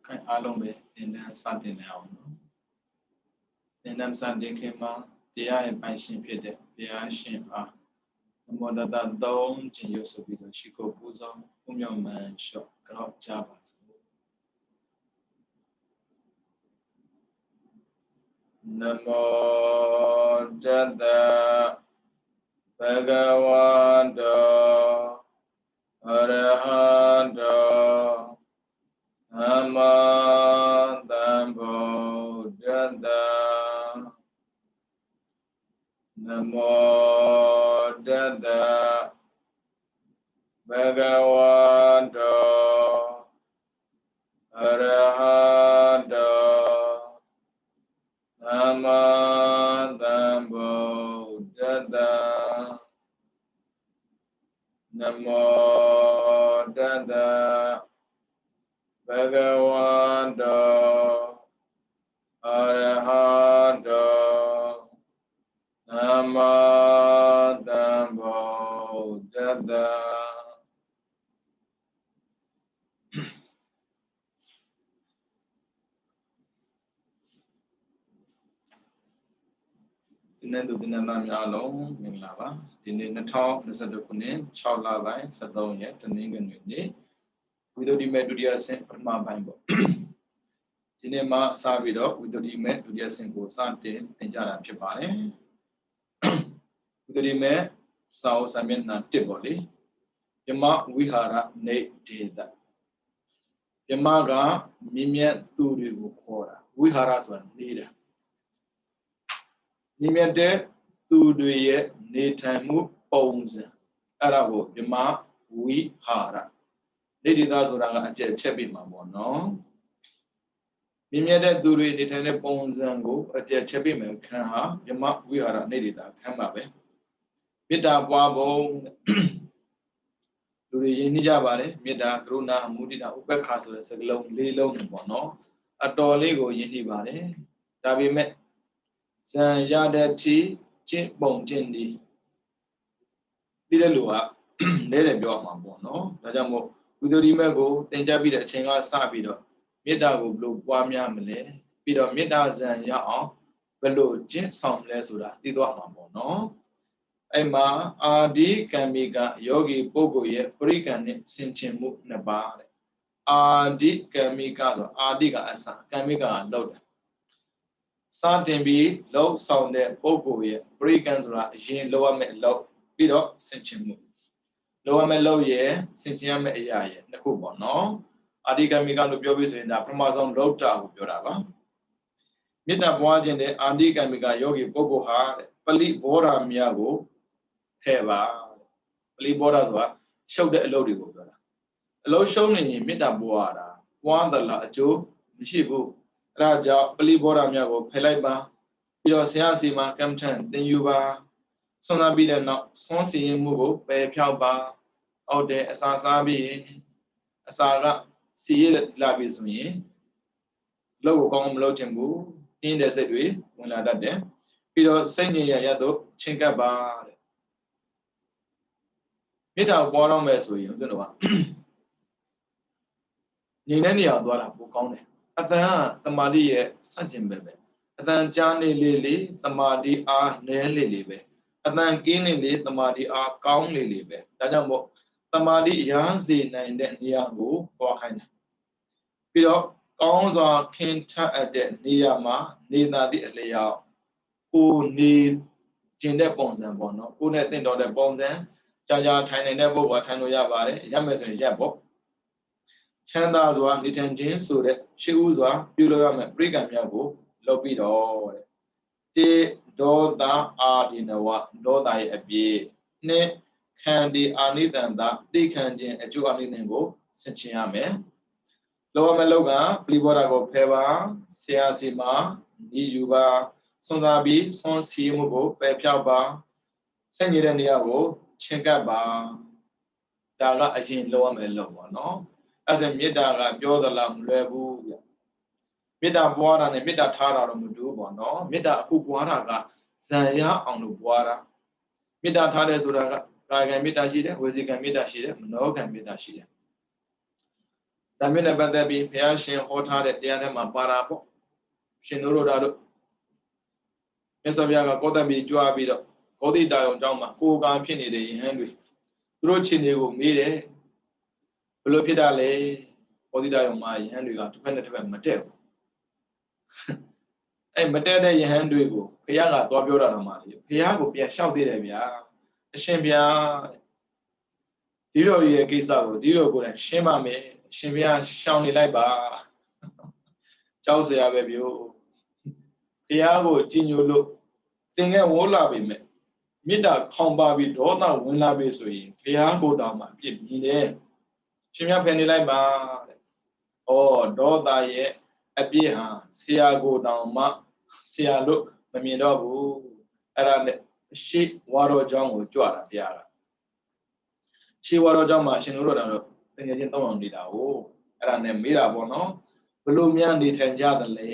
Cái along về đến là sát đến nào nó đến năm sát đến khi mà thì ai bài sinh phiền đấy thì ai sinh à một là ta đông chỉ yêu sự bị chỉ có bù do cũng như mà sợ cái đó cha bà Namo Tassa Bhagavato Arahato Sama Sambuddhassa Namo Tassa Bhagavato Arahato Sama Sambuddhassa Namo Tassa Bhagavato Arahato Sama Sambuddhassa Nên tụi mình làm nhà lông mình làm á, thì nên nó thao nó sẽ được nên chào là vậy, sẽ đâu nhé, cho nên gần như video đi mẹ tụi dia sen mà bài bộ, thì nên mà sao video đi mẹ tụi dia sen của sang tên ra làm chuyện bài, video đi mẹ sao sang bên nào tiếp bỏ đi, nhưng mà vihara này đi đó, nhưng mà cái miệng tụi đi bộ khora, vihara số này đó. Niệm để tu đuổi nên thành một phong dân, ara bộ để mà vi hara, để đi ra số rằng anh sẽ chấp bị mà bọn nó. Niệm để tu đuổi nên thành một phong dân go, anh sẽ chấp bị mà khăn ha, để mà vi hara nên đi ra khăn mà vậy. Biết đã qua bộ tu đuổi như thế nào đấy, biết đã corona mùi đã upek khá số sẽ lâu lê lâu nữa bọn nó, ở đó lê go như thế nào đấy, tại vì mẹ San ya de chi chin bong chin đi đi đến lúa để biểu mà bọn nó là cho một video đi mà go tên cha bị để trên cái sa bị đó biết đã go blue qua mía mà lấy bị đó biết đã san ya ở blue chin xong lấy số đó đi đó mà bọn nó em mà đi kamika yogi pogo ye purikan ne sin chin mu na ba đi kamika so đi ka asa kamika lâu Saတင်ပြီးလောက်ဆောင်တဲ့ပုဂ္ဂိုလ်ရဲ့ပရိကံဆိုတာအရင်လောက်ရမယ့်အလုပ်ပြီးတော့ဆင်ခြင်မှုလောက်ရမယ့်လုပ်ရဲ့ဆင်ခြင်ရမယ့်အရာရဲ့နှစ်ခုပေါ့နော်အာဒီကမိကလို့ပြောပြီးဆိုရင်ဒါပထမဆုံးလောက်တာကိုပြောတာပါမေတ္တာပွားခြင်းတဲ့အာဒီကမိကယောဂီပုဂ္ဂိုလ်ဟာပလိဘောဓမြတ်ကိုဖဲ့ပါပလိဘောဓဆိုတာရှုပ်တဲ့အလုပ်တွေကိုပြောတာအလုပ်ရှုံးနေရင်မေတ္တာပွားတာပွားသလားအကျိုးမရှိဘူးအဲ့ဒါကြောင့်ပလိဘောဓမြတ်ကိုဖယ်လိုက်ပါပြီးတော့ဆရာစီမှာကမ္မထန်သင်ယူပါဆွမ်းစားပြီးတဲ့နောက်ဆွမ်းစီရင်မှုကိုပယ်ဖြောက်ပါအောက်တဲ့အစာစားပြီးအစာကစီရလာပြီဆိုရင်လောက်ကိုကောင်းမလုပ်ချင်ဘူးတင်းတဲ့စိတ်တွေဝင်လာတတ်တယ် ပြီးတော့စိတ်ငြိမ်ရတော့ချင်ကပ်ပါတဲ့မေတ္တာပွားတော့မယ်ဆိုရင်ဦးဇင်းတို့ကညီတဲ့နေရာသွားတာပိုကောင်းတယ်အတန်ကတမာတိရဲ့ဆန့်ကျင်ဘက်ပဲအတန်ကြားနေလေတမာတိအားနည်းလေပဲအတန်ကင်းနေလေတမာတိအားကောင်းလေပဲဒါကြောင့်မို့တမာတိရစေနိုင်တဲ့နေရာကိုသွားခိုင်းတယ်ပြီးတော့ကောင်းစွာခင်ထအပ်တဲ့နေရာမှာနေသာသည့်အလျောက်ကိုနေကျင်တဲ့ပုံစံပေါ့နော်ကိုနဲ့တင့်တော်တဲ့ပုံစံကြာထိုင်နေတဲ့ပုဂ္ဂိုလ်ထိုင်လို့ရပါတယ်ရမယ်ဆိုရင်ရပ်ပေါ့ချမ်းသာစွာနေထိုင်ခြင်းဆိုတဲ့ရှိဥစွာပြုလုပ်ရမယ်ပြိကံမြောက်ကိုလုပ်ပြီးတော့တဲ့တေဒေါသအာဒီနဝဒေါသရဲ့အပြည့်နှစ်ခန္တီအာနိတံတာသိခံခြင်းအကျိုးအာနိသင်ကိုဆင်ခြင်ရမယ်လောကမလောကပလီဘောဓာကိုဖယ်ပါဆရာစီမှာညီယူပါစွန်စားပြီးစွန်စီမှုကိုပယ်ဖြောက်ပါဆက်ညတဲ့နေရာကိုချင်ကပ်ပါဒါကအရင်လောရမယ်လို့ပေါ့နော်အဲ့ဒါမေတ္တာကပြောသလားမလွယ်ဘူးဗျမေတ္တာပွားတာနဲ့မေတ္တာထားတာတော့မတူဘူးပေါ့နော်မေတ္တာအခုပွားတာကဇံရအောင်လို့ပွားတာမေတ္တာထားတယ်ဆိုတာကကာယကံမေတ္တာရှိတယ်ဝစီကံမေတ္တာရှိတယ်မနောကံမေတ္တာရှိတယ်ဒါမျိုးနဲ့ပတ်သက်ပြီးဘုရားရှင်ဟောထားတဲ့တရားထဲမှာပါတာပေါ့ရှင်တို့တို့တို့မြတ်စွာဘုရားကကောသပိကြွားပြီးတော့ဂေါတိတာယုံကျောင်းမှာကိုယ်ကံဖြစ်နေတဲ့ယဟန်တွေသူတို့ချင်းတွေကိုမေးတယ်ဘယ်လိုဖြစ်တာလဲဂေါတိတာယုံမှာယဟန်တွေကတစ်ဖက်နဲ့တစ်ဖက်မတက်ဘူးအဲ့မတက်တဲ့ယဟန်တွေကိုဘုရားကသွားပြောတာတော့မှလေဘုရားကိုပြန်လျှောက်သေးတယ်ဗျာအရှင်ဘုရားဒီလိုရဲ့ကိစ္စကိုဒီလိုကိုယ်တိုင်ရှင်းပါမယ်အရှင်ဘုရားရှောင်နေလိုက်ပါကြောက်စရာပဲဗျို့ဘုရားကိုကြည်ညိုလို့သင်ငယ်ဝိုးလာပြီမဲ့မေတ္တာခေါင်ပါပြီးဒေါသဝင်လာပြီဆိုရင်ဘုရားကိုတောင်မှပြစ်ပြီးတယ်ရှင်မြတ်ဖယ်နေလိုက်ပါတဲ့ဩဒေါသရဲ့အပြစ်ဟာဆရာကိုတောင်မှဆရာလို့မမြင်တော့ဘူးအဲ့ဒါနဲ့ရှေ့ဝါတော်ကျောင်းကိုကြွတာဘုရားကရှေ့ဝါတော်ကျောင်းမှာရှင်တို့တော့တကယ်ချင်းတောင်းအောင်နေတာဟုတ်အဲ့ဒါနဲ့မေးတာပေါ့နော်ဘလို့များနေထိုင်ကြသလဲ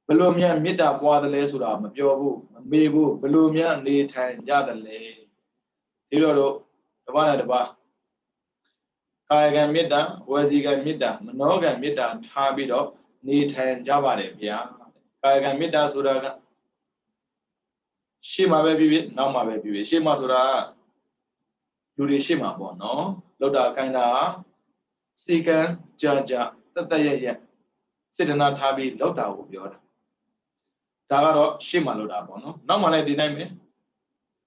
ဘလို့များမေတ္တာပွားသလဲဆိုတာမပြောဘူးမမေးဘူးဘလို့များနေထိုင်ကြသလဲဒီလိုတော့တပတ်နဲ့တပတ်ကာယကံမေတ္တာဝစီကံမေတ္တာမနောကံမေတ္တာထားပြီးတော့နေထိုင်ကြပါတယ်ဗျာကာယကံမေတ္တာဆိုတာကရှေ့မှာပဲဖြစ်ဖြစ်နောက်မှာပဲဖြစ်ဖြစ်ရှေ့မှာဆိုတာလူတွေရှေ့မှာပေါ့နော်လောက်တာခိုင်းတာစေကံကြာတရရစေတနာထားပြီးလောက်တာကိုပြောတာဒါကတော့ရှေ့မှာလောက်တာပေါ့နော်နောက်မှာလည်းဒီတိုင်းပဲ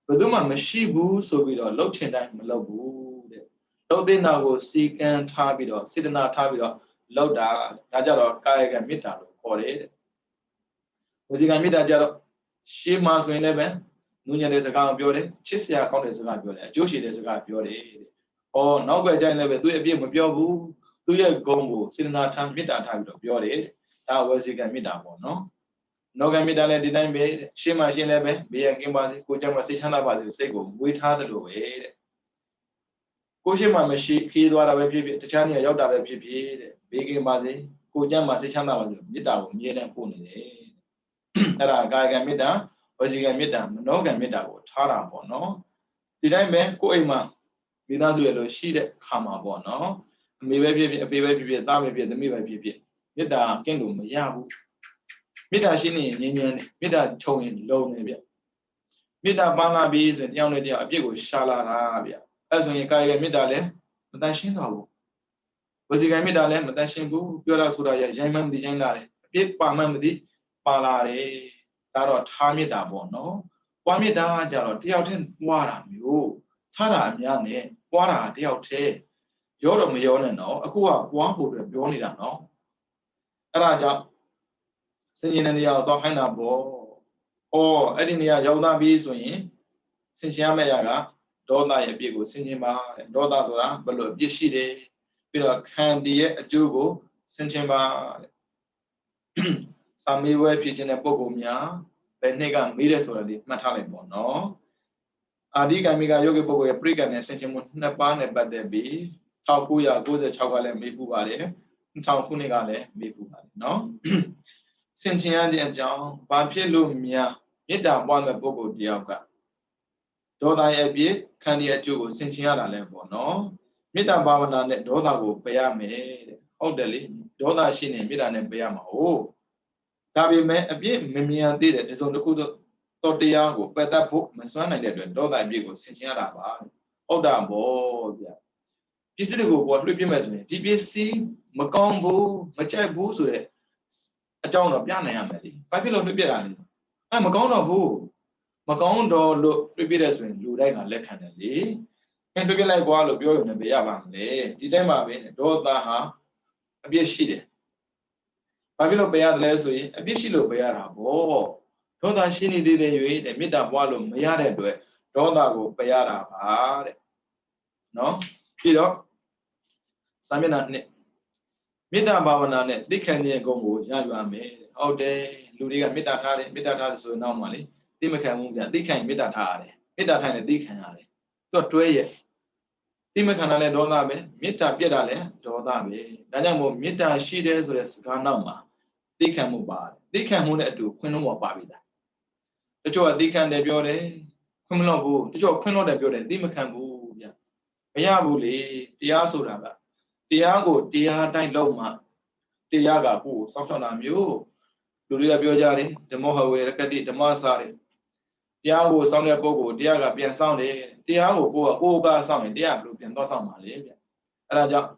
ဘယ်သူမှမရှိဘူးဆိုပြီးတော့လောက်ချင်တိုင်းမလောက်ဘူးတဲ့လောက်တဲ့နာကိုစေကံထားပြီးတော့စေတနာထားပြီးတော့လောက်တာဒါကြတော့ကာယကံမေတ္တာလို့ခေါ်တယ်တဲ့ဝစီကံမေတ္တာကြတော့ရှေ့မှာဆိုရင်လည်းပဲနူးညံ့တဲ့စကားကိုပြောတယ်ချစ်စရာကောင်းတဲ့စကားပြောတယ်အကျိုးရှိတဲ့စကားပြောတယ်တဲ့။အော်နောက်ပဲကြိုင်လည်းပဲသူ့ရဲ့အပြစ်မပြောဘူးသူ့ရဲ့ဂုဏ်ကိုစေတနာထားမေတ္တာထားပြီးတော့ပြောတယ်။ဒါဝစီကံမေတ္တာပေါ့နော်။နောကံမေတ္တာလည်းဒီတိုင်းပဲရှေ့မှာရှင်းလည်းပဲဘေးရန်ကင်းပါစေကိုယ်ကြောင့်မစိတ်ချမ်းသာပါစေစိတ်ကိုမွေးထားသလိုပဲတဲ့။ကိုယ်ရှိမှမရှိခီးသွားတာပဲဖြစ်ဖြစ်တခြားနေရာရောက်တာပဲဖြစ်ဖြစ်တဲ့ဘေးကင်းပါစေကိုယ်ကြောင့်မစိတ်ချမ်းသာပါစေမေတ္တာကိုအမြဲတမ်းပို့နေတယ်။အဲ့ဒါကာယကံမေတ္တာဝစီကံမေတ္တာမနောကံမေတ္တာကိုထားတာပေါ့နော်ဒီတိုင်းပဲကိုယ်အိမ်မှာမိသားစုရဲ့လို့ရှိတဲ့ခါမှာပေါ့နော်အမေပဲဖြစ်ဖြစ်အဖေပဲဖြစ်ဖြစ်သားပဲဖြစ်သမီးပဲဖြစ်ဖြစ်မေတ္တာကင်းလို့မရဘူးမေတ္တာရှိနေရင်ငြင်းငြင်းနေမေတ္တာခြုံရင်လုံးနေဗျမေတ္တာပန်းလာပြီးဆိုရင်တယောက်နဲ့တယောက်အပြစ်ကိုရှာလာတာဗျအဲ့ဆိုရင်ကာယကမေတ္တာလည်းမတန်ရှင်းတော့ဘူးဝစီကံမေတ္တာလည်းမတန်ရှင်းဘူးပြောတာဆိုတာရိုင်းမှမသိရိုင်းလာတယ်အပြစ်ပါမှမသိပါလာတယ်ဒါတော့ထားမေတ္တာပေါ့နော်ပွားမေတ္တာကြတော့တယောက်တည်းပွားတာမျိုးထားတာအများနဲ့ပွားတာတယောက်တည်းရောတော့မရောနဲ့နော်အခုကပွားဖို့အတွက်ပြောနေတာနော်အဲ့ဒါကြောင့်စင်ရင်တဲ့နေရာကိုတော့ခိုင်းတာပေါ့ဩအဲ့ဒီနေရာရောက်သားပြီးဆိုရင်ဆင်ခြင်ရမယ့်အရာကဒေါသရဲ့အပြစ်ကိုဆင်ခြင်ပါတဲ့ဒေါသဆိုတာဘယ်လိုအပြစ်ရှိတယ်ပြီးတော့ခန္တီရဲ့အကျိုးကိုဆင်ခြင်ပါတဲ့စာမေးပွဲဖြစ်ခြင်းတဲ့ပုံပုံများဘယ်နှစ်ကမေးတယ်ဆိုတာဒီမှတ်ထားလိုက်ပေါ့နော်အာဒီကံမိကယောဂီပုဂ္ဂိုလ်ရဲ့ပြိကံနဲ့ဆင်ခြင်မှုနှစ်ပါးနဲ့ပတ်သက်ပြီး1996ကလည်းမေးပူပါတယ်2000ခုနှစ်ကလည်းမေးပူပါတယ်နော် ဆင်ခြင်ရတဲ့အကြောင်းဘာဖြစ်လို့များမေတ္တာပွားမဲ့ပုဂ္ဂိုလ်တယောက်ကဒေါသရဲ့အပြည့်ခန္တီအကျိုးကိုဆင်ခြင်ရတာလဲပေါ့နော်မေတ္တာဘာဝနာနဲ့ဒေါသကိုပယ်ရမယ်တဲ့ဟုတ်တယ်လေဒေါသရှိနေမေတ္တာနဲ့ပယ်ရမှာဟုတ်ဒါပေမဲ့အပြည့်မမြင်သေးတဲ့ဒီစုံတစ်ခုတော့တရားကိုပယ်တတ်ဖို့မစွမ်းနိုင်တဲ့အတွက်ဒေါသအပြည့်ကိုဆင်ခြင်ရတာပါဟုတ်တာပေါ့ဗျာပစ္စည်းတွေကိုပေါ်လွှတ်ပြမယ်ဆိုရင်ဒီပစ္စည်းမကောင်းဘူးမကြိုက်ဘူးဆိုတဲ့အကြောင်းတော့ပြနိုင်ရမယ်လေဘာဖြစ်လို့လွှတ်ပြတာလဲမကောင်းတော့ဘူးမကောင်းတော့လို့လွှတ်ပြတဲ့ဆိုရင်လူတိုင်းကလက်ခံတယ်လေလွှတ်ပြလိုက်ကွာလို့ပြောရုံနဲ့ပဲရပါမလဲဒီတိုင်းမှာပဲဒေါသဟာအပြည့်ရှိတယ်ဘာဖြစ်လို့ပယ်ရတယ်လဲဆိုရင်အပြည့်ရှိလို့ပယ်ရတာပေါ့ဒေါသရှိနေသေးတယ်၍တဲ့မေတ္တာပွားလို့မရတဲ့အတွက်ဒေါသကိုပယ်ရတာပါတဲ့နော်ပြီးတော့စာမျက်နှာနှစ်မေတ္တာဘာဝနာနဲ့သိခံခြင်းအကုန်ကိုရယူရမယ်ဟုတ်တယ်လူတွေကမေတ္တာထားတယ်မေတ္တာထားတယ်ဆိုတော့မှလေသိမခံဘူးဗျသိခံမေတ္တာထားရတယ်မေတ္တာထားရင်သိခံရတယ်သူကတွဲရဲ့သိမခံတာလဲဒေါသပဲမေတ္တာပြတ်တာလဲဒေါသပဲဒါကြောင့်မို့မေတ္တာရှိတယ်ဆိုတဲ့စကားနောက်မှာသိခံမှုပါတယ်သိခံမှုနဲ့အတူခွင့်လုံးပါပြီလားတချို့ကသိခံတယ်ပြောတယ်ခွင့်မလို့ဘူးတချို့ခွင့်လို့တယ်ပြောတယ်သိမခံဘူးဗျမရဘူးလေတရားဆိုတာကတရားကိုတရားတိုင်းလုံးမှတရားကကိုယ်စောင့်ရှောက်တာမျိုးလူတွေကပြောကြတယ်ဓမ္မဟဝေရကတိဓမ္မစာတယ်တရားကိုစောင့်တဲ့ပုဂ္ဂိုလ်တရားကပြန်စောင့်တယ်တရားကိုကိုယ်ကစောင့်ရင်တရားဘယ်လိုပြန်တော့စောင့်ပါလဲဗျအဲဒါကြောင့်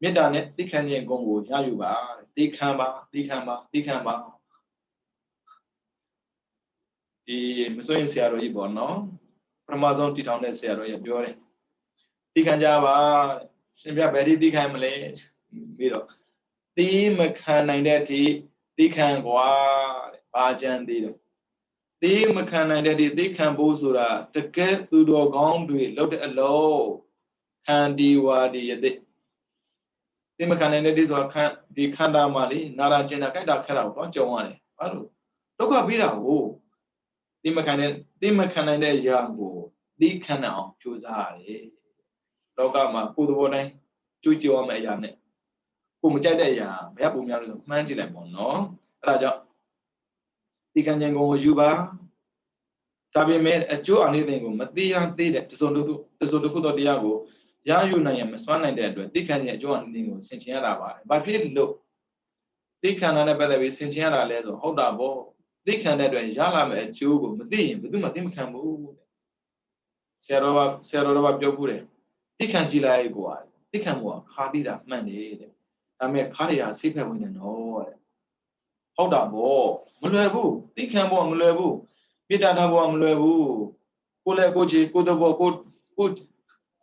မေတ္တာနဲ့သိခံခြင်းကိုရယူပါသိခံပါသိခံပါသိခံပါဒီမစိုးရင်ဆရာတော်ကြီးပေါ့နော်ပထမဆုံးတည်ထောင်တဲ့ဆရာတော်ကြီးပြောတယ်သိခံကြပါရှင်ပြဘယ်ဒီသိခံမလဲပြီးတော့သိမခံနိုင်တဲ့အထိသိခံကွာတဲ့ဘာကြံသေးတယ်သိမခံနိုင်တဲ့အထိသိခံဖို့ဆိုတာတကယ်သူတော်ကောင်းတွေလုပ်တဲ့အလုပ်ခန္တီဝါဒီယတိသိမခံနိုင်တဲ့အထိဆိုတာဒီခန္ဓာမှာလေနာရာကျင်တာကြိုက်တာခက်တာကိုတော့ကြုံရတယ်ဘာလို့ဒုက္ခပြီးတာကိုသိမခံနိုင်တဲ့အရာကိုသိခံအောင်ကြိုးစားရတယ်လောကမှာကိုယ်သဘောတိုင်းကြွကြော်ရမယ့်အရာနဲ့ကိုမကြိုက်တဲ့အရာဘယ်ပုံများလို့မှန်းကြည့်လိုက်ပေါ့နော်အဲဒါကြောင့်သိခံခြင်းကိုယူပါဒါပေမဲ့အကျိုးအနိသင်ကိုမသိရသေးတဲ့တစုံတစ်ခုသောတရားကိုရယူနိုင်ရင်မစွမ်းနိုင်တဲ့အတွက်သိခံခြင်းအကျိုးအနိသင်ကိုဆင်ခြင်ရတာပါတယ်ဘာဖြစ်လို့သိခံတာနဲ့ပတ်သက်ပြီးဆင်ခြင်ရတာလဲဆိုဟုတ်တာပေါ့သိခံတဲ့အတွက်ရလာမယ့်အကျိုးကိုမသိရင်ဘယ်သူမှသိမခံဘူးဆရာတော်ကပြောခုတယ်သိခံကြည့်လိုက်ကွာသိခံဖို့ခါသိတာမှန်တယ်တဲ့ဒါပေမဲ့ခါရစိတ်ဖက်ဝင်နေတော့တဲ့ဟုတ်တာပေါ့မလွယ်ဘူးသိခံဖို့မလွယ်ဘူးမေတ္တာထားဖို့မလွယ်ဘူးကိုယ်လည်းကိုယ်ချီကိုယ်တော့ကို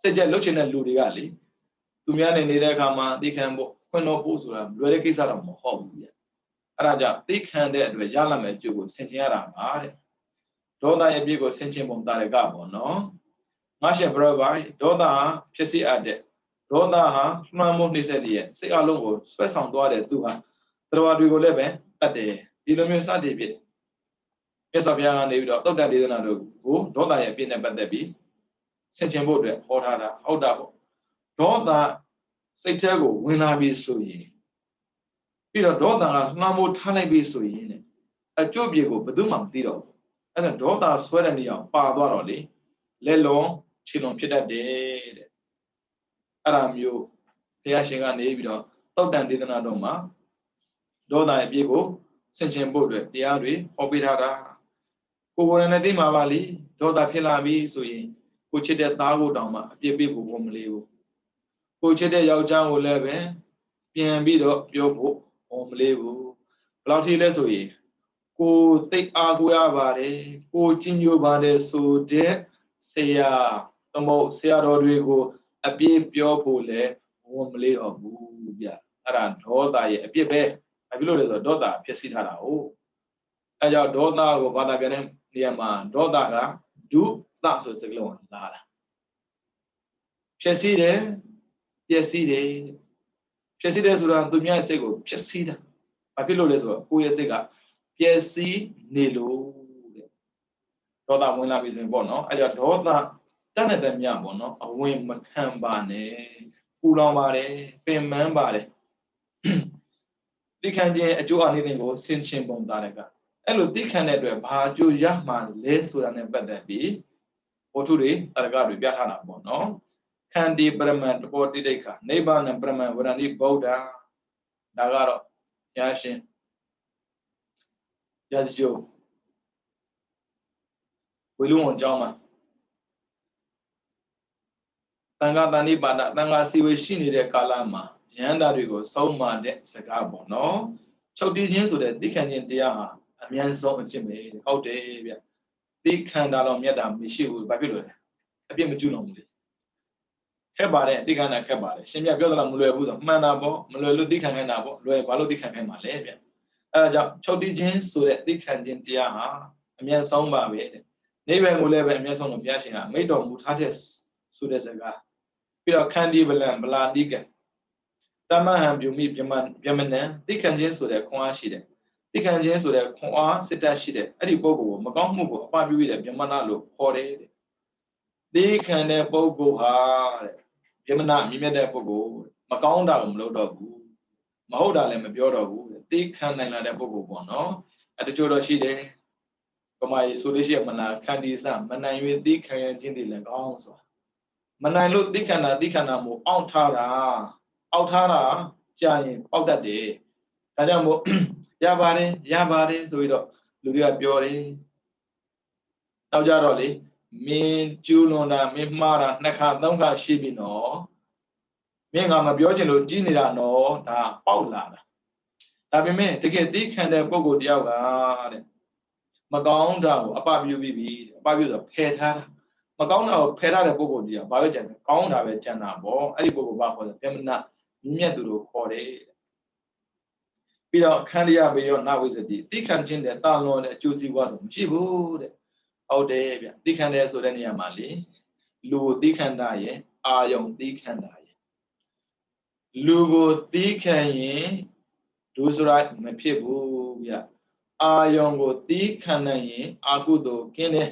စိတ်ကြလှုပ်ချင်တဲ့လူတွေကလေသူများနေနေတဲ့အခါမှာသိခံဖို့ခွင့်တော့ဖို့ဆိုတာလွယ်တဲ့ကိစ္စတော့မဟုတ်ဘူးဗျအဲ့ဒါကြောင့်သိခံတဲ့အတွက်ရလာမယ့်အကျိုးကိုဆင်ခြင်ရတာပါတဲ့ဒေါသရဲ့အပြည့်ကိုဆင်ခြင်ပုံတာရကပေါ့နော်ငါရှေဘရဘိုင်ဒေါသဖြစ်စီအပ်တဲ့ဒေါသဟာမှန်မှုနှိမ့်ဆက်တဲ့စိတ်အလုံးကိုဆွဲဆောင်သွားတဲ့သူဟာတရားတွေကိုလည်းပဲတတ်တယ်ဒီလိုမျိုးစသည်ဖြစ်မြတ်စွာဘုရားကနေပြီးတော့သုတ်တန်ဒေသနာတို့ကိုဒေါသရဲ့အပြည့်နဲ့ပတ်သက်ပြီးဆင်ခြင်ဖို့အတွက်ဟောထားတာဟုတ်တာပေါ့ဒေါသစိတ်ထဲကိုဝင်လာပြီးဆိုရင်ပြီးတော့ဒေါသကမှန်မှုထားလိုက်ပြီးဆိုရင်အကျိုးပြေကိုဘယ်သူမှမသိတော့ဘူးအဲ့ဒါဒေါသဆွဲတဲ့နေရာပါသွားတော့လေလက်လုံးခြေလုံးဖြစ်တတ်တယ်တဲ့အဲ့ဒါမျိုးဘုရားရှင်ကနေပြီးတော့သုတ်တန်ဒေသနာတော်မှာဒေါသရဲ့အပြည့်ကိုဆင်ခြင်ဖို့အတွက်တရားတွေဟောပေးထားတာကိုယ်နဲ့သိမှာပါလေဒေါသဖြစ်လာပြီဆိုရင်ကိုချစ်တဲ့သားကိုတောင်မှအပြည့်ပေးဖို့မလေးဘူးကိုချစ်တဲ့ယောက်ျားကိုလည်းပဲပြန်ပြီးတော့ပြောဖို့မလေးဘူးဘယ်လောက်ထိလဲဆိုရင်ကိုသိအားကိုရပါတယ်ကိုကျင့်ကြိုးပါတယ်ဆိုတဲ့ဆရာသမုတ်ဆရာတော်တွေကိုအပြည့်ပြောဖို့လည်းမလေးတော့ဘူးဗျအဲ့ဒါဒေါသရဲ့အပြည့်ပဲဘာဖြစ်လို့လဲဆိုတော့ဒေါသဖြစ်စီထားတာဟုတ်အဲကြောင့်ဒေါသကိုဘာသာပြန်တဲ့နေရာမှာဒေါသကဒုသဆိုစကားလုံးလာတာဖြစ်စီတယ်ပျက်စီးတယ်ဖြစ်စီတယ်ဆိုတာသူများရဲ့စိတ်ကိုဖြစ်စီတာဘာဖြစ်လို့လဲဆိုတော့ကိုယ့်ရဲ့စိတ်ကပျက်စီးနေလို့တဲ့ဒေါသဝင်လာပြီဆိုရင်ပေါ့နော်အဲကြောင့်ဒေါသတတ်တဲ့မြတ်ပေါ့နော်အဝင်မခံပါနဲ့ပူလောင်ပါတယ်ပင်ပန်းပါတယ် တိခံခြင်းအကျိုးအနေနဲ့ကိုဆင်ခြင်ပုံသားတဲ့ကအဲ့လိုတိခံတဲ့အတွက်ဘာအကျိုးရမှလဲဆိုတာနဲ့ပတ်သက်ပြီးဝတ္ထုတွေတရကတွေပြထားတာပေါ့နော်ခန္တီပရမန်တဘောတိတိခနိဗ္ဗာန်ပရမန်ဝရဏိဗုဒ္ဓဒါကတော့ရရှင်ရစကြိုဝေလူဝန်ကျောင်းမှာတန်ခါတန်နိပါဒတန်ခါစီဝေရှိနေတဲ့ကာလမှာယန္တာတွေကိုဆုံးမတဲ့စကားပေါ့နော်ချုပ်တည်ခြင်းဆိုတဲ့သိခံခြင်းတရားဟာအမြန်ဆုံးအကျင့်ပဲဟုတ်တယ်ဗျသိခံတာတော့မြတ်တာမရှိဘူးဘာဖြစ်လို့လဲအပြစ်မကျူးလွန်ဘူးလေခက်ပါတယ်သိခံတာခက်ပါတယ်ရှင်မြတ်ပြောသလားမလွယ်ဘူးဆိုမှန်တာပေါ့မလွယ်လို့သိခံခိုင်းတာပေါ့လွယ်ဘာလို့သိခံခိုင်းမှာလဲဗျအဲဒါကြောင့်ချုပ်တည်ခြင်းဆိုတဲ့သိခံခြင်းတရားဟာအမြန်ဆုံးပါပဲနိဗ္ဗာန်ကိုလည်းပဲအမြန်ဆုံးလို့ဘုရားရှင်ကမိတ်တော်မူထားတဲ့ဆိုတဲ့စကားပြီးတော့ခန္တီဗလံဗလာတိကတမဟံပြုမိပြမနံသိခံခြင်းဆိုတဲ့ခွန်အားရှိတယ်သိခံခြင်းဆိုတဲ့ခွန်အားစစ်တတ်ရှိတယ်အဲ့ဒီပုဂ္ဂိုလ်ကိုမကောင်းမှုကိုအပပြုရတဲ့ပြမနာလို့ခေါ်တယ်သိခံတဲ့ပုဂ္ဂိုလ်ဟာတဲ့ပြမနာမြင့်မြတ်တဲ့ပုဂ္ဂိုလ်မကောင်းတာကိုမလုပ်တော့ဘူးမဟုတ်တာလည်းမပြောတော့ဘူးသိခံနိုင်လာတဲ့ပုဂ္ဂိုလ်ပေါ့နော်အဲ့တချို့တော့ရှိတယ်ပမာရီဆိုလို့ရှိရင်မနာခန္တီစမနိုင်၍သိခံရခြင်းတည်းလည်းကောင်းဆိုတာမနိုင်လို့သိခံတာမို့အောင့်ထားတာကြာရင်ပေါက်တတ်တယ်ဒါကြောင့်မို့ရပါတယ်ဆိုပြီးတော့လူတွေကပြောတယ်နောက်ကြတော့လေမင်းကျူးလွန်တာမင်းမှားတာနှစ်ခါသုံးခါရှိပြီနော်မင်းကမပြောချင်လို့ကြီးနေတာနော်ဒါပေါက်လာတာဒါပေမဲ့တကယ်သိခံတဲ့ပုဂ္ဂိုလ်တယောက်ကတဲ့မကောင်းတာကိုအပပြုပြီးပြီအပပြုဆိုဖယ်ထားတာမကောင်းတာကိုဖယ်ထားတဲ့ပုဂ္ဂိုလ်တရားဘာပဲကြံတယ်ကောင်းတာပဲကြံတာပေါ့အဲ့ဒီပုဂ္ဂိုလ်ဘာခေါ်လဲပြမနာမြတ်သူတို့ခေါ်တယ်ပြီးတော့ခန္တီယဘေယောနဝိသတိသိခံခြင်းတဲ့တာလွန်တဲ့အကျိုးစီးပွားဆိုမရှိဘူးတဲ့ဟုတ်တယ်ဗျသိခံတယ်ဆိုတဲ့နေရာမှာလေလူကိုသိခံတာရဲ့အာယုံသိခံတာရဲ့လူကိုသိခံရင်ဒုစရိုက်မဖြစ်ဘူးဗျအာယုံကိုသိခံနိုင်ရင်အာကုသိုလ်ကင်းတယ်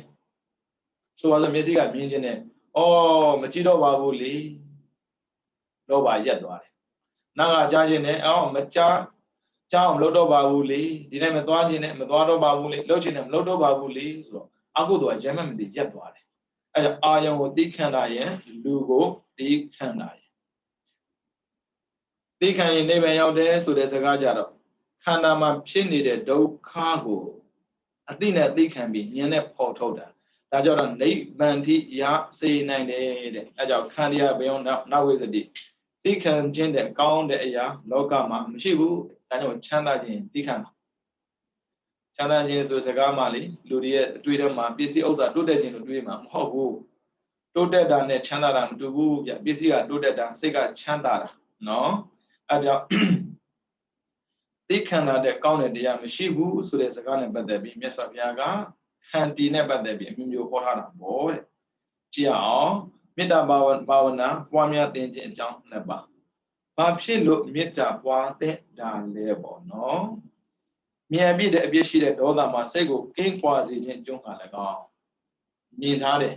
ဆိုပါစို့မျက်စိကမြင်ခြင်းနဲ့ဩမကြည့်တော့ပါဘူးလေလောဘရက်သွားတယ်နားကကြားခြင်းနဲ့မကြားအောင်မလုပ်တော့ပါဘူးလေဒီတိုင်းမသွားခြင်းနဲ့မသွားတော့ပါဘူးလေလှုပ်ခြင်းနဲ့မလှုပ်တော့ပါဘူးလေဆိုတော့အကုသိုလ်ကရမ်းမသိရက်သွားတယ်အဲဒါအာယုံကိုသိခံတာရဲ့လူကိုသိခံတာရဲ့သိခံရင်နိဗ္ဗာန်ရောက်တယ်ဆိုတဲ့စကားကြတော့ခန္ဓာမှာဖြစ်နေတဲ့ဒုက္ခကိုအသိနဲ့သိခံပြီးဉာဏ်နဲ့ဖော်ထုတ်တာဒါကြောင့်နိဗ္ဗာန်ထိရစေနိုင်တယ်တဲ့အဲကြောင့်ခန္တီယဘေယောနဝိသတိသိခံခြင်းတဲ့ကောင်းတဲ့အရာလောကမှာမရှိဘူးဒါကြောင့်ချမ်းသာခြင်းသိခံတာချမ်းသာခြင်းဆိုစကားမှလေလူတွေရဲ့အတွေ့အကြုံမှာပစ္စည်းဥစ္စာတိုးတက်ခြင်းလို့တွေးမှာမဟုတ်ဘူးတိုးတက်တာနဲ့ချမ်းသာတာမတူဘူးဗျပစ္စည်းကတိုးတက်တာစိတ်ကချမ်းသာတာနော်အဲကြောင့်သိခံတာတဲ့ကောင်းတဲ့တရားမရှိဘူးဆိုတဲ့စကားနဲ့ပတ်သက်ပြီးမြတ်စွာဘုရားကခန္တီနဲ့ပတ်သက်ပြီးအမျိုးမျိုးဟောထားတာပေါ့တဲ့ကြည့်အောင်မေတ္တာဘာဝနာပွားများသင်ခြင်းအကြောင်းနှစ်ပါးဘာဖြစ်လို့မေတ္တာပွားတဲ့ဒါလဲပေါ့နော်မြင်ပြတဲ့အပြစ်ရှိတဲ့ဒေါသမှာစိတ်ကိုကင်းကွာစေခြင်းအကျိုးဟာလည်းကောင်းမြင်ထားတယ်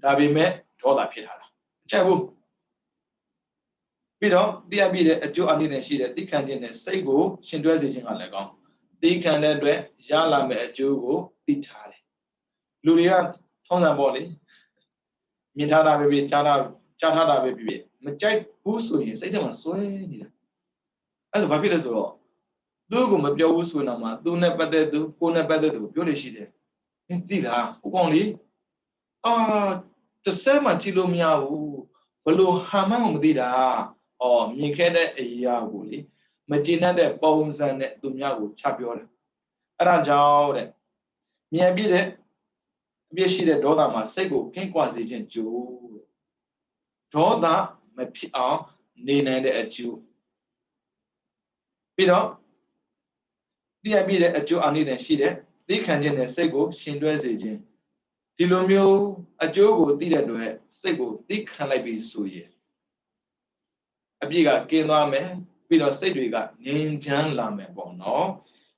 ဒါပေမဲ့ဒေါသဖြစ်လာတာမချက်ဘူးပြီးတော့တရားပြည့်တဲ့အကျိုးအနည်းနဲ့ရှိတဲ့သိခံခြင်းနဲ့စိတ်ကိုရှင်တွဲစေခြင်းကလည်းကောင်းသိခံတဲ့အတွက်ရလာမယ့်အကျိုးကိုသိထားတယ်လူတွေကထုံးစံပေါ့လေမြင်ထားတာပဲဖြစ်ကြားထားတာပဲဖြစ်မကြိုက်ဘူးဆိုရင်စိတ်ထဲမှာစွဲနေတာအဲ့ဒါဘာဖြစ်လဲဆိုတော့သူ့ကိုမပြောဘူးဆိုတော့မှသူနဲ့ပတ်သက်သူကိုနဲ့ပတ်သက်သူကိုပြောလို့ရှိတယ်သိလားဟိုကောင်လေးတစ်စက်မှကြည့်လို့မရဘူးဘလို့ဟာမှန်းကိုမသိတာမြင်ခဲ့တဲ့အရာကိုလေမကျေနပ်တဲ့ပုံစံနဲ့သူများကိုချပြောတယ်အဲ့ဒါကြောင့်တဲ့မြင်ပြည့်တဲ့အပြည့်ရှိတဲ့ဒေါသမှာစိတ်ကိုကင်းကွာစေခြင်းကြိုးဒေါသမဖြစ်အောင်နေနိုင်တဲ့အကျိုးပြီးတော့တရားပြည့်တဲ့အကျိုးအနည်းနဲ့ရှိတဲ့သိခံခြင်းနဲ့စိတ်ကိုရှင်တွဲစေခြင်းဒီလိုမျိုးအကျိုးကိုသိတဲ့အတွက်စိတ်ကိုသိခံလိုက်ပြီးဆိုရင်အပြည့်ကကင်းသွားမယ်ပြီးတော့စိတ်တွေကငြိမ်ချမ်းလာမယ်ပေါ့နော်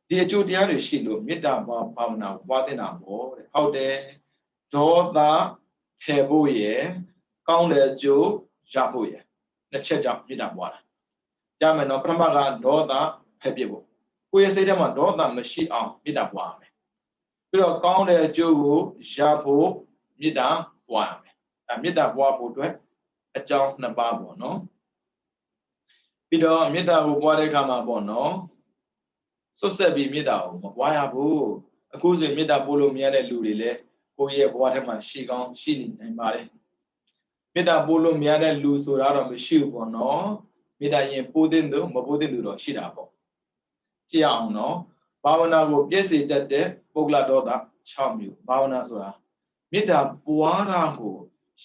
ဒီအကျိုးတရားတွေရှိလို့မေတ္တာဘာဝနာပွားသင့်တာပေါ့တဲ့ဟုတ်တယ်ဒေါသဖယ်ဖို့ရယ်ကောင်းတဲ့အကျိုးရဖို့ရယ်နှစ်ချက်ကြောင့်မေတ္တာပွားတာရမယ်နော်ပထမကဒေါသဖယ်ပြဖို့ ကိုယ့်ရဲ့စိတ်ထဲမှာဒေါသမရှိအောင်မေတ္တာပွားရမယ်ပြီးတော့ကောင်းတဲ့အကျိုးကိုရဖို့မေတ္တာပွားရမယ်မေတ္တာပွားဖို့အတွက်အကြောင်းနှစ်ပါးပေါ့နော်ပြီးတော့မေတ္တာကိုပွားတဲ့အခါမှာပေါ့နော်စွတ်ဆက်ပြီးမေတ္တာကိုမပွားရဘူးအခုဆိုရင်မေတ္တာပို့လို့မရတဲ့လူတွေလည်းကိုယ့်ရဲ့ဘဝထဲမှာရှိကောင်းရှိနေနိုင်ပါတယ်မေတ္တာပို့လို့မရတဲ့လူဆိုတာတော့မရှိဘူးပေါ့နော်မေတ္တာရင်ပို့တဲ့သူမပို့တဲ့သူတော့ရှိတာပေါ့ကြည့်အောင်နော်ဘာဝနာကိုပြည့်စုံတတ်တဲ့ပုဂ္ဂလဒေါသ6မျိုးဘာဝနာဆိုတာမေတ္တာပွားတာကို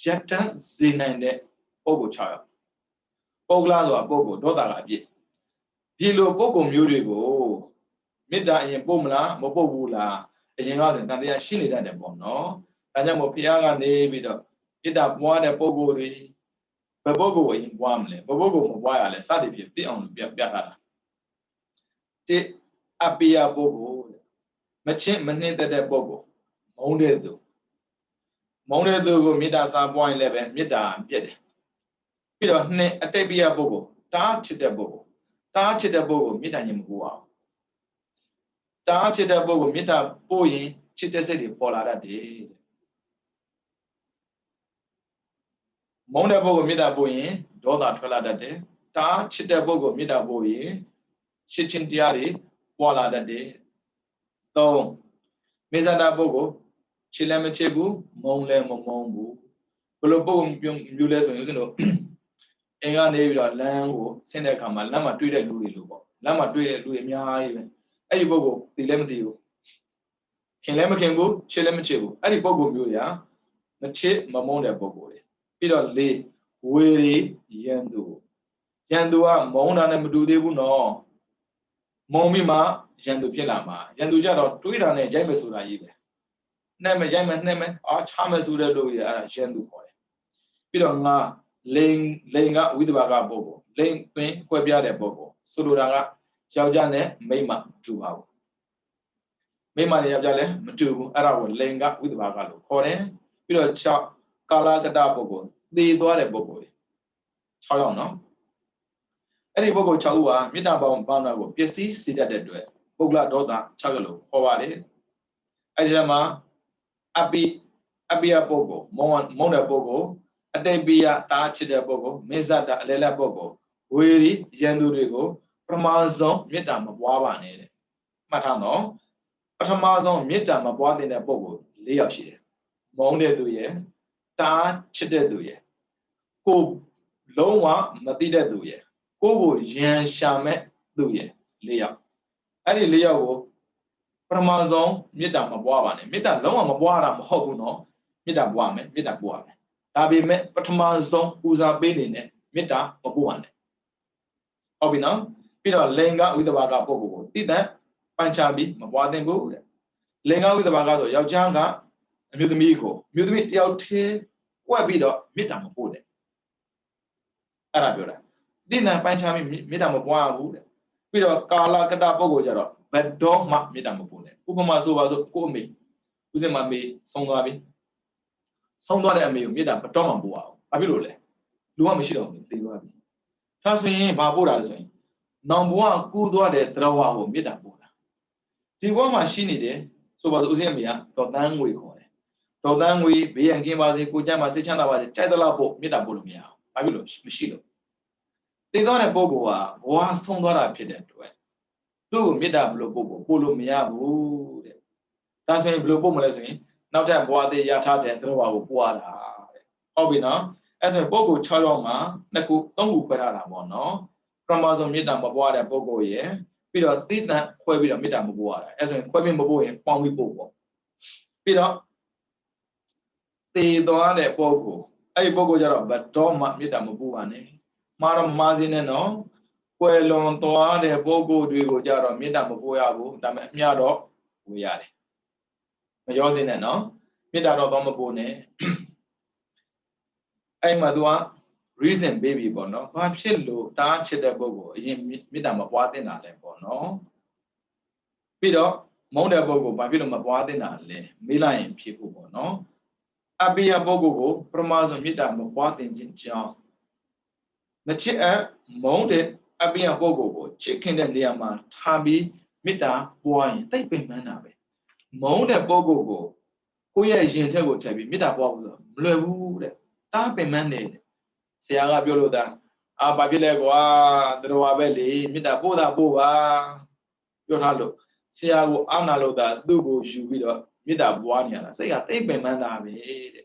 ရတ္တစေနိုင်တဲ့ပုဂ္ဂိုလ်6ယောက်ပုဂ္ဂလဆိုတာပုဂ္ဂိုလ်ဒေါသကအပြည့်ဒီလိုပုဂ္ဂိုလ်မျိုးတွေကိုမေတ္တာအရင်ပို့မလားမပို့ဘူးလားအရင်ကဆိုရင်တန်တရားရှိနေတတ်တယ်ပေါ့နော်ဒါကြောင့်မို့ဘုရားကနေပြီးတော့မေတ္တာပွားတဲ့ပုဂ္ဂိုလ်တွေဘယ်ပုဂ္ဂိုလ်အရင်ပွားမလဲဘယ်ပုဂ္ဂိုလ်မပွားရလဲစသည်ဖြင့်သိအောင်ပြထားတာတိအပိယပုဂ္ဂိုလ်မချင်းမနှိမ့်တဲ့ပုဂ္ဂိုလ်မုန်းတဲ့သူကိုမေတ္တာစာပွားရင်လည်းပဲမေတ္တာပြည့်တယ်ပြီးတော့နှစ်အတိတ်ပိယပုဂ္ဂိုလ်တားချစ်တဲ့ပုဂ္ဂိုလ်မေတ္တာရင်မပို့အောင်တားချစ်တဲ့ပုဂ္ဂိုလ်မေတ္တာပို့ရင်ချစ်တဲ့စိတ်တွေပေါ်လာတတ်တယ်မုန်းတဲ့ပုဂ္ဂိုလ်မေတ္တာပို့ရင်ဒေါသထွက်လာတတ်တယ်တားချစ်တဲ့ပုဂ္ဂိုလ်မေတ္တာပို့ရင်ချစ်ချင်းတရားတွေပေါ်လာတတ်တယ်သုံးမေဇတာပုဂ္ဂိုလ်ချစ်လည်းမချစ်ဘူးမုန်းလည်းမမုန်းဘူးဘယ်လိုပုဂ္ဂိုလ်မျိုးလဲဆိုရင်ဦးဇင်းတို့အင်္ဂါနေပြီးတော့လမ်းကိုဆင်းတဲ့အခါမှာလမ်းမှာတွေ့တဲ့လူတွေလို့ပေါ့လမ်းမှာတွေ့တဲ့လူတွေအများကြီးပဲအဲ့ဒီပုဂ္ဂိုလ်သိလည်းမသိဘူးခင်လည်းမခင်ဘူးချစ်လည်းမချစ်ဘူးအဲ့ဒီပုဂ္ဂိုလ်မျိုးရာမချစ်မမုန်းတဲ့ပုဂ္ဂိုလ်တွေပြီးတော့၄ဝေရီရန်သူကမုန်းတာနဲ့မတူသေးဘူးနော်မုန်းပြီးမှရန်သူဖြစ်လာမှာရန်သူကြတော့တွေးတာနဲ့ရိုက်မယ်ဆိုတာကြီးပဲနှက်မယ်ရိုက်မယ်နှက်မယ်ချမယ်ဆိုတဲ့လူတွေအဲ့ဒါရန်သူခေါ်တယ်ပြီးတော့ငါလိန်ကဝိသဘာကပုဂ္ဂိုလ်လိန်ပင်ခွဲပြတဲ့ပုဂ္ဂိုလ်ဆိုလိုတာကယောက်ျားနဲ့မိန်းမတူပါဘူးမိန်းမနဲ့ယောက်ျားလည်းမတူဘူးအဲ့ဒါကိုလိန်ကဝိသဘာကလို့ခေါ်တယ်ပြီးတော့6ကာလကတပုဂ္ဂိုလ်သေသွားတဲ့ပုဂ္ဂိုလ်တွေ6ယောက်နော်အဲ့ဒီပုဂ္ဂိုလ်6ဦးဟာမေတ္တာပေါင်းဘာနာကိုပျက်စီးစေတတ်တဲ့အတွက်ပုဂ္ဂလဒေါသ6ယောက်လို့ခေါ်ပါတယ်အဲ့ဒီမှာအပိယပုဂ္ဂိုလ်မုံတဲ့ပုဂ္ဂိုလ်အတိတ်ပိယတားချစ်တဲ့ပုဂ္ဂိုလ်မေဇတာအလဲလက်ပုဂ္ဂိုလ်ဝေရီရန်သူတွေကိုပထမဆုံးမေတ္တာမပွားပါနဲ့တဲ့မှတ်ထားနော်ပထမဆုံးမေတ္တာမပွားတဲ့ပုဂ္ဂိုလ်၄ယောက်ရှိတယ်မုံတဲ့သူရဲ့တားချစ်တဲ့သူရဲ့ကိုလုံးဝမသိတဲ့သူရဲ့ကိုရန်ရှာမဲ့သူရဲ့၄ယောက်အဲ့ဒီ၄ယောက်ကိုပထမဆုံးမေတ္တာမပွားပါနဲ့မေတ္တာလုံးဝမပွားတာမဟုတ်ဘူးနော်မေတ္တာပွားမယ်မေတ္တာပွားမယ်ဒါပေမဲ့ပထမဆုံးပူဇော်ပေးနေတဲ့မေတ္တာမပွားနဲ့ဟုတ်ပြီနော်ပြီးတော့လိင်္ဂဝိသဘာကပုဂ္ဂိုလ်ကိုတိတ္တပန်ချပြီးမပွားသင့်ဘူးတဲ့လိင်္ဂဝိသဘာကဆိုယောက်ျားကအမျိုးသမီးကိုအမျိုးသမီးတယောက်တည်းကွက်ပြီးတော့မေတ္တာမပို့တဲ့အဲ့ဒါပြောတာတိတ္တပန်ချပြီးမေတ္တာမပွားဘူးတဲ့ပြီးတော့ကာလကတပုဂ္ဂိုလ်ကြတော့ဘယ်တော့မှမေတ္တာမပို့နဲ့ဥပမာဆိုပါစို့ကိုအမေဦးစင်မမေဆုံးသွားပြီဆုံးသွားတဲ့အမေကိုမေတ္တာဘယ်တော့မှမပို့အောင်ဘာဖြစ်လို့လဲလူကမရှိတော့ဘူးသိသွားပြီဒါဆိုရင်ဘာပို့တာလဲဆိုရင်နောင်ဘဝကူးသွားတဲ့သရဝကိုမေတ္တာပို့တာဒီဘဝမှာရှိနေတယ်ဆိုပါစို့ဦးစင်အမေကဒေါ်တန်းငွေခေါ်တယ်ဒေါ်တန်းငွေဘေးရန်ကင်းပါစေကိုကြမ်းပါစေချမ်းသာပါစေကြိုက်သလားပို့မေတ္တာပို့လို့မရအောင်ဘာဖြစ်လို့မရှိလို့သိသွားတဲ့ပုဂ္ဂိုလ်ကဘဝဆုံးသွားတာဖြစ်တဲ့အတွက်သူ့ကိုမေတ္တာဘယ်လိုပို့လို့မရဘူးတဲ့ဒါဆိုရင်ဘယ်လိုပို့မလဲဆိုရင်နောက်ထပ်ဘဝသေးရထားတဲ့သရဝကိုပို့ရတာတဲ့ဟုတ်ပြီနော်အဲ့ဆိုရင်ပုဂ္ဂိုလ်6ယောက်မှာ2ခု3ခုခွဲထားတာပေါ့နော်ပထမဆုံးမေတ္တာမပွားတဲ့ပုဂ္ဂိုလ်ရဲ့ပြီးတော့သိတ္တခွဲပြီးတော့မေတ္တာမပွားရတာအဲ့ဆိုရင်ခွဲပြီးမပို့ရင်ပေါင်းပြီးပို့ပေါ့ပြီးတော့သေသွားတဲ့ပုဂ္ဂိုလ်အဲ့ဒီပုဂ္ဂိုလ်ကြတော့ဘတော်မှမေတ္တာမပို့ပါနဲ့မှားတော့မှားစင်းနဲ့နော်ကွယ်လွန်သွားတဲ့ပုဂ္ဂိုလ်တွေကိုကြတော့မေတ္တာမပို့ရဘူးဒါပေမဲ့အမြတ်တော့ဝေရတယ်မရောစင်းနဲ့နော်မေတ္တာတော့မပို့နဲ့အဲ့မှာသူက reason ပေးပြီပေါ့နော်ဘာဖြစ်လို့တားချစ်တဲ့ပုဂ္ဂိုလ်အရင်မေတ္တာမပွားသင့်တာလဲပေါ့နော်ပြီးတော့မုန်းတဲ့ပုဂ္ဂိုလ်ဘာဖြစ်လို့မပွားသင့်တာလဲမေးလိုက်ရင်ဖြေဖို့ပေါ့နော်အပိယပုဂ္ဂိုလ်ကိုပရမဆုံးမေတ္တာမပွားသင့်ခြင်းကြောင့်မချစ်အပ်မုန်းတဲ့အပိယပုဂ္ဂိုလ်ကိုချစ်ခင်တဲ့နေရာမှာထားပြီး မေတ္တာပွားရင်တိတ်ပင်ပန်းတာပဲမုန်းတဲ့ပုဂ္ဂိုလ်ကိုရဲ့ရင်ထက်ကိုထည့်ပြီးမေတ္တာပွားဖို့ဆိုမလွယ်ဘူးတဲ့တားပင်ပန်းနေတယ်ဆရာကပြောလို့သားဘာဖြစ်လဲကွာတော်ပဲလေမေတ္တာပို့တာပို့ပါပြောထားလို့ဆရာကိုအာနာလို့သားသူ့ကိုယူပြီးတော့မေတ္တာပွားနေရတာစိတ်ကတိတ်ပင်ပန်းတာပဲတဲ့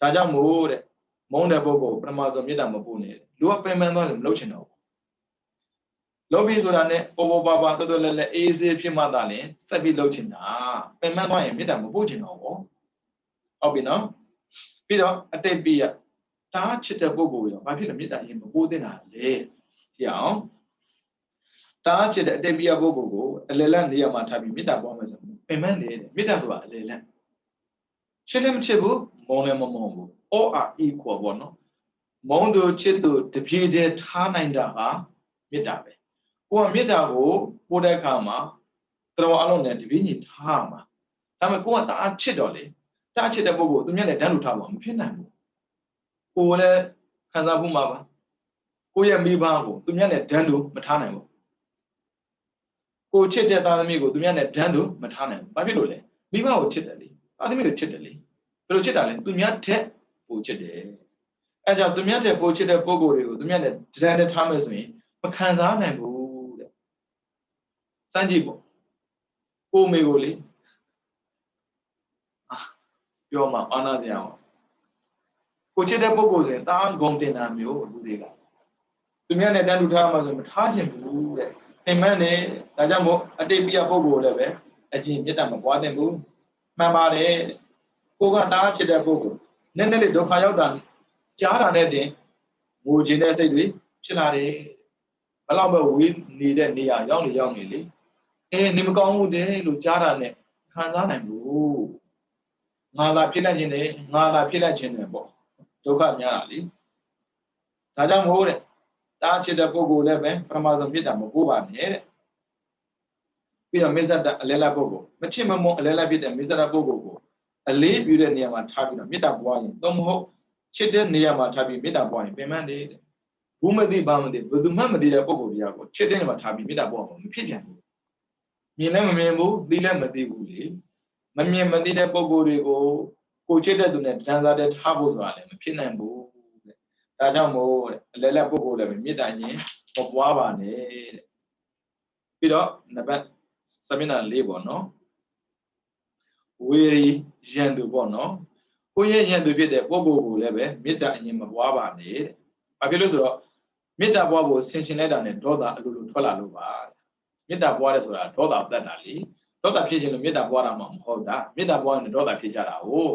ဒါကြောင့်မို့တဲ့မုန်းတဲ့ပုဂ္ဂိုလ်ပထမဆုံးမေတ္တာမပို့နဲ့လူကပင်ပန်းသွားတယ်မလုပ်ချင်တော့ဘူးလုပ်ပြီးဆိုတာနဲ့ပေါ်ပါတော်တော်လဲအေးစေးဖြစ်မှသာလဲဆက်ပြီးလုပ်ချင်တာပင်ပန်းသွားရင်မေတ္တာမပို့ချင်တော့ဘူးဟုတ်ပြီနော်ပြီးတော့အတိတ်ပြရတားချစ်တဲ့ပုဂ္ဂိုလ်ရောဘာဖြစ်လဲမေတ္တာရင်မပို့သင့်တာလေကြည့်အောင်တားချစ်တဲ့အတိတ်ပြပုဂ္ဂိုလ်ကိုအလယ်လတ်နေရာမှာထားပြီးမေတ္တာပွားမယ်ဆိုပင်ပန်းနေတဲ့မေတ္တာဆိုတာအလယ်လတ်ချစ်လည်းမချစ်ဘူးမုန်းလည်းမမုန်းဘူး all are equal ပေါ့နော်မုန်းသူချစ်သူတပြေးတည်းထားနိုင်တာဟာမေတ္တာပဲကိုကမေတ္တာကိုပို့တဲ့အခါမှာတော်အလုံးနဲ့တပြေးညီထားမှာဒါပေမဲ့ကိုကတအားချစ်တော့လေတအားချစ်တဲ့ပုဂ္ဂိုလ်သူများနဲ့တန်းတူထားမှာမဖြစ်နိုင်ဘူးကိုလည်းခံစားမှုမှာပါကိုရဲ့မိဘကိုသူများနဲ့တန်းတူမထားနိုင်ဘူးကိုချစ်တဲ့သားသမီးကိုသူများနဲ့တန်းတူမထားနိုင်ဘူးဘာဖြစ်လို့လဲမိဘကိုချစ်တယ်လေသားသမီးကိုချစ်တယ်လေဘယ်လိုချစ်တာလဲသူများထက်ပိုချစ်တယ်အဲကြောင့်သူများထက်ပိုချစ်တဲ့ပုဂ္ဂိုလ်တွေကိုသူများနဲ့တန်းတူထားမယ်ဆိုရင်မခံစားနိုင်ဘူးတဲ့စမ်းကြည့်ပေါ့ကိုမေကိုလေပြောမှအာနာစရာကိုချစ်တဲ့ပုဂ္ဂိုလ်ဆိုရင်တားဂုံတင်တာမျိုးလူတွေကသူများနဲ့တန်းတူထားမှဆိုမထားချင်ဘူးတဲ့ပင်မနဲ့ဒါကြောင့်မို့အတိတ်ပြပုဂ္ဂိုလ်လည်းပဲအကျင့်မေတ္တာမပွားသင့်ဘူးမှန်ပါတယ်ကိုကတားချစ်တဲ့ပုဂ္ဂိုလ်နည်းနည်းလေးဒုက္ခရောက်တာကြားတာနဲ့တင်ငိုခြင်းတဲ့စိတ်တွေဖြစ်လာတယ်ဘယ်လောက်ပဲဝေးနေတဲ့နေရာရောက်နေလေနေမကောင်းဘူးတဲ့လို့ကြားတာနဲ့ခံစားနိုင်ဘူးငါသာဖြစ်လိုက်ခြင်းနဲ့ငါသာဖြစ်လိုက်ခြင်းနဲ့ပေါ့ဒုက္ခများတာလေဒါကြောင့်မို့တဲ့တားချစ်တဲ့ပုဂ္ဂိုလ်လည်းပဲပထမဆုံးမေတ္တာမပို့ပါနဲ့တဲ့ပြီးတော့မေဇ္ဇတအလဲလက်ပုဂ္ဂိုလ်မချစ်မမုန်းအလဲလက်ဖြစ်တဲ့မေဇ္ဇတပုဂ္ဂိုလ်ကိုအလေးပြုတဲ့နေရာမှာထားပြီးတော့မေတ္တာပွားရင်သို့မဟုတ်ချစ်တဲ့နေရာမှာထားပြီးမေတ္တာပွားရင်ပင်ပန်းတယ်ဘူးမသိဘာမသိဘယ်သူမှမသိတဲ့ပုဂ္ဂိုလ်တရားကိုချစ်တဲ့နေရာမှာထားပြီးမေတ္တာပွားမှာမဖြစ်ပြန်ဘူးမြင်လည်းမမြင်ဘူးသိလည်းမသိဘူးလေမမြင်မသိတဲ့ပုဂ္ဂိုလ်တွေကိုကိုချစ်တဲ့သူနဲ့တန်းစားတဲ့ထားဖို့ဆိုတာလည်းမဖြစ်နိုင်ဘူးတဲ့ဒါကြောင့်မို့အလဲလက်ပုဂ္ဂိုလ်လည်းမေတ္တာရင်မပွားပါနဲ့တဲ့ပြီးတော့နံပါတ်စမနာ၄ပေါ့နော်ဝေရီရန်သူပေါ့နော်ကိုရဲ့ရန်သူဖြစ်တဲ့ပုဂ္ဂိုလ်ကိုလည်းပဲမေတ္တာအရင်မပွားပါနဲ့တဲ့ဘာဖြစ်လို့ဆိုတော့မေတ္တာပွားဖို့ဆင်ရှင်လိုက်တာနဲ့ဒေါသအလိုလိုထွက်လာလို့ပါမေတ္တာပွားတယ်ဆိုတာဒေါသတတ်တာလေဒေါသဖြစ်ခြင်းလို့မေတ္တာပွားတာမှမဟုတ်တာမေတ္တာပွားရင်ဒေါသဖြစ်ကြတာဟုတ်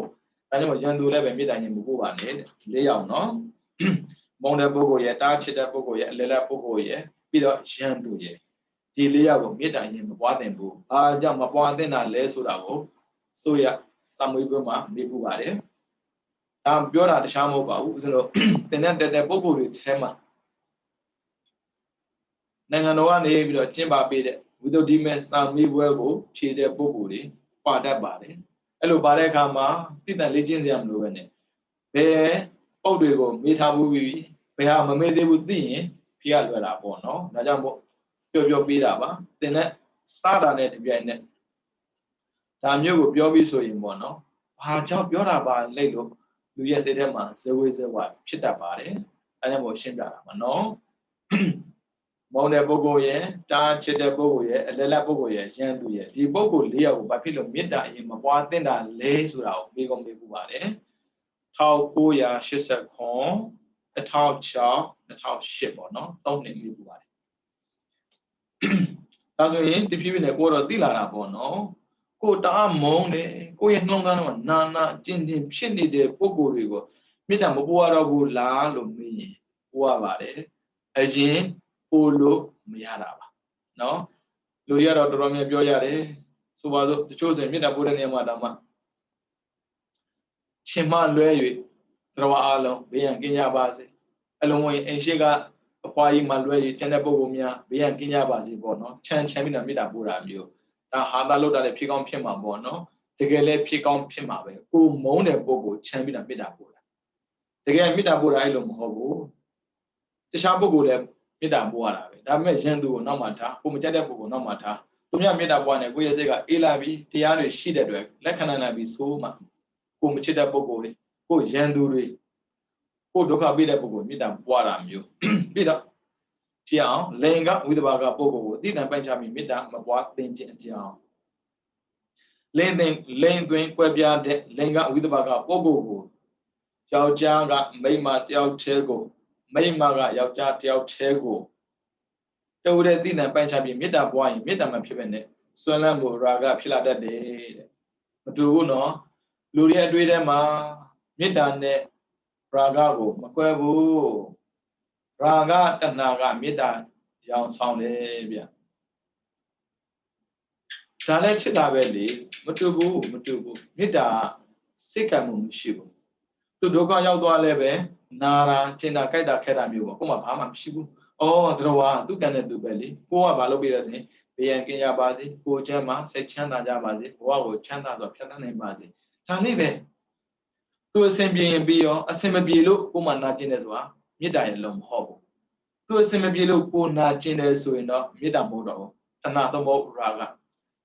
ဒါကြောင့်ရန်သူလည်းပဲမေတ္တာရင်မပို့ပါနဲ့တဲ့၄ယောက်နော်မုံတဲ့ပုဂ္ဂိုလ်ရဲ့တားချစ်တဲ့ပုဂ္ဂိုလ်ရဲ့အလယ်လက်ပုဂ္ဂိုလ်ရဲ့ပြီးတော့ရန်သူရဲ့ဒီ၄ယောက်ကိုမေတ္တာရင်မပွားသင့်ဘူးဘာကြောင့်မပွားသင့်တာလဲဆိုတာကိုဆိုရစာမွေးပွဲမှာမေးပူပါတယ်ဒါပြောတာတခြားမဟုတ်ပါဘူးဆိုတော့တင်တဲ့ပုဂ္ဂိုလ်တွေထဲမှာနိုင်ငံတော်ကနေပြီးတော့ကျင့်ပါပေးတဲ့ဝိသုဒ္ဓိမဲ့စာမေးပွဲကိုဖြေတဲ့ပုဂ္ဂိုလ်တွေပါတတ်ပါတယ်အဲ့လိုပါတဲ့အခါမှာသိတဲ့လေ့ကျင့်စရာမလိုပဲနဲ့ဘယ်ပုတ်တွေကိုမေးထားဘူးပြီးဘယ်ဟာမမေးသေးဘူးသိရင်ဖြေရလွယ်တာပေါ့နော်ဒါကြောင့်မို့ပြောပေးတာပါတင်တဲ့စတာနဲ့တပြိုင်နက်ဒါမျိုးကိုပြောပြီးဆိုရင်ပေါ့နော်ဘာကြောင့်ပြောတာပါလိမ့်လို့လူရဲ့စိတ်ထဲမှာဇဝေဇဝဖြစ်တတ်ပါတယ်အဲဒါမို့ရှင်းပြတာပါနော်မုန်းတဲ့ပုဂ္ဂိုလ်ရဲ့တားချစ်တဲ့ပုဂ္ဂိုလ်ရဲ့အလယ်လက်ပုဂ္ဂိုလ်ရဲ့ရန်သူရဲ့ဒီပုဂ္ဂိုလ်၄ယောက်ကိုဘာဖြစ်လို့မေတ္တာအရင်မပွားသင့်တာလဲဆိုတာကိုမေးကုန်မေးပူပါတယ်1989 2006 2008ပေါ့နော်၃နှစ်မေးပူပါတယ်ဒါဆိုရင်တဖြည်းဖြည်းနဲ့ကိုတော့သိလာတာပေါ့နော်ကိုတအားမုန်းတယ်ကိုရဲ့နှလုံးသားထဲမှာနာကျင်ဖြစ်နေတဲ့ပုဂ္ဂိုလ်တွေကိုမေတ္တာမပွားတော့ဘူးလားလို့မေးရင်ပွားပါတယ်အရင်ပို့လို့မရတာပါနော်လူတွေကတော့တော်တော်များပြောရတယ်ဆိုပါစို့တချို့ဆိုရင်မေတ္တာပို့တဲ့နေရာမှာတောင်မှရှင်မလွဲ၍တော်အားလုံးဘေးရန်ကင်းကြပါစေအလုံးဝင်အိမ်ရှိကအဖွားကြီးမှလွဲ၍ကျန်တဲ့ပုဂ္ဂိုလ်များဘေးရန်ကင်းကြပါစေပေါ့နော်ချမ်းပြီးတော့မေတ္တာပို့တာမျိုးဒါဟာသာလို့တာလည်းဖြစ်ကောင်းဖြစ်မှာပေါ့နော်တကယ်လည်းဖြစ်ကောင်းဖြစ်မှာပဲကိုမုန်းတဲ့ပုဂ္ဂိုလ်ချမ်းပြီးတော့မေတ္တာပို့တာတကယ်မေတ္တာပို့တာအဲ့လိုမဟုတ်ဘူးတခြားပုဂ္ဂိုလ်လည်းမေတ္တာပို့ရတာပဲဒါပေမဲ့ရန်သူကိုနောက်မှထားကိုမကြိုက်တဲ့ပုဂ္ဂိုလ်နောက်မှထား သူများမေတ္တာပွားနေကိုယ့်ရဲ့စိတ်ကအေးလာပြီးတရားတွေရှိတဲ့အတွက်လက်ခံနိုင်ပြီးဆိုမှကိုမချစ်တဲ့ပုဂ္ဂိုလ်တွေကိုရန်သူတွေကိုဒုက္ခပေးတဲ့ပုဂ္ဂိုလ်မေတ္တာပွားတာမျိုးပြီးတော့ကြည့်အောင်လိင်ကဝိသဘာကပုဂ္ဂိုလ်ကိုအတိအကျပိုင်းခြားပြီးမေတ္တာမပွားသင်ခြင်းအကြောင်းလိင်သွင်းကွဲပြားတဲ့လိင်ကဝိသဘာကပုဂ္ဂိုလ်ကိုယောက်ျားကမိန်းမတယောက်တည်းကိုမိန်းမကယောက်ျားတယောက်တည်းကိုတူတဲ့တိနံပိုင်းခြားပြီးမေတ္တာပွားရင်မေတ္တာမဖြစ်ပဲနဲ့ဆွမ်းလန်းမှုရာဂဖြစ်လာတတ်တယ်တဲ့မတူဘူးနော်လူတွေအတွေ့အထဲမှာမေတ္တာနဲ့ရာဂကိုမကွဲဘူးရာဂတဏှာကမေတ္တာရောင်ဆောင်တယ်ဗျဒါလည်းချစ်တာပဲလေမတူဘူးမေတ္တာစိတ်ကံမှုမရှိဘူးသူဒုက္ခရောက်သွားလဲပဲနာတာကျင်တာကြိုက်တာခဲတာမျိုးပေါ့ကိုမှဘာမှမရှိဘူးတော်ဝါသူကံနဲ့သူပဲလေကိုကဘာလုပ်ပြီးလဲဆိုရင်ဘေးရန်ကင်းကြပါစေကိုချမ်းမှာစိတ်ချမ်းသာကြပါစေဘဝကိုချမ်းသာစွာဖြတ်သန်းနိုင်ပါစေဒါလေးပဲသူအစဉ်ပြေရင်ပြီးရောအစဉ်မပြေလို့ကိုမှနာကျင်တယ်ဆိုတာမေတ္တာရဲ့လုံးမဟုတ်ဘူးသူအစဉ်မပြေလို့ကိုနာကျင်တယ်ဆိုရင်တော့မေတ္တာမဟုတ်တော့ဘူးတဏှာတော့မဟုတ်ရာဂ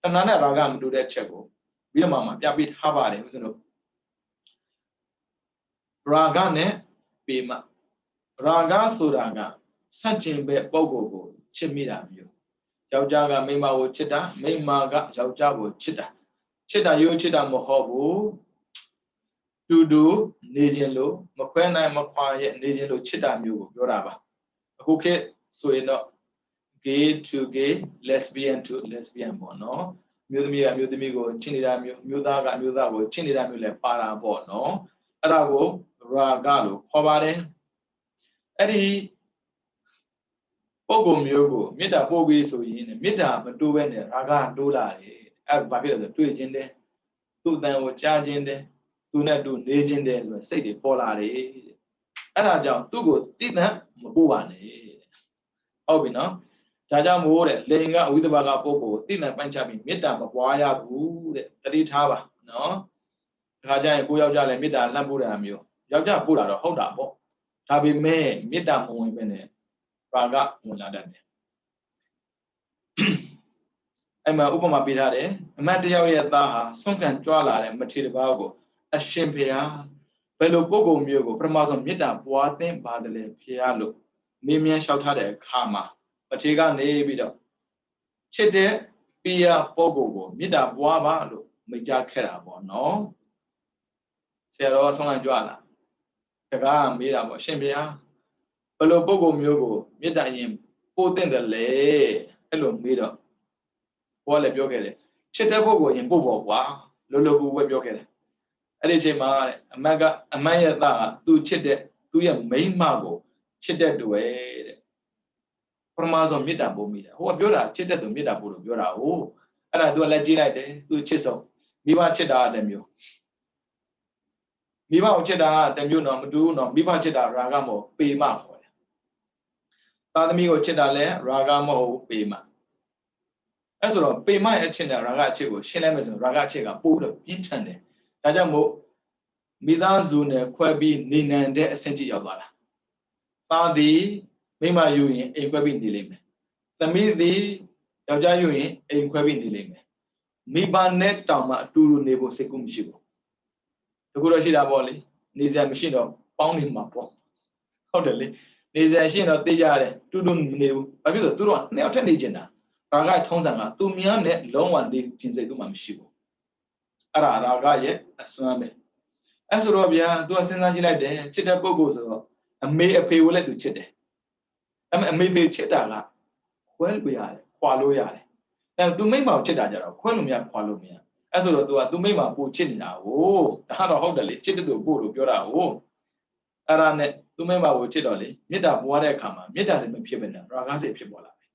တဏှာနဲ့ရာဂမတူတဲ့ချက်ကိုပြီးတော့မှပြပေးထားပါတယ်ဦးဇင်းတို့ရာဂနဲ့ပေမရာဂဆိုတာကစัจကျင်ပဲပုဂ္ဂိုလ်ကိုချစ်မိတာမျိုးယောက်ျားကမိန်းမကိုချစ်တာမိန်းမကယောက်ျားကိုချစ်တာရိုးချစ်တာမဟုတ်ဘူးတူနေခြင်းလို့မခွဲနိုင်မခွာရဲ့နေခြင်းလို့ချစ်တာမျိုးကိုပြောတာပါအခုခေတ်ဆိုရင်တော့ gay to gay lesbian to lesbian ပေါ့နော်မျိုးသမီးကမျိုးသမီးကိုချစ်နေတာမျိုးမျိုးသားကမျိုးသားကိုချစ်နေတာမျိုးလည်းပါတာပေါ့နော်အဲ့ဒါကိုရာဂလို့ခေါ်ပါတယ်အဲ့ဒီပုဂ္ဂိုလ်မျိုးကိုမေတ္တာပို့ပြီးဆိုရင်မေတ္တာမတိုးဘဲနဲ့ရာဂတိုးလာတယ်အဲ့ဘာဖြစ်လဲဆိုတွေ့ခြင်းတဲ့သူ့အတန်ကိုကြားခြင်းတဲ့သူနဲ့တူနေခြင်းတဲ့ဆိုစိတ်တွေပေါ်လာတယ်အဲ့ဒါကြောင့်သူ့ကိုတိတ္တမပို့ပါနဲ့ဟုတ်ပြီနော်ဒါကြောင့်မို့တဲ့လိင်ကအဝိသဘာကပုဂ္ဂိုလ်တိတ္တပိုင်းခြားပြီးမေတ္တာမပွားရဘူးတဲ့တတိထားပါနော်ဒါကြရင်ကိုယောက်ျားလည်းမေတ္တာလန့်ပို့တာမျိုးယောက်ျားပို့တာတော့ဟုတ်တာပေါ့ဒါပေမဲ့မေတ္တာမဝင်ပဲနဲ့ရာဂဝင်လာတတ်တယ်အဲ့မှာဥပမာပေးထားတယ်အမတ်တယောက်ရဲ့သားဟာဆွန့်ခံကြွလာတဲ့မထေရတစ်ပါးကိုအရှင်ဖေဟာဘယ်လိုပုဂ္ဂိုလ်မျိုးကိုပထမဆုံးမေတ္တာပွားသင့်ပါတယ်လေဖေဟာလို့မေးမြန်းလျှောက်ထားတဲ့အခါမှာမထေရကနေပြီးတော့ချစ်တဲ့ပိယပုဂ္ဂိုလ်ကိုမေတ္တာပွားပါလို့မိန့်ကြားခဲ့တာပေါ့နော်ဆရာတော်ဆွန့်ခံကြွလာတကားမေးတာပေါ့ရှင်ဖေဟာဘယ်လိုပုဂ္ဂိုလ်မျိုးကိုမေတ္တာရင်ပို့သင့်တယ်လေအဲ့လိုမေးတော့ဘောလည်းပြောခဲ့တယ်ချစ်တဲ့ပုဂ္ဂိုလ်ရင်ပို့ပေါ့ကွာလောလောကူပဲပြောခဲ့တယ်အဲ့ဒီအချိန်မှာအမတ်ရဲ့သားကသူချစ်တဲ့သူရဲ့မိန်းမကိုချစ်တဲ့တူရဲ့တဲ့ပထမဆုံးမေတ္တာပို့မိတယ်ဟိုကပြောတာချစ်တဲ့သူမေတ္တာပို့လို့ပြောတာဟုတ်အဲ့ဒါသူကလည်းကြည့်လိုက်တယ်သူချစ်ဆုံးမိဘချစ်တာတဲ့မျိုးမိဘကိုချစ်တာတမျိုးတော့မတူဘူးနော်မိဘချစ်တာရာဂမဟုတ်ပေမခေါ်တယ်သားသမီးကိုချစ်တာလည်းရာဂမဟုတ်ပေမအဲ့ဆိုတော့ပေမရဲ့အချစ်နဲ့ရာဂအချစ်ကိုရှင်းလိုက်မယ်ဆိုရင်ရာဂအချစ်ကပို့လို့ပြင်းထန်တယ်ဒါကြောင့်မို့မိသားစုနဲ့ခွဲပြီးနေနိုင်တဲ့အဆင့်ကြီးရောက်သွားတာသားသည်မိမယူရင်အိမ်ခွဲပြီးနေလိမ့်မယ်သမီးသည်ယောက်ျားယူရင်အိမ်ခွဲပြီးနေလိမ့်မယ်မိဘနဲ့တောင်မှအတူတူနေဖို့စိတ်ကူးမရှိဘူးတကူတော့ရှိတာပေါ့လေနေစရာမရှိတော့ပေါင်းနေမှာပေါ့ဟုတ်တယ်လေနေစရာရှိရင်တော့သိကြရတယ်တူတူမနေဘူးဘာဖြစ်လို့သူတို့ကနှစ်ယောက်ထက်နေကျင်တာရာဂထုံးစံကသူများနဲ့လုံးဝနေကျင်စိတ်သူမှမရှိဘူးအဲ့ဒါရာဂရဲ့အစွမ်းပဲအဲ့ဆိုတော့ဗျာသူကစဉ်းစားကြည့်လိုက်တယ်ချစ်တဲ့ပုဂ္ဂိုလ်ဆိုတော့အမေအဖေကိုလည်းသူချစ်တယ်ဒါပေမဲ့အမေဖေချစ်တာကခွဲလို့ရတယ်ခွာလို့ရတယ်အဲ့သူမိမ့်မောင်ချစ်တာကြတော့ခွဲလို့မရခွာလို့မရအဲ့ဆိုတော့သူကသူမိမ့်မောင်ပိုချစ်နေတာကိုဒါတော့ဟုတ်တယ်လေချစ်တဲ့သူပို့လို့ပြောတာကိုအဲ့ဒါနဲ့သူမိမ့်မောင်ကိုချစ်တော့လေမေတ္တာပွားတဲ့အခါမှာမေတ္တာစိတ်မဖြစ်ဘဲနဲ့ရာဂစိတ်ဖြစ်ပေါ်လာတယ်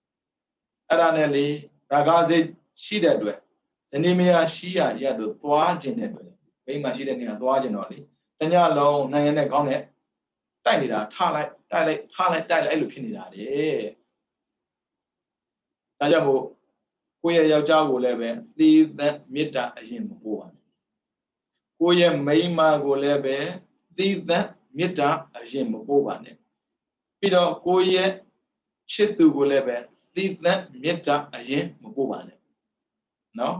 အဲ့ဒါနဲ့လေရာဂစိတ်ရှိတဲ့အတွက်ဇနီးမယားရှိရရတော့သွားခြင်းတဲ့အတွက်မိန်းမရှိတဲ့နေရာသွားခြင်းတော့လေတညလုံးနိုင်ရတဲ့ခေါင်းနဲ့တိုက်နေတာထားလိုက်တိုက်လိုက်ထားလိုက်တိုက်လိုက်အဲ့လိုဖြစ်နေတာလေဒါကြောင့်မို့ကိုယ့်ရဲ့ယောက်ျားကိုလည်းပဲသီးသန့်မေတ္တာအရင်မပို့ပါနဲ့ကိုယ့်ရဲ့မိန်းမကိုလည်းပဲသီးသန့်မေတ္တာအရင်မပို့ပါနဲ့ပြီးတော့ကိုယ့်ရဲ့ချစ်သူကိုလည်းပဲသီးသန့်မေတ္တာအရင်မပို့ပါနဲ့ နော်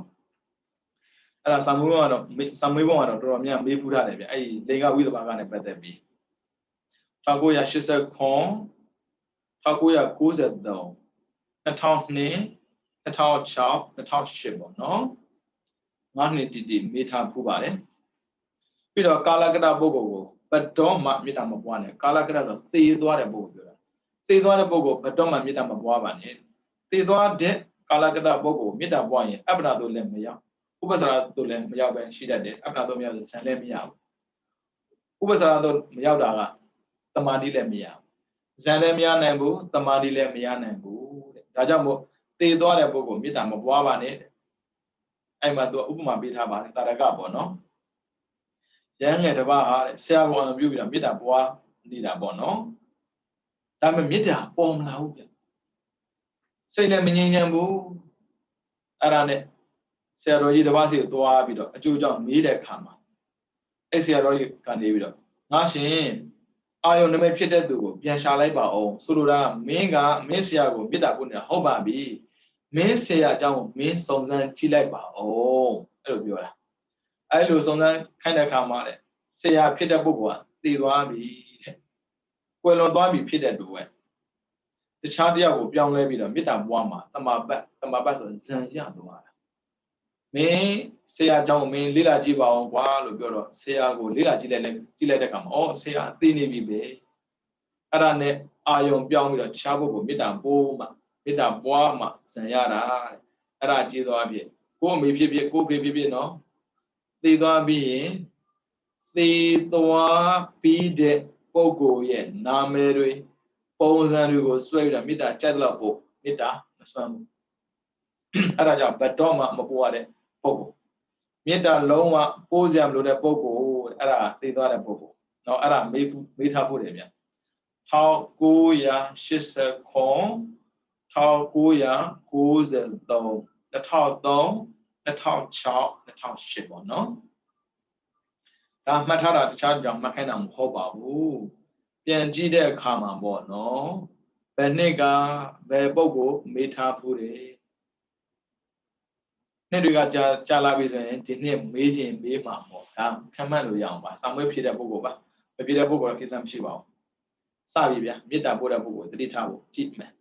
အဲ့ဒါစာမွေးဘုံကတော့စာမွေးဘုံကတော့တော်တော်များမေးဖူးထားတယ်ဗျအဲ့ဒီလေကဝိသဘာကနဲ့ပတ်သက်ပြီး1980ခွန်1993 2002 2006 2008ပေါ့နော်9နှစ်တိမေးထားဖူးပါတယ်ပြီးတော့ကာလကတပုဂ္ဂိုလ်ကိုဘတ်တော်မှမေတ္တာမပွားနဲ့ကာလကတဆိုသေသွားတဲ့ပုဂ္ဂိုလ်ပြောတာသေသွားတဲ့ပုဂ္ဂိုလ်ဘတ်တော်မှမေတ္တာမပွားပါနဲ့သေသွားတဲ့ကာလကတပုဂ္ဂိုလ်မေတ္တာပွားရင်အပ္ပဒါတို့လည်းမရောက်ဥပ္ပစရာတို့လည်းမရောက်ပဲရှိတတ်တယ်အပ္ပဒါတို့မရောက်ဆိုဇံလည်းမရဘူးဥပ္ပစရာတို့မရောက်တာကတမာတိလည်းမရဘူးဇံလည်းမရနိုင်ဘူးတမာတိလည်းမရနိုင်ဘူးတဲ့ဒါကြောင့်မို့သေသွားတဲ့ပုဂ္ဂိုလ်မေတ္တာမပွားပါနဲ့အဲ့မှာသူဥပမာပေးထားပါတယ်တာရကပေါ့နော်ရဟန်းငယ်တစ်ပါးဟာဆရာကောင်ပြုပြီးတော့မေတ္တာပွားနေတာပေါ့နော်ဒါပေမဲ့မေတ္တာပေါ်မလာဘူးဗျစိတ်နဲ့မငြိမ်းချမ်းဘူးအဲ့ဒါနဲ့ဆရာတော်ကြီးတစ်ပါးစီကိုသွားပြီးတော့အကျိုးကြောင့်မေးတဲ့အခါမှာအဲ့ဆရာတော်ကြီးကနေပြီးတော့ငါရှင်အာယုန်နမိတ်ဖြစ်တဲ့သူကိုပြန်ရှာလိုက်ပါအောင်ဆိုလိုတာမင်းဆရာကိုမေတ္တာပို့နေတာဟုတ်ပါပြီမင်းဆရာအကြောင်းမင်းစုံစမ်းကြည့်လိုက်ပါအောင်အဲ့လိုပြောတာအဲ့လိုစုံစမ်းခိုင်းတဲ့အခါမှာတဲ့ဆရာဖြစ်တဲ့ပုဂ္ဂိုလ်ကသိသွားပြီတဲ့ကွယ်လွန်သွားပြီဖြစ်တဲ့သူပဲတခြားတယောက်ကိုပြောင်းလဲပြီးတော့မေတ္တာပွားမှာတမာပတ်ဆိုဇံရသွားတာမင်းဆရာအကြောင်းမင်းလေ့လာကြည့်ပါအောင်ကွာလို့ပြောတော့ဆရာကိုလေ့လာကြည့်လိုက်တဲ့အခါမှာဆရာသိနေပြီပဲအဲ့ဒါနဲ့အာယုံပြောင်းပြီးတော့တခြားပုဂ္ဂိုလ်မေတ္တာပို့မှာမေတ္တာပွားမှာဇံရတာအဲ့ဒါကြည့်သွားပြီကိုယ်အမေဖြစ်ဖြစ်ကိုယ်ဖေဖြစ်ဖြစ်နော်သိသွားပြီးရင်သိသွားပြီးတဲ့ပုဂ္ဂိုလ်ရဲ့နာမည်တွေပုံစံတွေကိုဆွဲပြီးတော့မေတ္တာကြိုက်တော့ဖို့မေတ္တာမဆွမ်းဘူးအဲ့ဒါကြောင့်ဘတ်တော်မှမပို့ရတဲ့ပုဂ္ဂိုလ်မေတ္တာလုံးဝပို့စရာမလိုတဲ့ပုဂ္ဂိုလ်အဲ့ဒါသိသွားတဲ့ပုဂ္ဂိုလ်နော်အဲ့ဒါမေးထားဖို့တယ်ဗျ1980ခွန်1993 2003 2006 2008ပေါ့နော်ဒါမှတ်ထားတာတခြားကြောင့်မှတ်ခိုင်းတာမဟုတ်ပါဘူးပြန်ကြည့်တဲ့အခါမှာပေါ့နော်ဘယ်နှစ်ကဘယ်ပုဂ္ဂိုလ်မေးထားဖို့တယ်နှစ်တွေကကြာလာပြီဆိုရင်ဒီနှစ်မေးခြင်းမေးမှာပေါ့ဒါခံမှတ်လို့ရအောင်ပါစာမွေးဖြစ်တဲ့ပုဂ္ဂိုလ်ပါမဖြစ်တဲ့ပုဂ္ဂိုလ်ကကိစ္စမရှိပါဘူးစပြီဗျာမေတ္တာပို့တဲ့ပုဂ္ဂိုလ်တတိထားဖို့ကြည့်မယ်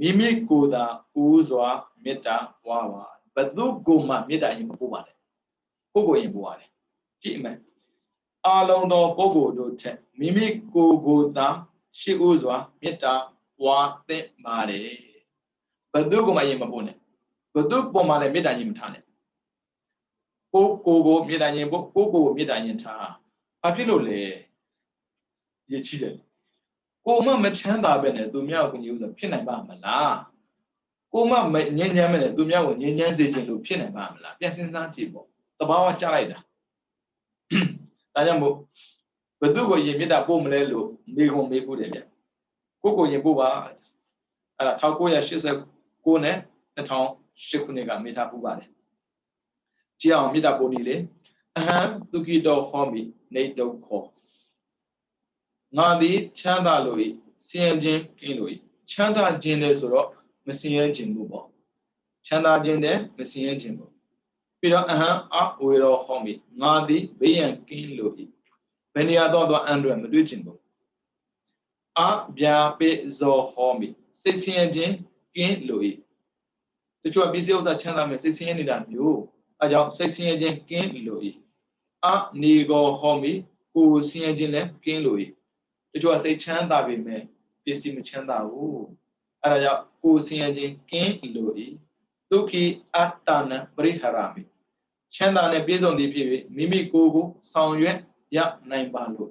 မိမိကိုယ်သာဦးစွာမေတ္တာဝါပါဘသူကိုမှမေတ္တာရင်မပို့ပါနဲ့ပုဂ္ဂိုလ်ရင်ပို့ရတယ်ကြည့်မယ်အာလုံးသောပုဂ္ဂိုလ်တို့ထက်မိမိကိုယ်သာရှိဦးစွာမေတ္တာဝါသင့်ပါတယ်ဘသူကိုမှရင်မပို့နဲ့ဘသူပေါ်မှာလည်းမေတ္တာရင်မထားနဲ့ကိုမေတ္တာရင်ပို့ကိုမေတ္တာရင်ထားဘာဖြစ်လို့လဲရည်ချတယ်ကိုမချမ်းသာပဲနဲ့သူများကိုညှို့ဆိုဖြစ်နိုင်ပါမလားကိုမငြင်းချမ်းပဲနဲ့သူများကိုငြင်းချမ်းစေခြင်းလို့ဖြစ်နိုင်ပါမလားပြန်စဉ်းစားကြည့်ပေါ့တဘာဝကြားလိုက်တာဒါကြောင့်မို့ဘသူကိုရင်မေတ္တာပို့မလဲလို့မေခွန်မေးဖို့တယ်ဗျကိုရင်ပို့ပါအဲ့ဒါ1989နဲ့2008ခုနှစ်ကမေးထားပူပါတယ်ကြည့်အောင်မေတ္တာပို့နေလေအဟံသုခိတောဟောမိနေဒုက္ခောငါသည်ချမ်းသာလို့ဆင်းရဲခြင်းကင်းလို့ချမ်းသာခြင်းတယ်ဆိုတော့မဆင်းရဲခြင်းဘူးပေါ့ချမ်းသာခြင်းတယ်မဆင်းရဲခြင်းဘူးပြီးတော့အဟံအဝေရောဟောမိငါသည်ဘေးရန်ကင်းလို့ဘယ်နေရာတော့အန်တွေမတွေ့ခြင်းဘူးအဗျာပိဇောဟောမိစိတ်ဆင်းရဲခြင်းကင်းလို့တချို့ပစ္စည်းဥစ္စာချမ်းသာမယ်စိတ်ဆင်းရဲနေတာမျိုးအဲကြောင့်စိတ်ဆင်းရဲခြင်းကင်းလို့အနေကောဟောမိကိုယ်ဆင်းရဲခြင်းလည်းကင်းလို့တချို့စိတ်ချမ်းသာပေမဲ့ပစ္စည်းမချမ်းသာဘူးအဲဒါကြောင့်ကိုယ်ဆင်းရဲခြင်းကင်းလို့ဒုက္ခိအတ္တနံပရိဟရမိချမ်းသာနဲ့ပြည့်စုံသည်ဖြစ်၍မိမိကိုယ်ကိုဆောင်ရွက်ရနိုင်ပါလို့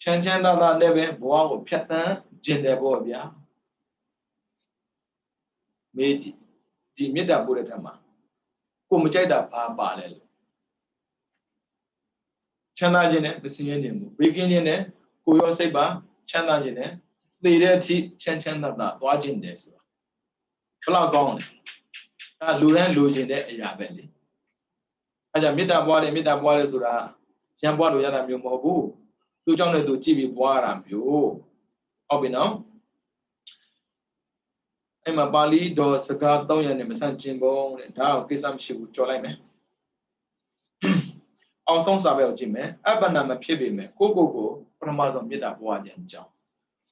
ချမ်းသာနဲ့ပဲဘဝကိုဖြတ်သန်းခြင်းတယ်ပေါ့ဗျာမေးကြည့်ဒီမေတ္တာပို့တဲ့ထက်မှာကိုမကြိုက်တာဘာပါလဲလို့ချမ်းသာခြင်းနဲ့မဆင်းရဲခြင်းဘူးဘေးကင်းခြင်းနဲ့ကိုရောစိတ်ပါချမ်းသာခြင်းနဲ့သေတဲ့အထိချမ်းသာသွားခြင်းတယ်ဆိုတာဘယ်လောက်ကောင်းလဲအဲလူတိုင်းလူခြင်းတဲ့အရာပဲလေအဲကြောင့်မေတ္တာပွားတယ်ဆိုတာရံပွားလို့ရတာမျိုးမဟုတ်ဘူးသူကြောင့်လည်းသူကြည့်ပြီးပွားရတာမျိုးဟုတ်ပြီနော် အဲ့မှာပါဠိတော်စကား3ရက်နဲ့မဆန့်ကျင်ပုံတဲ့ဒါကိုကိစ္စမရှိဘူးကြော်လိုက်မယ်အောင်ဆုံးစာပဲကိုကြည့်မယ်အပ္ပနာမဖြစ်ပေမဲ့ကိုကိုကိုပထမဆုံးမေတ္တာပွားခြင်းကြောင့်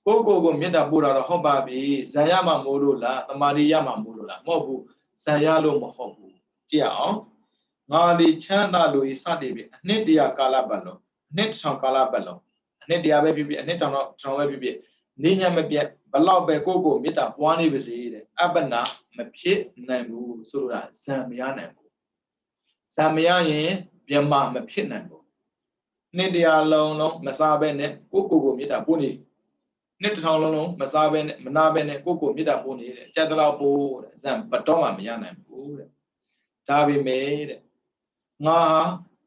ကိုကိုကိုမေတ္တာပို့တာတော့ဟုတ်ပါပြီဇံရမှာမို့လို့လားတမာရီရမှာမို့လို့လားမဟုတ်ဘူးဇံရလို့မဟုတ်ဘူးကြည့်အောင်ငါဒီချမ်းသာလို့စသည်ဖြင့်အနှစ်တရာကာလပတ်လုံးအနှစ်တစ်ထောင်ကာလပတ်လုံးအနှစ်တရာပဲဖြစ်ဖြစ်အနှစ်ထောင်ပဲဖြစ်ဖြစ်နေညမပြတ်ဘလောက်ပဲကိုကိုမေတ္တာပွားနေပါစေတဲ့အပ္ပနာမဖြစ်နိုင်ဘူးဆိုလိုတာဇံမရနိုင်ဘူးဇံမရရင်မြမမဖြစ်နိုင်ဘူးနှစ်တရာလုံးမစားဘဲနဲ့ကိုကိုမေတ္တာပို့နေနှစ်တစ်ထောင်လုံးမစားဘဲနဲ့မနာဘဲနဲ့ကိုကိုမေတ္တာပို့နေတဲ့ကြက်တလောက်ပို့တဲ့ဇံဘတော့မှမရနိုင်ဘူးတဲ့ဒါပေမဲ့တဲ့ငါ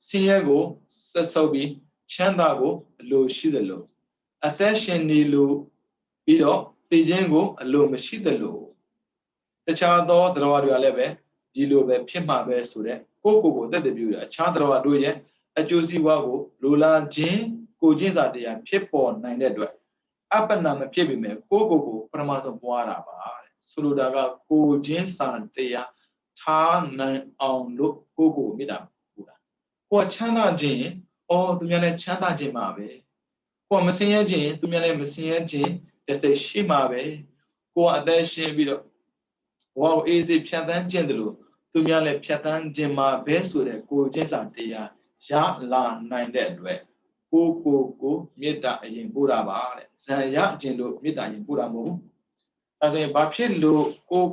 ဆင်းရဲကိုဆက်ဆုပ်ပြီးချမ်းသာကိုအလိုရှိသလိုအသက်ရှင်နေလို့ပြီးတော့သိခြင်းကိုအလိုမရှိသလိုတခြားသောတရားတွေကလည်းပဲဒီလိုပဲဖြစ်မှာပဲဆိုတဲ့ကိုသက်တည်ပြုရအခြားတရားတို့ရဲ့အကျိုးစီးပွားကိုလိုလားခြင်းကိုချင်းစာတရားဖြစ်ပေါ်နိုင်တဲ့အတွက်အပ္ပနာမဖြစ်ပေမဲ့ကိုပထမဆုံးပွားတာပါတဲ့ဆိုလိုတာကကိုချင်းစာတရားထားနိုင်အောင်လို့ကိုမေတ္တာပို့တာကိုချမ်းသာခြင်းသူများလည်းချမ်းသာခြင်းပါပဲကိုမဆင်းရဲခြင်းသူများလည်းမဆင်းရဲခြင်းတစ်စိတ်ရှိမှာပဲကိုအသက်ရှင်ပြီးတော့ဘဝကိုအေးစေးဖြတ်သန်းခြင်းတလို့သူများလည်းဖြတ်သန်းခြင်းမှာပဲဆိုတဲ့ကိုချင်းစာတရားရလာနိုင်တဲ့အတွက်ကိုမေတ္တာအရင်ပို့တာပါတဲ့ဇံရခြင်းလို့မေတ္တာအရင်ပို့တာမဟုတ်ဘူးဒါဆိုရင်ဘာဖြစ်လို့ကို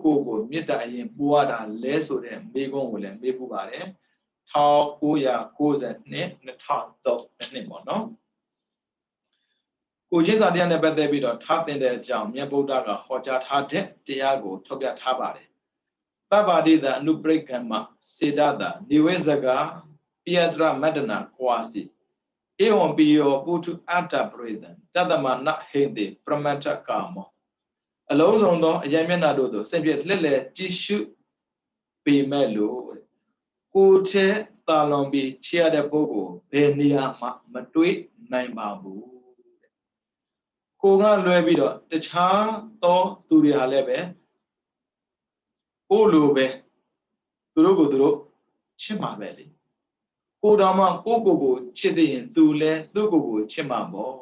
မေတ္တာအရင်ပို့ရတာလဲဆိုတဲ့မေးခွန်းကိုလည်းမေးဖို့ပါတယ်1992 2003နှစ်ပေါ့နော်ကိုချင်းစာတရားနဲ့ပတ်သက်ပြီးတော့ထားတင်တဲ့အကြောင်းမြတ်ဗုဒ္ဓကဟောကြားထားတဲ့တရားကိုထုတ်ပြထားပါတယ်သဗ္ဗတိတအနုပရိက္ခမစေတတနေဝေဇဂပိယတရမတ္တနာကွာစီဧဝံပိယောပုထုအတ္တပရိသံတတမနဟိတေပရမတ္ထကာမောအလုံးစုံသောအယံမျက်နှာတို့သို့ဆင်ပြလှည့်လည်ကြည့်ရှုပေမဲ့လို့ကိုယ်ထဲတာလွန်ပြီးချရတဲ့ပုဂ္ဂိုလ်ဘယ်နေရာမှမတွေးနိုင်ပါဘူးကိုကလွဲပြီးတော့တခြားသောသူတွေဟာလည်းပဲကိုလိုပဲသူတို့ကိုသူတို့ချစ်မှာပဲလေကိုတော်မှကိုချစ်တဲ့ရင်သူလည်းသူ့ကိုချစ်မှာပေါ့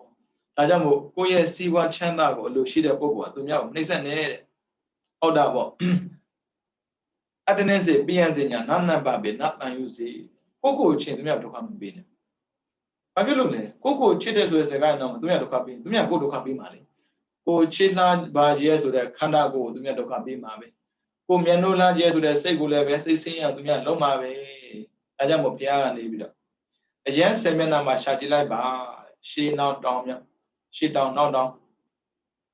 ဒါကြောင့်မို့ကိုရဲ့စီးပွားချမ်းသာကိုအလိုရှိတဲ့ပုဂ္ဂိုလ်ကသူများကိုနှိမ့်ဆက်နေတဲ့ဟုတ်တာပေါ့အတ္တနဲ့စေပြည့်ရစေညာနာနံပါပေနတန်ယူစေကိုချင်းသူများဒုက္ခမပေးနဲ့ဘာဖြစ်လို့လဲကိုချစ်တဲ့ဆိုတဲ့စကားတော့သူများဒုက္ခပေးသူများကိုဒုက္ခပေးမှာလေကိုချစ်လားပါရဲဆိုတဲ့ခန္ဓာကိုသူများဒုက္ခပေးမှာပဲကိုမျက်နှာလားရဲဆိုတဲ့စိတ်ကိုလည်းပဲစိတ်ဆင်းရဲသူများလုံးမှာပဲဒါကြောင့်မို့ဘုရားကနေပြီးတော့အရင်ဆယ်မျက်နှာမှာရှာကြည့်လိုက်ပါရှေးနောက်တောင်မြောက်ရှေးတောင်နောက်တောင်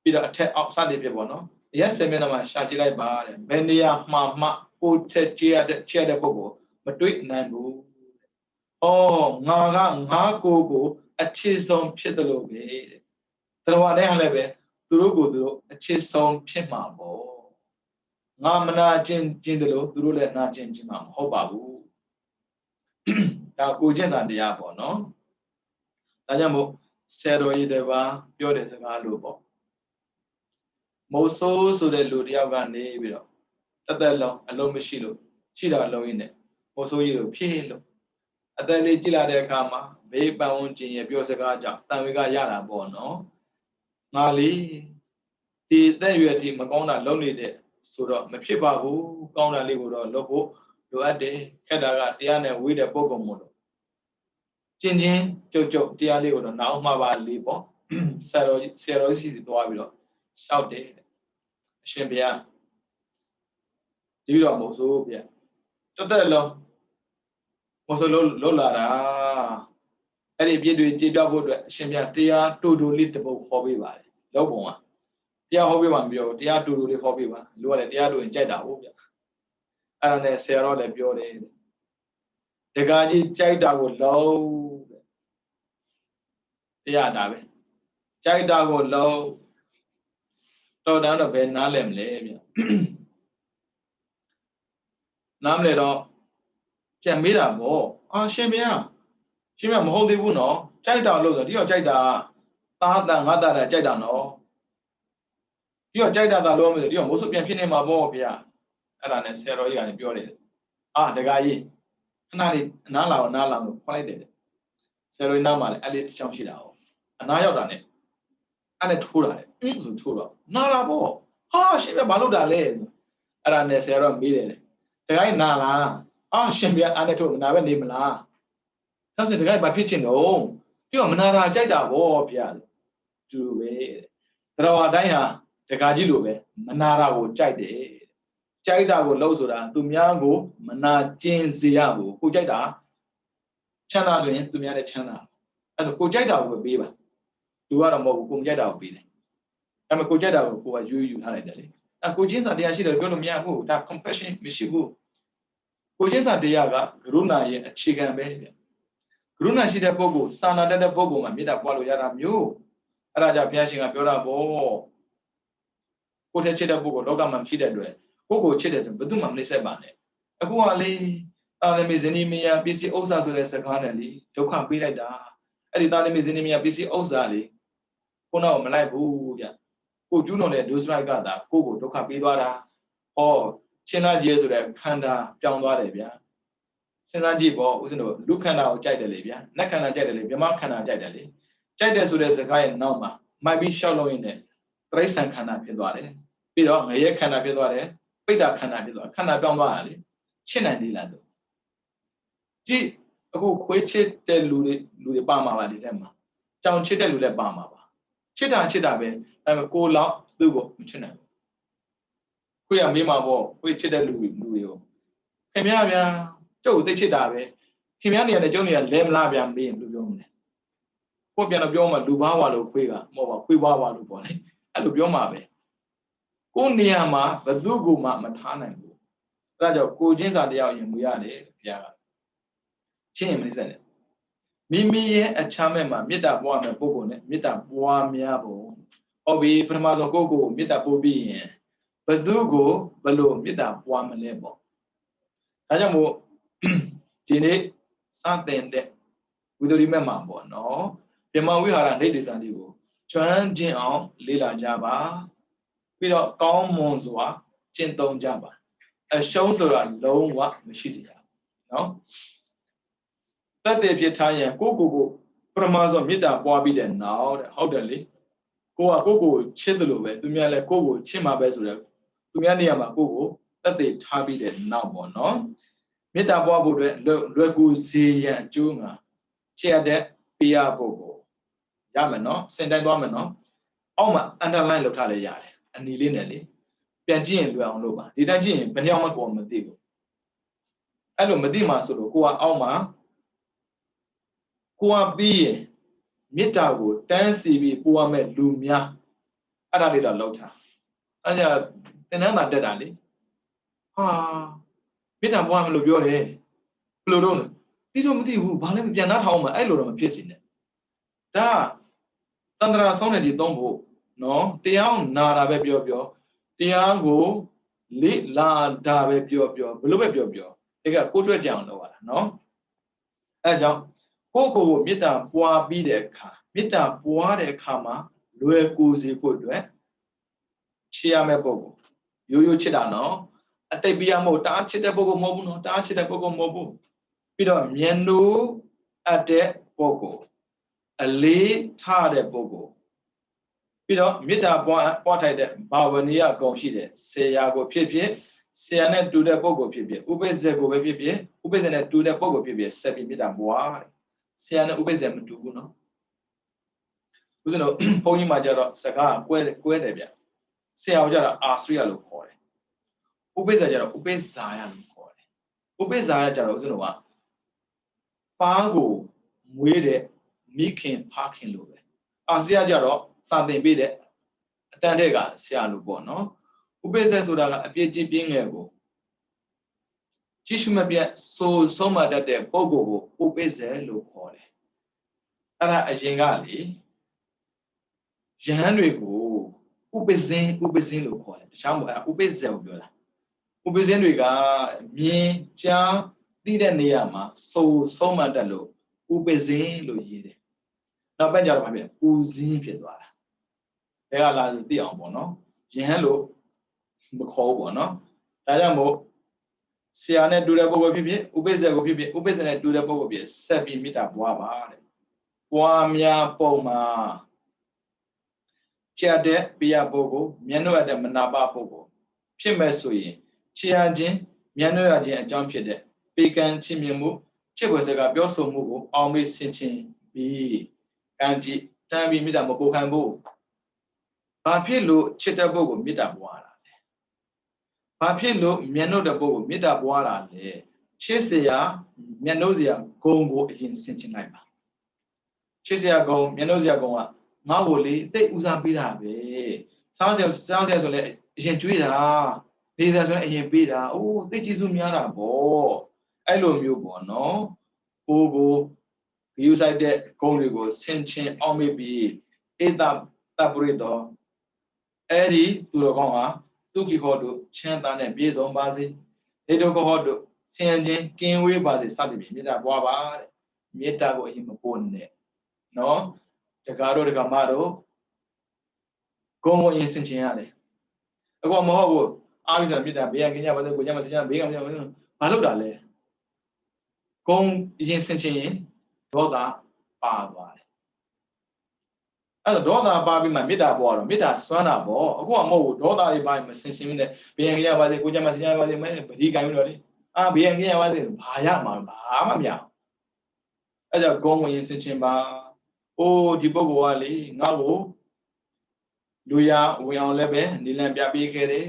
ပြီးတော့အထက်အောက်စသည်ဖြစ်ပေါ့နော်အရင်ဆယ်မျက်နှာမှာရှာကြည့်လိုက်ပါတဲ့ဘယ်နေရာမှကိုထက်ချရတဲ့ပုဂ္ဂိုလ်မတွေ့နိုင်ဘူးငါကငါကိုအချစ်ဆုံးဖြစ်တယ်လို့ပဲတဲ့တော်တယ်ဟာလည်းပဲသူတို့ကိုသူတို့အချစ်ဆုံးဖြစ်မှာပေါ့ငါမနာခြင်းတယ်လို့သူတို့လည်းနာခြင်းမှာမဟုတ်ပါဘူးဒါကိုကျင့်စာတရားပေါ့နော်ဒါကြောင့်မို့ဆရာတော်ကြီးတွေပါပြောတဲ့စကားလို့ပေါ့မိုးဆိုးဆိုတဲ့လူတယောက်ကနေပြီးတော့တစ်သက်လုံးအလုံးမရှိလို့ရှိတာလုံးရင်းနဲ့မိုးဆိုးကြီးလို့ဖြစ်လို့အသက်လေးကြည့်လာတဲ့အခါမှာဘေးပန်ဝန်းကျင်ရဲ့ပြောစကားကြောင့်တန်ဝေကရတာပေါ့နော်ငါလေးဒီသက်ရွယ်ဒီမကောင်းတာလုံးနေတဲ့ဆိုတော့မဖြစ်ပါဘူးကောင်းတာလေးကိုတော့လုပ်ဖို့လိုအပ်တယ်ခက်တာကတရားနဲ့ဝေးတဲ့ပုံကုန်မို့လို့ကျင်ချင်းကြုတ်တရားလေးကိုတော့နားအောင်မှာပါလေပေါ့ဆရာတော်ရှိစီသွားပြီးတော့ရှောက်တယ်အရှင်ဘုရားဒီတော့မို့ဆိုဗျတစ်သက်လုံးမို့ဆိုလို့လာတာအဲ့ဒီအပြည့်တွေကြည်ပြောက်ဖို့အတွက်အရှင်ဘုရားတရားတူလေးတပုတ်ခေါ်ပေးပါတယ်လောက်ပုံကတရားဟောပေးမှမပြောတရားတူလေးခေါ်ပေးပါလူကလည်းတရားတူရင်ကြိုက်တာဟုတ်ဗျအဲ့ဒါနဲ့ဆရာတော်လည်းပြောတယ်တက္ကကြီးကြိုက်တာကိုလုံးတရားတာပဲကြိုက်တာကိုလုံးတော်တန်းတော့ဘယ်နားလဲမလဲဗျနားမလဲတော့ပြန်မေးတာပေါ့ရှင်ဘုရားမဟုတ်သေးဘူးနော်ကြိုက်တာလို့ဆိုဒီတော့ကြိုက်တာသားတန်ငါသားတန်ကြိုက်တာနော် ဒီတော့ကြိုက်တာသာလုံးမယ်ဒီတော့မိုးစုပြန်ဖြစ်နေမှာပေါ့ဗျာအဲ့ဒါနဲ့ဆရာတော်ကြီးကနေပြောတယ်အာတခါကြီးခဏလေးအနားလာအောင်နားလာအောင်ခေါ်လိုက်တယ်ဆရာတော်ကြီးနားမှာလည်းအဲ့လေးတစ်ချောင်းရှိတာ哦အနားရောက်တာနဲ့အဲ့နဲ့ထိုးတာလေဆိုထိုးတော့နားလာပေါ့ဟာရှင်ပြဘာလုပ်တာလဲအဲ့ဒါနဲ့ဆရာတော်မေးတယ်တခါကြီးနားလားအာရှင်ပြအဲ့နဲ့ထိုးနားပဲနေမလားဒါဆိုတခါကြီးဘာဖြစ်ချင်တော့ပြီးတော့မနာတာကြိုက်တာပေါ့ဗျာသူပဲတော်အတိုင်းဟာတခါကြီးလိုပဲမနာတာကိုကြိုက်တယ်ကြိုက်တာကိုလှုပ်ဆိုတာသူများကိုမနာကျင်စေရဘူးကိုကြိုက်တာချမ်းသာဆိုရင်သူများလည်းချမ်းသာအဲ့ဒါကိုကြိုက်တာကိုပေးပါသူကတော့မဟုတ်ဘူးကိုမကြိုက်တာကိုပေးတယ်အဲ့မှာကိုကြိုက်တာကိုကိုကယူထားလိုက်တယ်လေအဲ့ကိုချင်းစာတရားရှိတယ်ပြောလို့မရဘူးဒါ compassion မရှိဘူးကိုချင်းစာတရားကကရုဏာရဲ့အခြေခံပဲဗျကရုဏာရှိတဲ့ပုဂ္ဂိုလ်စာနာတတ်တဲ့ပုဂ္ဂိုလ်မှာမေတ္တာပွားလို့ရတာမျိုးအဲ့ဒါကြောင့်ဘုရားရှင်ကပြောတာပေါ့ကိုယ်တည်းချစ်တဲ့ပုဂ္ဂိုလ်လောကမှာမရှိတဲ့အတွက်ကိုယ်ကိုချစ်တယ်ဆိုဘယ်သူမှမနှိမ့်ဆက်ပါနဲ့အခုကလေသာသမီဇနီးမယားပစ္စည်းဥစ္စာဆိုတဲ့စကားနဲ့လေဒုက္ခပေးလိုက်တာအဲ့ဒီသာသမီဇနီးမယားပစ္စည်းဥစ္စာလေကိုနောက်မလိုက်ဘူးဗျကိုကျူးလွန်တဲ့ဒုစရိုက်ကသာကိုကိုဒုက္ခပေးသွားတာဟောချင်းလာကြီးဆိုတဲ့ခန္ဓာပြောင်းသွားတယ်ဗျာစဉ်းစားကြည့်ပေါ့ဦးဇင်းတို့လူခန္ဓာကိုကြိုက်တယ်လေဗျာနတ်ခန္ဓာကြိုက်တယ်လေမြမခန္ဓာကြိုက်တယ်လေကြိုက်တယ်ဆိုတဲ့စကားရဲ့နောက်မှာမိုက်ပြီးရှောက်လို့ရင်းနဲ့တိရစ္ဆာန်ခန္ဓာဖြစ်သွားတယ်ပြီးတော့ငရဲခန္ဓာဖြစ်သွားတယ်ပိဋကခန္ဓာဖြစ်သွားခန္ဓာပြောင်းသွားတာလေချစ်နိုင်သေးလားတို့ကြည့်အခုခွေးချစ်တဲ့လူတွေပါမှာပါဒီထဲမှာကြောင်ချစ်တဲ့လူလည်းပါမှာပါချစ်တာပဲဒါပေမဲ့ကိုလောက်သူ့ကိုမချစ်နိုင်ဘူးခွေးကမေးမှာပေါ့ခွေးချစ်တဲ့လူတွေကိုခင်ဗျားဗျာကျုပ်သိချစ်တာပဲခင်ဗျားနေရာနဲ့ကျုပ်နေရာလဲမလားဗျာမေးရင်ဘယ်လိုပြောမလဲကိုပြန်တော့ပြောမှလူဘာဝါလို့ခွေးကမဟုတ်ပါခွေးဘာဝါလို့ပေါ့လေအဲ့လိုပြောမှာပဲကိုနေရာမှာဘသူကိုမှမထားနိုင်ဘူးအဲဒါကြောင့်ကိုချင်းစာတရားရင်မူရတယ်ဘုရားကချင်းရင်မစက်နဲ့မိမိရဲ့အချမ်းမဲ့မှာမေတ္တာပွားမယ်ပုဂ္ဂိုလ်နဲ့မေတ္တာပွားများဖို့ဟုတ်ပြီပထမဆုံးကိုကိုမေတ္တာပို့ပြီးရင်ဘသူကိုဘလို့မေတ္တာပွားမလဲပေါ့ဒါကြောင့်မို့ဒီနေ့စတင်တဲ့ဝိသုရိမက်မှာပေါ့နော်ပြမဝိဟာရနေတေတန်ဒီကိုကျွမ်းကျင်အောင်လေ့လာကြပါပြီးတော့ကောင်းမွန်စွာကျင့်သုံးကြပါအရှုံးဆိုတာလုံးဝမရှိစေရနော်တတ်တဲ့ဖြစ်ထားရင်ကိုပရမဇောမေတ္တာပွားပြီးတဲ့နောက်တဲ့ဟုတ်တယ်လေကိုကိုချစ်တယ်လို့ပဲသူများလည်းကိုချစ်မှာပဲဆိုတော့သူများနေရာမှာကိုတတ်တဲ့ထားပြီးတဲ့နောက်ပေါ့နော်မေတ္တာပွားဖို့အတွက်လွယ်ကူစေရန်အကျိုးငါချစ်ရတဲ့ပြရဖို့ကိုရမယ်နော်စင်တိုင်းသွားမယ်နော်အောက်မှာ underline လုပ်ထားလဲရတယ်အနီလေးနဲ့လေပြန်ကြည့်ရင်လွယ်အောင်လုပ်ပါဒီတိုင်းကြည့်ရင်ဘယ်နှယောက်မှကိုမသိဘူးအဲ့လိုမသိမှဆိုလို့ကိုကအောက်မှာကိုကပြီးရင်မေတ္တာကိုတန်းစီပြီးပို့ရမဲ့လူများအဲ့ဒါလေးတော့လောက်ထားအဲ့ဒါသင်္นานသာတက်တာလေဟာမေတ္တာပွားမလို့ပြောတယ်ဘယ်လိုတော့သိတော့မသိဘူးဘာလဲမပြန်နှားထောင်းမှအဲ့လိုတော့မဖြစ်စေနဲ့ဒါတန္တရာဆောင်းတဲ့ဒီသုံးဖို့နော်တရားနာတာပဲပြောတရားကိုလေ့လာတာပဲပြောဘယ်လိုပဲပြောဒီကကိုတွေ့ကြအောင်လုပ်ရတာနော်အဲကြောင့်ကိုမေတ္တာပွားပြီးတဲ့အခါမေတ္တာပွားတဲ့အခါမှာလွယ်ကူစေဖို့အတွက်ချစ်ရမယ့်ပုဂ္ဂိုလ်ရိုးချစ်တာနော်အတိတ်ပြရမဟုတ်တအားချစ်တဲ့ပုဂ္ဂိုလ်မဟုတ်ဘူးနော်တအားချစ်တဲ့ပုဂ္ဂိုလ်မဟုတ်ဘူးပြီးတော့မျက်နှာအပ်တဲ့ပုဂ္ဂိုလ်အလေးထားတဲ့ပုဂ္ဂိုလ်ပြီးတော့မေတ္တာပွားထိုက်တဲ့ဘာဝနိယဂုဏ်ရှိတဲ့ဆရာကိုဖြစ်ဆရာနဲ့တူတဲ့ပုဂ္ဂိုလ်ဖြစ်ဥပိ္ပဇေကိုပဲဖြစ်ဥပိ္ပဇေနဲ့တူတဲ့ပုဂ္ဂိုလ်ဖြစ်ဆက်ပြီးမေတ္တာပွားတယ်ဆရာနဲ့ဥပိ္ပဇေမတူဘူးနော်ဦးဇင်းတို့ဘုန်းကြီးမှာကြတော့စကားကွဲတယ်ဗျဆရာကိုကြတော့အာစရိယလို့ခေါ်တယ်ဥပိ္ပဇေကြတော့ဥပိ္ပဇာယလို့ခေါ်တယ်ဥပိ္ပဇာယကြတော့ဦးဇင်းတို့ကဖားကိုမွေးတဲ့မိခင်ဖားခင်လို့ပဲအာစရိယကြတော့စာသင်ပေးတဲ့အတန်တဲ့ကဆရာလို့ပေါ့နော်ဥပိ္ပဇေဆိုတာကအပြည့်ကြည်ပြင်းငယ်ကိုကြည့်ရှုမပြတ်ဆုံးမတတ်တဲ့ပုဂ္ဂိုလ်ကိုဥပိ္ပဇေလို့ခေါ်တယ်အဲ့ဒါအရင်ကလေယဟန်တွေကိုဥပိ္ပဇင်းလို့ခေါ်တယ်တခြားမဟုတ်အဲ့ဥပိ္ပဇေကိုပြောတာဥပိ္ပဇင်းတွေကမြင်ကြားသိတဲ့နေရာမှာဆုံးမတတ်လို့ဥပိ္ပဇင်းလို့ရေးတယ်နောက်ပိုင်းကျတော့ဘာဖြစ်လဲပူဇင်းဖြစ်သွားတာဒါကလာသိအောင်ပေါ့နော် ရင်လို့မခေါ်ဘူးပေါ့နော်ဒါကြောင့်မို့ဆရာနဲ့တူတဲ့ပုဂ္ဂိုလ်ဖြစ်ဖြစ်ဥပိ္ပဇ္ဇကိုဖြစ်ဖြစ်ဥပိ္ပဇ္ဇနဲ့တူတဲ့ပုဂ္ဂိုလ်ဖြစ်ဆက်ပြီးမေတ္တာပွားပါတဲ့ပွားများပုံမှာချရတဲ့ပိယပုဂ္ဂိုလ်မျက်နှာရတဲ့မနာပပုဂ္ဂိုလ်ဖြစ်မဲ့ဆိုရင်ချရခြင်းမျက်နှာရခြင်းအကြောင်းဖြစ်တဲ့ပေကံချင်းမြင်မှုချစ်ဖွယ်စကားပြောဆိုမှုကိုအောင်မေ့ဆင်ခြင်ပြီးကံကြည်တန်ပြီးမေတ္တာမပိုခံဘူးဘာဖြစ်လို့ချစ်တဲ့ပုဂ္ဂိုလ်မေတ္တာပွားတာလဲဘာဖြစ်လို့မျက်နှာတဲ့ပုဂ္ဂိုလ်မေတ္တာပွားတာလဲချစ်စရာမျက်နှာစရာဂုဏ်ကိုအရင်ဆင်ခြင်လိုက်ပါချစ်စရာဂုဏ်မျက်နှာစရာဂုဏ်ကငါ့ကိုလေတိတ်ဦးစားပေးတာပဲစားစရာဆိုလဲအရင်ကျွေးတာနေစရာဆိုရင်အရင်ပေးတာအိုးသိကျေးဇူးများတာပေါ့အဲ့လိုမျိုးပေါ့နော်ကိုဂယူဆိုင်တဲ့ဂုဏ်တွေကိုဆင်ခြင်အောင်မေ့ပြီးဧတတပရိတောအဲ့ဒီသူတော်ကောင်းဟာသူကိဟောတို့ချမ်းသာနဲ့ပြည့်စုံပါစေဒေတောကောဟောတို့ဆင်ခြင်းကင်းဝေးပါစေစသဖြင့်မေတ္တာပွားပါတဲ့မေတ္တာကိုအရင်မပို့နဲ့နော်တကားတို့တကားမတို့ဂုဏ်ကိုအရင်ဆင်ခြင်ရတယ်အခုမဟုတ်ဘူးအားပြီးဆိုမေတ္တာဘေးကင်းကြပါစေကိုကြမှာဆင်ခြင်ဘေးကင်းကြပါစေဘာလို့တာလဲဂုဏ်အရင်ဆင်ခြင်ရင်ဒေါသပါသွားတယ်အဲ့တော့ဒေါသပါပြီးမှမေတ္တာပွားတော့မေတ္တာစွမ်းတာပေါ့အခုကမဟုတ်ဘူးဒေါသတွေပါမဆင်ခြင်နဲ့ဘေးကင်းကြပါစေကိုကြမှာဆင်ခြင်ပါစေမဲပတိကံလို့လေဘေးကင်းကြပါစေဘာရမှာဘာမှမရအောင်အဲ့ကြောင့်ဂုဏ်ကိုအရင်ဆင်ခြင်ပါအိုးဒီပုဂ္ဂိုလ်ကလေငါ့ကိုလူရဝင်အောင်လည်းပဲနေလံပြပေးခဲ့တယ်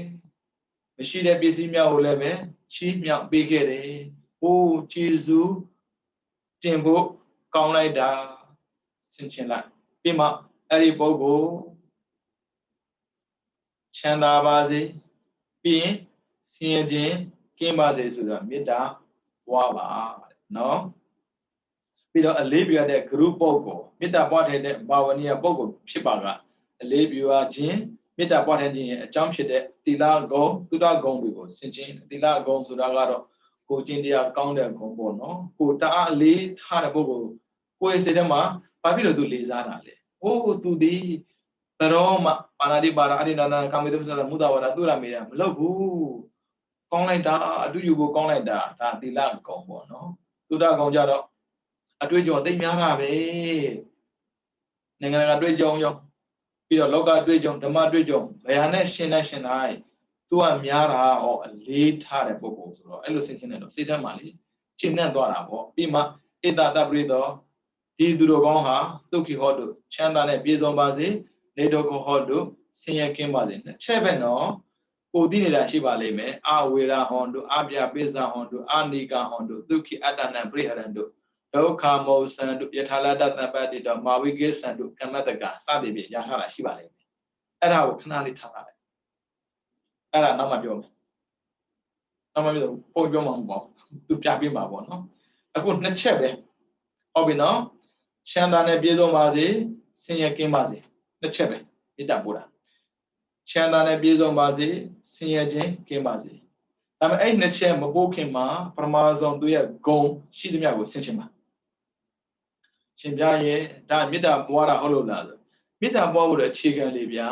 မရှိတဲ့ပစ္စည်းများကိုလည်းပဲချီးမြှောက်ပေးခဲ့တယ်အိုးကျေးဇူးတင်ဖို့ကောင်းလိုက်တာဆင်ခြင်လိုက်ပြီးမှအဲ့ဒီပုဂ္ဂိုလ်ချမ်းသာပါစေပြီးရင်ဆင်းရဲခြင်းကင်းပါစေဆိုတာမေတ္တာပွားပါနော်ပြီးတော့အလေးပြုရတဲ့ group ပုဂ္ဂိုလ်မေတ္တာပွားတဲ့ဘာဝနိယပုဂ္ဂိုလ်ဖြစ်ပါကအလေးပြုရခြင်းမေတ္တာပွားတဲ့ခြင်းရဲ့အကြောင်းဖြစ်တဲ့သီလဂုဏ်သုဒ္ဓဂုဏ်တွေကိုဆင်ခြင်သီလဂုဏ်ဆိုတာကတော့ကိုကျင့်တရားကောင်းတဲ့ဂုဏ်ပေါ့နော်ကိုတအားအလေးထားတဲ့ပုဂ္ဂိုလ်ကိုယ်စိတ်ထဲမှာဘာဖြစ်လို့သူလေးစားတာလဲဟိုးသူဒီသရောမပါဏာတိပါရအရိဏနာကာမေတ္တပစ္စဒမုဒ္ဒဝါဒသူရမေတာမလုပ်ဘူးကောင်းလိုက်တာအတူယူကိုကောင်းလိုက်တာဒါသီလဂုဏ်ပေါ့နော်သုဒ္ဓဂုဏ်ကြတော့အတွေ့အကြုံသိများတာပဲနိုင်ငံတကာတွေ့ကြုံရောပြီးတော့လောကတွေ့ကြုံဓမ္မတွေ့ကြုံဘယ်ဟာနဲ့ရှင်းတိုင်းသူကများတာဟောအလေးထားတဲ့ပုဂ္ဂိုလ်ဆိုတော့အဲ့လိုဆင်ခြင်နေတော့စိတ်ထဲမှာလေရှင်းနှံ့သွားတာပေါ့ပြီးမှဧတတပရိသောဒီသူတော်ကောင်းဟာသုခိဟောတို့ချမ်းသာနဲ့ပြည့်စုံပါစေနေတော်ကောဟောတို့ဆင်းရဲကင်းပါစေနှစ်ချက်ပဲနော်ကိုသိနေတာရှိပါလိမ့်မယ်အဝေရဟောတို့အပြပိစ္ဆဟောတို့အနိကဟောတို့သုခိအတ္တနံပရိဟရံတို့ဒုက္ခမောစံတို့ယထာလတ္တသပ္ပတိတော်မာဝိကိသံတို့ကမ္မတကစသည်ဖြင့်ရထားတာရှိပါလိမ့်မယ်အဲ့ဒါကိုခဏလေးထားလိုက်အဲ့ဒါနောက်မှပြောမယ်နောက်မှပြောပုံပြောမှာမပေါ့သူပြပေးမှာပေါ့နော်အခုနှစ်ချက်ပဲဟုတ်ပြီနော်ချမ်းသာနဲ့ပြည့်စုံပါစေဆင်းရဲကင်းပါစေနှစ်ချက်ပဲမေတ္တာပို့တာချမ်းသာနဲ့ပြည့်စုံပါစေဆင်းရဲခြင်းကင်းပါစေဒါပေမဲ့အဲ့နှစ်ချက်မပို့ခင်မှာပထမဆုံးသူရဲ့ဂုဏ်ရှိသမျှကိုဆင်ခြင်ပါရှင်ပြရဲ့ဒါမေတ္တာပွားတာဟုတ်လို့လားဆိုမေတ္တာပွားဖို့အခြေခံလေးဗျာ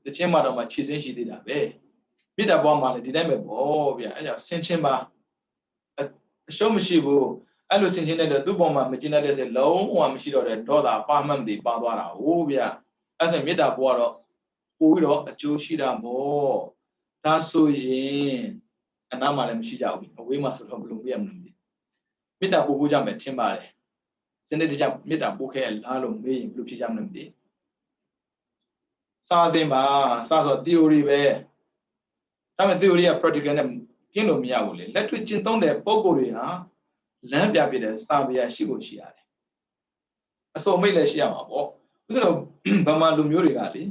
တခြင်းမှာတော့မှခြေစင်းရှိသေးတာပဲမေတ္တာပွားမှလည်းဒီတိုင်းပဲပေါ့ဗျာအဲ့ကြောင့်ဆင်ခြင်ပါအရှုံးမရှိဘူးအဲ့လိုဆင်ခြင်တဲ့သူ့ပေါ်မှာမကျင်တဲ့စိတ်လုံးဝမရှိတော့တဲ့ဒေါသပါမှတ်တွေပါသွားတာဟုတ်ဗျာအဲ့ဆိုမေတ္တာပွားတော့ပို့ပြီးတော့အကျိုးရှိတာပေါ့ဒါဆိုရင်အနားမှာလည်းမရှိကြဘူးအဝေးမှာဆိုတော့ဘယ်လိုပြရမလဲမေတ္တာပို့ဖို့ကြမယ်ထင်ပါတယ်စနစ်တကျမေတ္တာပို့ခဲ့လားလို့မေးရင်ဘယ်လိုဖြစ်ကြမလဲမသိစာသင်ပါစာဆို theory ပဲဒါပေမဲ့ theory က practical နဲ့ကျင့်လို့မရဘူးလေလက်တွေ့ကျင့်သုံးတဲ့ပုံကိုယ်တွေဟာလမ်းပြပြတဲ့စာပေရရှိဖို့ရှိရတယ်အစုံမိတ်လည်းရှိရမှာပေါ့ဥစ္စာတော့ဗမာလူမျိုးတွေကလေ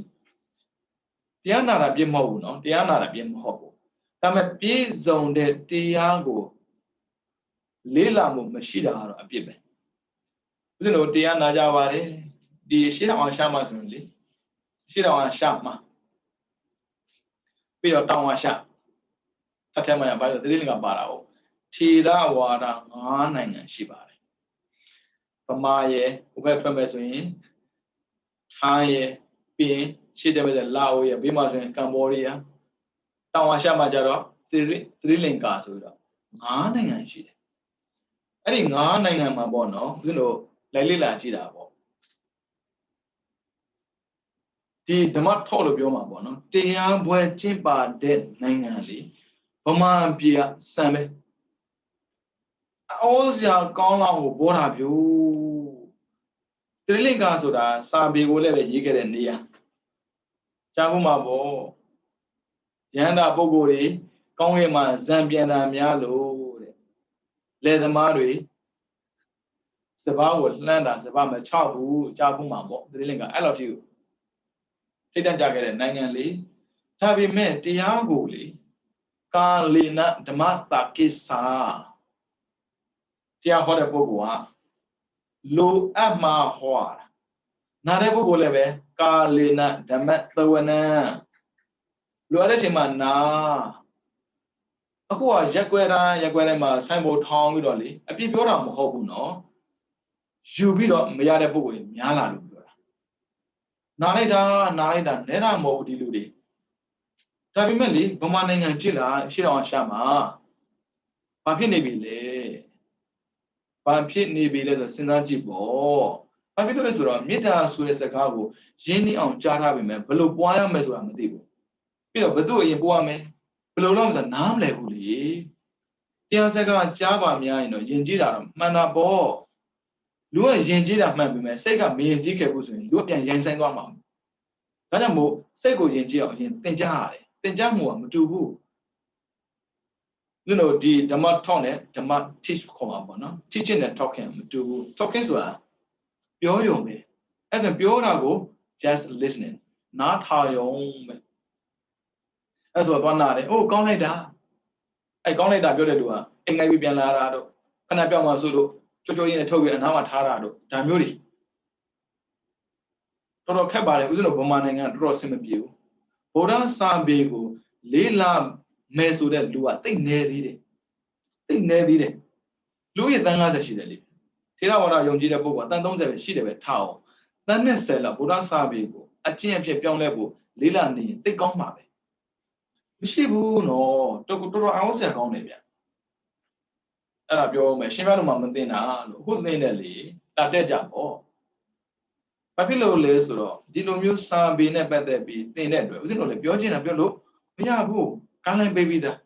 တရားနာတာပြည့်မဟုတ်ဘူးနော်တရားနာတာပြည့်မဟုတ်ဘူးဒါပေမဲ့ပြည့်စုံတဲ့တရားကိုလေးလာမှုမရှိတာကတော့အပြစ်ပဲဥစ္စာတော့တရားနာကြပါတယ်ဒီရှင်းအောင်ရှာမှဆိုရင်လေရှင်းအောင်ရှာမှပြီးတော့တောင်းအောင်ရှာအထက်မှာဘာလို့သတိလင်္ကာပါတာဟုတ်ထေရဝါဒ9နိုင်ငံရှိပါတယ်ဗမာရဲ့ဥပ္ပထွက်မဲ့ဆိုရင်ထိုင်းရဲ့ပြီးရင် ရှေ့တက်မဲ့လာအိုရဲ့ဘေးမှာဆိုရင်ကမ္ဘောဒီးယားတောင်အာရှမှာကျတော့သီရိလင်္ကာဆိုတော့9 နိုင်ငံရှိတယ်အဲ့ဒီ9 နိုင်ငံမှာပေါ့နော်ဦးဇင်းတို့လိုက်လေ့လာကြည့်တာပေါ့ဒီဓမ္မထောက်လို့ပြောမှာပေါ့နော်တရားပွဲကျင့်ပါတဲ့နိုင်ငံလေဗမာပြည်ကစံပဲအော်စရာကောင်းလောက်ကိုဘောတာပြူသီရိလင်္ကာဆိုတာစာပေကိုလည်းပဲရေးခဲ့တဲ့နေရာကြားဖို့မှာပေါ့ရဟန္တာပုဂ္ဂိုလ်တွေကောင်းကင်မှာဇံပြန်တာများလို့တဲ့လယ်သမားတွေစပားကိုလှမ်းတာစပားမချောက်ဘူးကြားဖို့မှာပေါ့သီရိလင်္ကာအဲ့လောက်ထိကိုထိတ်တန့်ကြခဲ့တဲ့နိုင်ငံလေဒါပေမဲ့တရားကိုလေကာလေနဓမ္မတာကိစ္စတရားဟောတဲ့ပုဂ္ဂိုလ်ကလိုအပ်မှဟောတာနားတဲ့ပုဂ္ဂိုလ်လည်းပဲကာလေနဓမ္မသဝနံလိုအပ်တဲ့ချိန်မှာနာအခုကရက်ွက်တိုင်းမှာဆိုင်းဘုတ်ထောင်းပြီးတော့လေအပြစ်ပြောတာမဟုတ်ဘူးနော်ယူပြီးတော့မရတဲ့ပုဂ္ဂိုလ်တွေများလာလို့ပြောတာနားလိုက်တာနဲတာမဟုတ်ဘူးဒီလူတွေဒါပေမဲ့လေဗမာနိုင်ငံဖြစ်လာရှေ့တော်ရှာမှာဘာဖြစ်နေပြီလဲဘာဖြစ်နေပြီလဲဆိုစဉ်းစားကြည့်ပေါ့ဘာဖြစ်လို့လဲဆိုတော့မေတ္တာဆိုတဲ့စကားကိုရင်းနှီးအောင်ကြားထားပြီမဲ့ဘယ်လိုပွားရမလဲဆိုတာမသိဘူးပြီးတော့ဘယ်သူ့အရင်ပွားမလဲဘယ်လိုလုပ်မလဲနားမလဲဘူးလေတရားစကားကြားပါများရင်တော့ယဉ်ကျေးတာတော့မှန်တာပေါ့လူကယဉ်ကျေးတာမှန်ပြီမဲ့စိတ်ကမယဉ်ကျေးခဲ့ဘူးဆိုရင်လူကပြန်ရင်ဆိုင်သွားမှာဒါကြောင့်မို့စိတ်ကိုယဉ်ကျေးအောင်အရင်သင်ကြားရတယ်သင်ကြားမှုကမတူဘူးဒီဓမ္မထောက်နဲ့ဓမ္မ teach ခေါ်မှာပေါ့နော် teaching နဲ့ talking မတူဘူး talking ဆိုတာပြောရုံပဲအဲ့ဒါပြောတာကို just listening နားထောင်ရုံပဲအဲ့ဆိုတော့နားတယ်အိုးကောင်းလိုက်တာအဲ့ကောင်းလိုက်တာပြောတဲ့လူကအိမ်ငိုက်ပြီးပြန်လာတာတော့ခဏပြောင်းသွားဆိုလို့ကြောရင်းနဲ့ထုတ်ပြီးအနားမှာထားတာတော့ဒါမျိုးတွေတော်တော်ခက်ပါတယ်ဦးဇင်းတို့ဗမာနိုင်ငံတော်တော်ဆင်မပြေဘူးဗုဒ္ဓစာပေကိုလေးလာမဲဆိုတဲ့လူကတိတ်နေသေးတယ်လူရဲ့တန်50ရှိတယ်လေထေရဝါဒယုံကြည်တဲ့ပုဂ္ဂိုလ်ကတန်30ပဲရှိတယ်ပဲထားအောင်တန်20လောက်ဗုဒ္ဓစာပေကိုအကျင့်အဖြစ်ပြောင်းလဲဖို့လေးလာနေရင်တိတ်ကောင်းပါပဲမရှိဘူးနော်တော်တော်အောင်စရာကောင်းတယ်ဗျအဲ့ဒါပြောမယ်ရှင်ပြတော်မှာမသိတာလို့အခုသိနေလေတာတက်ကြပေါ့ဘာဖြစ်လို့လဲဆိုတော့ဒီလိုမျိုးစာပေနဲ့ပတ်သက်ပြီးသင်တဲ့အတွက်ဦးဇင်းတို့လည်းပြောချင်တာပြောလို့မရဘူးကမ်းလှမ်းပေးပြီးသား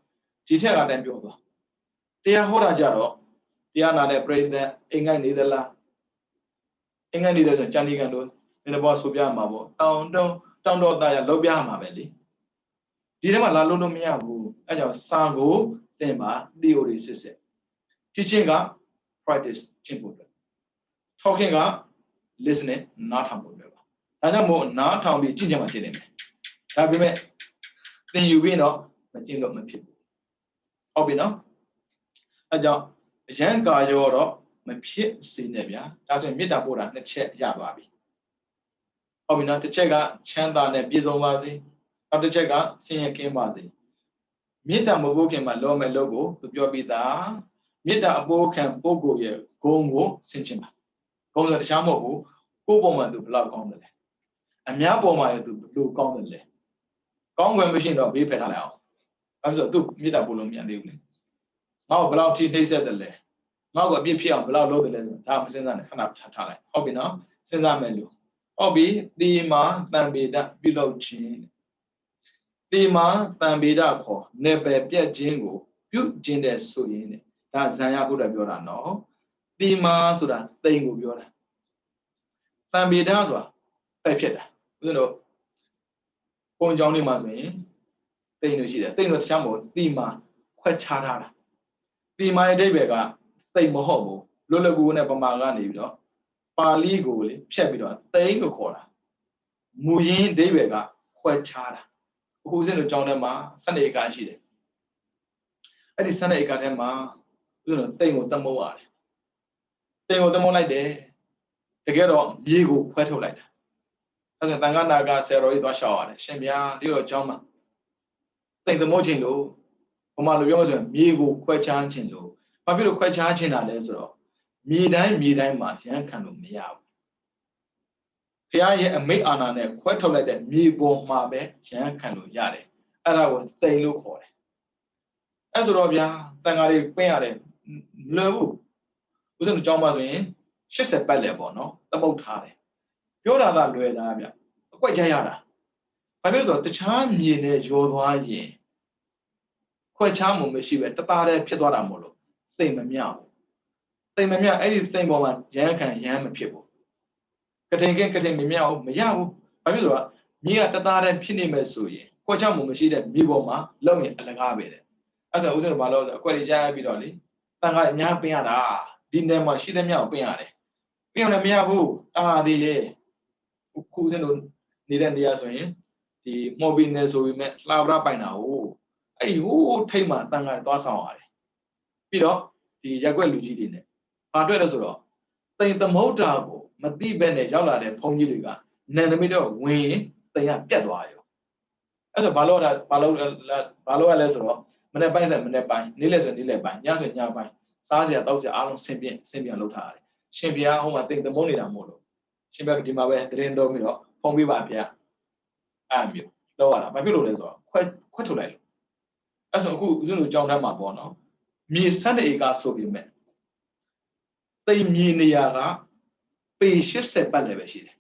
ဒီထက်အတိုင်းပြောသွားတရားဟောတာကြတော့တရားနာတဲ့ပြိဿအိမ်ငိုက်နေသလားအိမ်ငိုက်နေတယ်ဆိုကြံဒီကန်တို့ဒီဘောဆိုပြမှာပေါ့တောင်းတော့သားရလောက်ပြမှာပဲလေဒီထဲမှာလာလို့မရဘူးအဲကြောင့်စာကိုသင်ပါ theory စစ်စစ် teaching က practice ကျင့်ဖို့ပဲ talking က listening နားထောင်ဖို့ပဲပါဒါကြောင့်မို့နားထောင်ပြီးကြည့်ကြမှာကျင့်နေမယ်ဒါပေမဲ့သင်ယူပြီးတော့မကျင့်လို့မဖြစ်ဘူးဟုတ်ပြီနော်အဲကြောင့်အရန်ကာရောတော့မဖြစ်စေနဲ့ဗျာဒါဆိုရင်မေတ္တာပို့တာ2ချက်ရပါပြီဟုတ်ပြီနော်တစ်ချက်ကချမ်းသာနဲ့ပြည့်စုံပါစေနောက်တစ်ချက်ကဆင်းရဲကင်းပါစေမေတ္တာမပို့ခင်မှာလောမဲ့လို့ကိုသူပြောပြီးသားမေတ္တာအပိုးခံပုဂ္ဂိုလ်ရဲ့ဂုဏ်ကိုဆင်ခြင်ပါဂုဏ်ဆိုတခြားမဟုတ်ဘူးကိုယ့်ပုံမှာသူဘယ်လောက်ကောင်းတယ်လဲအများပုံမှာသူဘယ်လိုကောင်းတယ်လဲကောင်းွယ်မရှိတော့ဘေးဖယ်ထားလိုက်အောင်အဲဆိုသူမေတ္တာပို့လို့မရသေးဘူးလေငါ့ကိုဘယ်လောက်ထိနှိမ့်ဆက်တယ်လဲငါ့ကိုအပြစ်ဖြစ်အောင်ဘယ်လောက်လုပ်တယ်လဲဆိုဒါမစဉ်းစားနဲ့ခဏထားလိုက်ဟုတ်ပြီနော်စဉ်းစားမယ်လို့ဟုတ်ပြီဒီမှာတံပေဒပြုလုပ်ခြင်းဒီမှာတံပေဒခေါ်နေပယ်ပြက်ခြင်းကိုပြုခြင်းတဲ့ဆိုရင်ဒါဇံရဘုရားပြောတာနော်ဒီမှာဆိုတာတိမ်ကိုပြောတာတံပေဒဆိုတာတိုက်ဖြစ်တာဦးဇင်းတို့ပုံကြောင်းလေးမှာဆိုရင်တိမ်လို့ရှိတယ်တိမ်ဆိုတခြားမဟုတ်ဒီမှာခွက်ချထားတာဒီမှာရဲ့အဓိပ္ပာယ်ကတိမ်မဟုတ်ဘူးလွတ်လပ်ကူနဲ့ပမာကနေပြီးတော့ပါဠိကိုလေဖြတ်ပြီးတော့တိမ်ကိုခေါ်တာမူရင်းအဓိပ္ပာယ်ကခွက်ချတာအခုဦးဇင်းတို့ကြောင်းထဲမှာ12ဧကရှိတယ်အဲ့ဒီ12ဧကထဲမှာဦးဇင်းတို့တိမ်ကိုသမုတ်ရတယ်တိမ်ကိုသမုတ်လိုက်တယ်တကယ်တော့မြေကိုခွဲထုတ်လိုက်တာအဲ့ဒါတန်ခါနာကဆယ်တော်ကြီးသွားရှောက်ရတယ်ရှင်ဗျာဒီတော့ကျောင်းမှာတိမ်သမုတ်ခြင်းလို့ဘုမလိုပြောမှဆိုရင်မြေကိုခွဲခြားခြင်းလို့ဘာဖြစ်လို့ခွဲခြားခြင်းတာလဲဆိုတော့မြေတိုင်းမှာရန်ခံလို့မရဘူး ဖះရဲ့အမိတ်အာဏာနဲ့ခွဲထုတ်လိုက်တဲ့မြေပေါ်မှာပဲရဟန်းခံလို့ရတယ်အဲ့ဒါကိုသိမ်လို့ခေါ်တယ်အဲ့ဆိုတော့ဗျာတန်ဃာတွေပင့်ရတယ်လွယ်ဘူးဦးဇင်းတို့ကြောင်းပါဆိုရင်80ပတ်လဲပေါ့နော်သမုတ်ထားတယ်ပြောတာကလွယ်တာဗျအကွက်ကြရတာဘာဖြစ်လို့ဆိုတော့တခြားမြေနဲ့ရောသွားရင်ခွက်ချမှုမရှိပဲတသားတည်းဖြစ်သွားတာမို့လို့သိမ်မမြောက်ဘူးသိမ်မမြောက်အဲ့ဒီသိမ်ပေါ်မှာရဟန်းခံရဟန်းမဖြစ်ဘူးကတိန်ကတိန်မမြောက်ဘူးမရဘူးဘာဖြစ်လို့ဆိုတော့မြေကတသားတည်းဖြစ်နေမယ်ဆိုရင်ခွက်ချမှုမရှိတဲ့မြေပေါ်မှာလုံရင်အလကားပဲတဲ့အဲ့ဆိုဦးဇင်းတို့ဘာလို့လဲအကွက်ကြီးရပြီးတော့လေတန်ခါအများပင်ရတာဒီနယ်မှာရှိတဲ့မြောက်ပင်ရတယ်ပင်ရတယ်မရဘူးတာသေးလေခုဦးဇင်းတို့နေတဲ့နေရာဆိုရင်ဒီမော်ဘီနယ်ဆိုပြီးမဲ့လှပရပိုင်တာဟုတ်အဲ့ဟိုးထိတ်မှတန်ခါသွားဆောင်ရတယ်ပြီးတော့ဒီရက်ွက်လူကြီးတွေနဲ့ဘာတွေ့လဲဆိုတော့တိမ်သမုဒ္ဒါကိုမတိပဲနဲ့ရောက်လာတဲ့ဘုန်းကြီးတွေကနန္ဒမိတော့ဝင်ရင်တိမ်ကပြတ်သွားရောအဲ့ဆိုဘာလို့ရလဲဆိုတော့မနေ့ပိုင်းဆိုမနေ့ပိုင်းနေ့လည်ဆိုနေ့လည်ပိုင်းညဆိုညပိုင်းစားစရာတောက်စရာအားလုံးဆင်ပြန်လုပ်ထားရတယ်ရှင်ဘုရားဟိုမှာတိမ်သမုဒ္နေတာမို့လို့ရှင်ဘုရားဒီမှာပဲတရင်တော်ပြီးတော့ဖုံးပေးပါဗျာအဲ့မျိုးလောက်ရတာဘာဖြစ်လို့လဲဆိုတော့ခွက်ထုတ်လိုက်လို့အဲ့ဆိုအခုဦးဇင်းတို့ကြောင်းတန်းမှာပေါ့နော်မြေ7ဧကဆိုပြီးမဲ့တိမ်မြေနေရာကပေ80ပတ်လည်းပဲရှိတယ်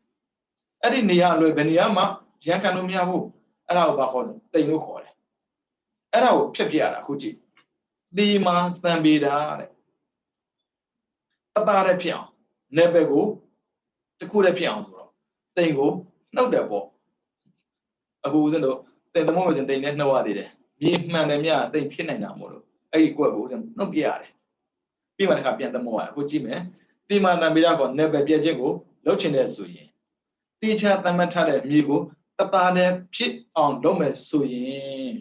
အဲ့ဒီနေရာအလွယ်ဘယ်နေရာမှာရန်ခံလို့မရဘူးအဲ့ဒါကိုဘာခေါ်လဲတိမ်လို့ခေါ်တယ်အဲ့ဒါကိုဖြတ်ပြရတာခုကြည့်ဒီမှာသံပေတာတဲ့တသားတဲ့ဖြစ်အောင်နေဘက်ကိုတခုတည်းဖြစ်အောင်ဆိုတော့တိမ်ကိုနှုတ်တယ်ပေါ့အခုဦးဇင်းတို့တိမ်သမုဒ္ဒရာတိမ်နဲ့နှုတ်ရသေးတယ်မြေမှန်တယ်မြတိမ်ဖြစ်နိုင်တာမို့လို့အဲ့ဒီကွက်ကိုဦးဇင်းနှုတ်ပြရတယ်ပြီးမှတစ်ခါပြန်သမုဒ္ဒရာအခုကြည့်မယ်ဒီမှာသံပေတာကနေဘက်ပြည့်ခြင်းကိုလုပ်ချင်တဲ့ဆိုရင်တိချာသတ်မှတ်ထားတဲ့မြေကိုတသားနဲ့ဖြစ်အောင်လုပ်မယ်ဆိုရင်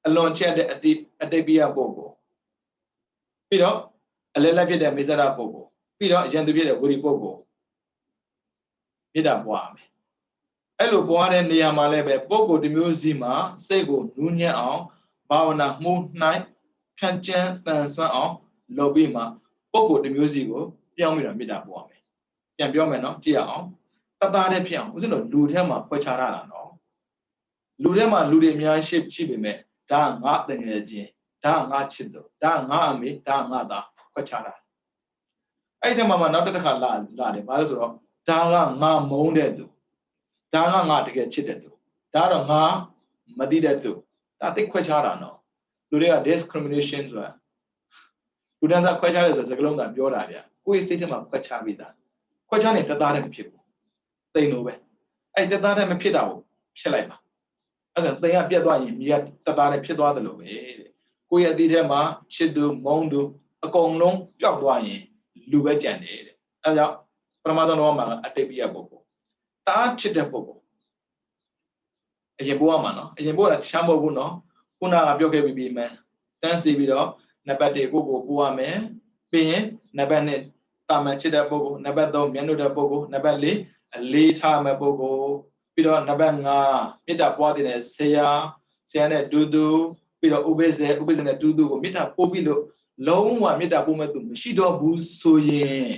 အလွန်ချက်တဲ့အတိတ်ပိယပုဂ္ဂိုလ်ပြီးတော့အလဲလက်ဖြစ်တဲ့မေဇရပုဂ္ဂိုလ်ပြီးတော့ယန္တုဖြစ်တဲ့ဝိရိပုဂ္ဂိုလ်မေတ္တာပွားမယ်အဲ့လိုပွားတဲ့နေရာမှာလည်းပဲပုဂ္ဂိုလ်တစ်မျိုးစီမှာစိတ်ကိုနူးညံ့အောင်ဘာဝနာမှုနှိုင်းခံကြံတန်ဆွမ်းအောင်လုပ်ပြီးမှပုဂ္ဂိုလ်တစ်မျိုးစီကိုပြောင်းပြီးတော့မေတ္တာပွားမယ်ပြန်ပြောမယ်နော်ကြည့်ရအောင်တသားတည်းဖြစ်အောင်ဦးဇင်းတို့လူထဲမှာဖွဲ့ခြားရတာနော်လူထဲမှာလူတွေအများရှိပေမဲ့ဒါကငါတငယ်ချင်းဒါကငါချစ်တော်ဒါကငါအမေဒါကငါသားဖွဲ့ခြားတာအဲ့ဒီမှာမှနောက်တစ်ခါလာတယ်ဘာလို့ဆိုတော့ဒါကငါမုန်းတဲ့သူဒါကငါတကယ်ချစ်တဲ့သူဒါတော့ငါမသိတဲ့သူဒါသိခွဲခြားတာနော်လူတွေက discrimination ဆိုတာလူတန်းစားခွဲခြားတယ်ဆိုစကားလုံးကပြောတာဗျကိုယ့်စိတ်ထဲမှာခွဲခြားပြီးသားခွဲခြားနေတသားတည်းမဖြစ်ဘူးသိမ့်လို့ပဲအဲ့တသားတည်းမဖြစ်တာကိုဖြစ်လိုက်ပါအဲ့ဒါသိမ့်ကပြတ်သွားရင်မြေကတသားတည်းဖြစ်သွားတယ်လို့ပဲတဲ့ကိုယ့်ရဲ့အသည့်ထဲမှာချစ်သူမုန်းသူအကုန်လုံးပျောက်သွားရင်လူပဲကြံတယ်တဲ့အဲဒါကြောင့်ပရမသောတော်မှာအတိတ်ပိယပုဂ္ဂိုလ်တားချစ်တဲ့ပုဂ္ဂိုလ်အရင်ဘဝမှာနော်အရင်ဘဝကချမ်းမဟုတ်ဘူးနော်ခုနကပြောခဲ့ပြီးမှတန်းစီပြီးတော့နံပါတ်1ကိုပို့ရမယ်ပြီးရင်နံပါတ်2တာမန်ချစ်တဲ့ပုဂ္ဂိုလ်နံပါတ်3မျက်နှာတဲ့ပုဂ္ဂိုလ်နံပါတ်4အလေးထားမဲ့ပုဂ္ဂိုလ်ပြီးတော့နံပါတ်5မေတ္တာပွားတဲ့ဆရာနဲ့တူတူပြီးတော့ဥပိ္ပဇေနဲ့တူတူကိုမေတ္တာပို့ပြီးလို့လုံးဝမေတ္တာပို့မဲ့သူမရှိတော့ဘူးဆိုရင်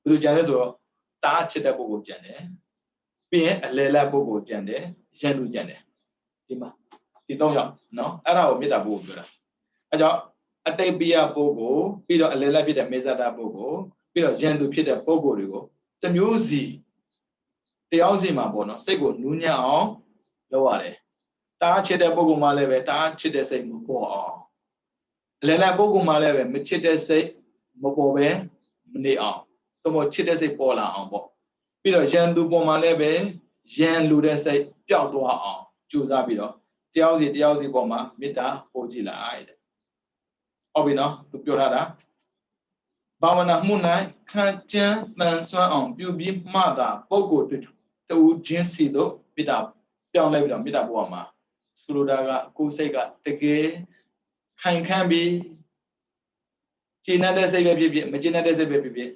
ဘယ်လိုကြံလဲဆိုတော့တားချစ်တဲ့ပုဂ္ဂိုလ်ကြံတယ်ပြီးရင်အလယ်လက်ပုဂ္ဂိုလ်ကြံတယ်ရန်သူကြံတယ်ဒီမှာဒီ3ယောက်နော်အဲ့ဒါကိုမေတ္တာပို့ပြောတာအဲကြောင့်အတိတ်ပိယပုဂ္ဂိုလ်ပြီးတော့အလယ်လက်ဖြစ်တဲ့မေဇတာပုဂ္ဂိုလ်ပြီးတော့ရန်သူဖြစ်တဲ့ပုဂ္ဂိုလ်တွေကိုတမျိုးစီတယောက်စီမှာပေါ့နော်စိတ်ကိုနူးညံ့အောင်လုပ်ရတယ်တားချစ်တဲ့ပုဂ္ဂိုလ်မှလည်းပဲတားချစ်တဲ့စိတ်မပေါ်အောင်အလယ်လက်ပုဂ္ဂိုလ်မှလည်းပဲမချစ်တဲ့စိတ်မပေါ်ပဲမနေအောင်သို့မဟုတ်ချစ်တဲ့စိတ်ပေါ်လာအောင်ပေါ့ပြီးတော့ရန်သူပေါ်မှာလည်းပဲရန်လူတဲ့စိတ်ပျောက်သွားအောင်ကြိုးစားပြီးတော့တယောက်စီပေါ်မှာမေတ္တာပို့ကြည့်လိုက်တဲ့ဟုတ်ပြီနော်သူပြောထားတာဘာဝနာမှု၌ခံကြံတန်ဆွမ်းအောင်ပြုပြီးမှသာပုဂ္ဂိုလ်တူချင်းစီတို့မေတ္တာပြောင်းလဲပြီးတော့မေတ္တာပို့အောင်မှာဆိုလိုတာကကိုယ်စိတ်ကတကယ်ခိုင်ခန့်ပြီးကျင့်တဲ့စိတ်ပဲဖြစ်ဖြစ်မကျင့်တဲ့စိတ်ပဲဖြစ်ဖြစ်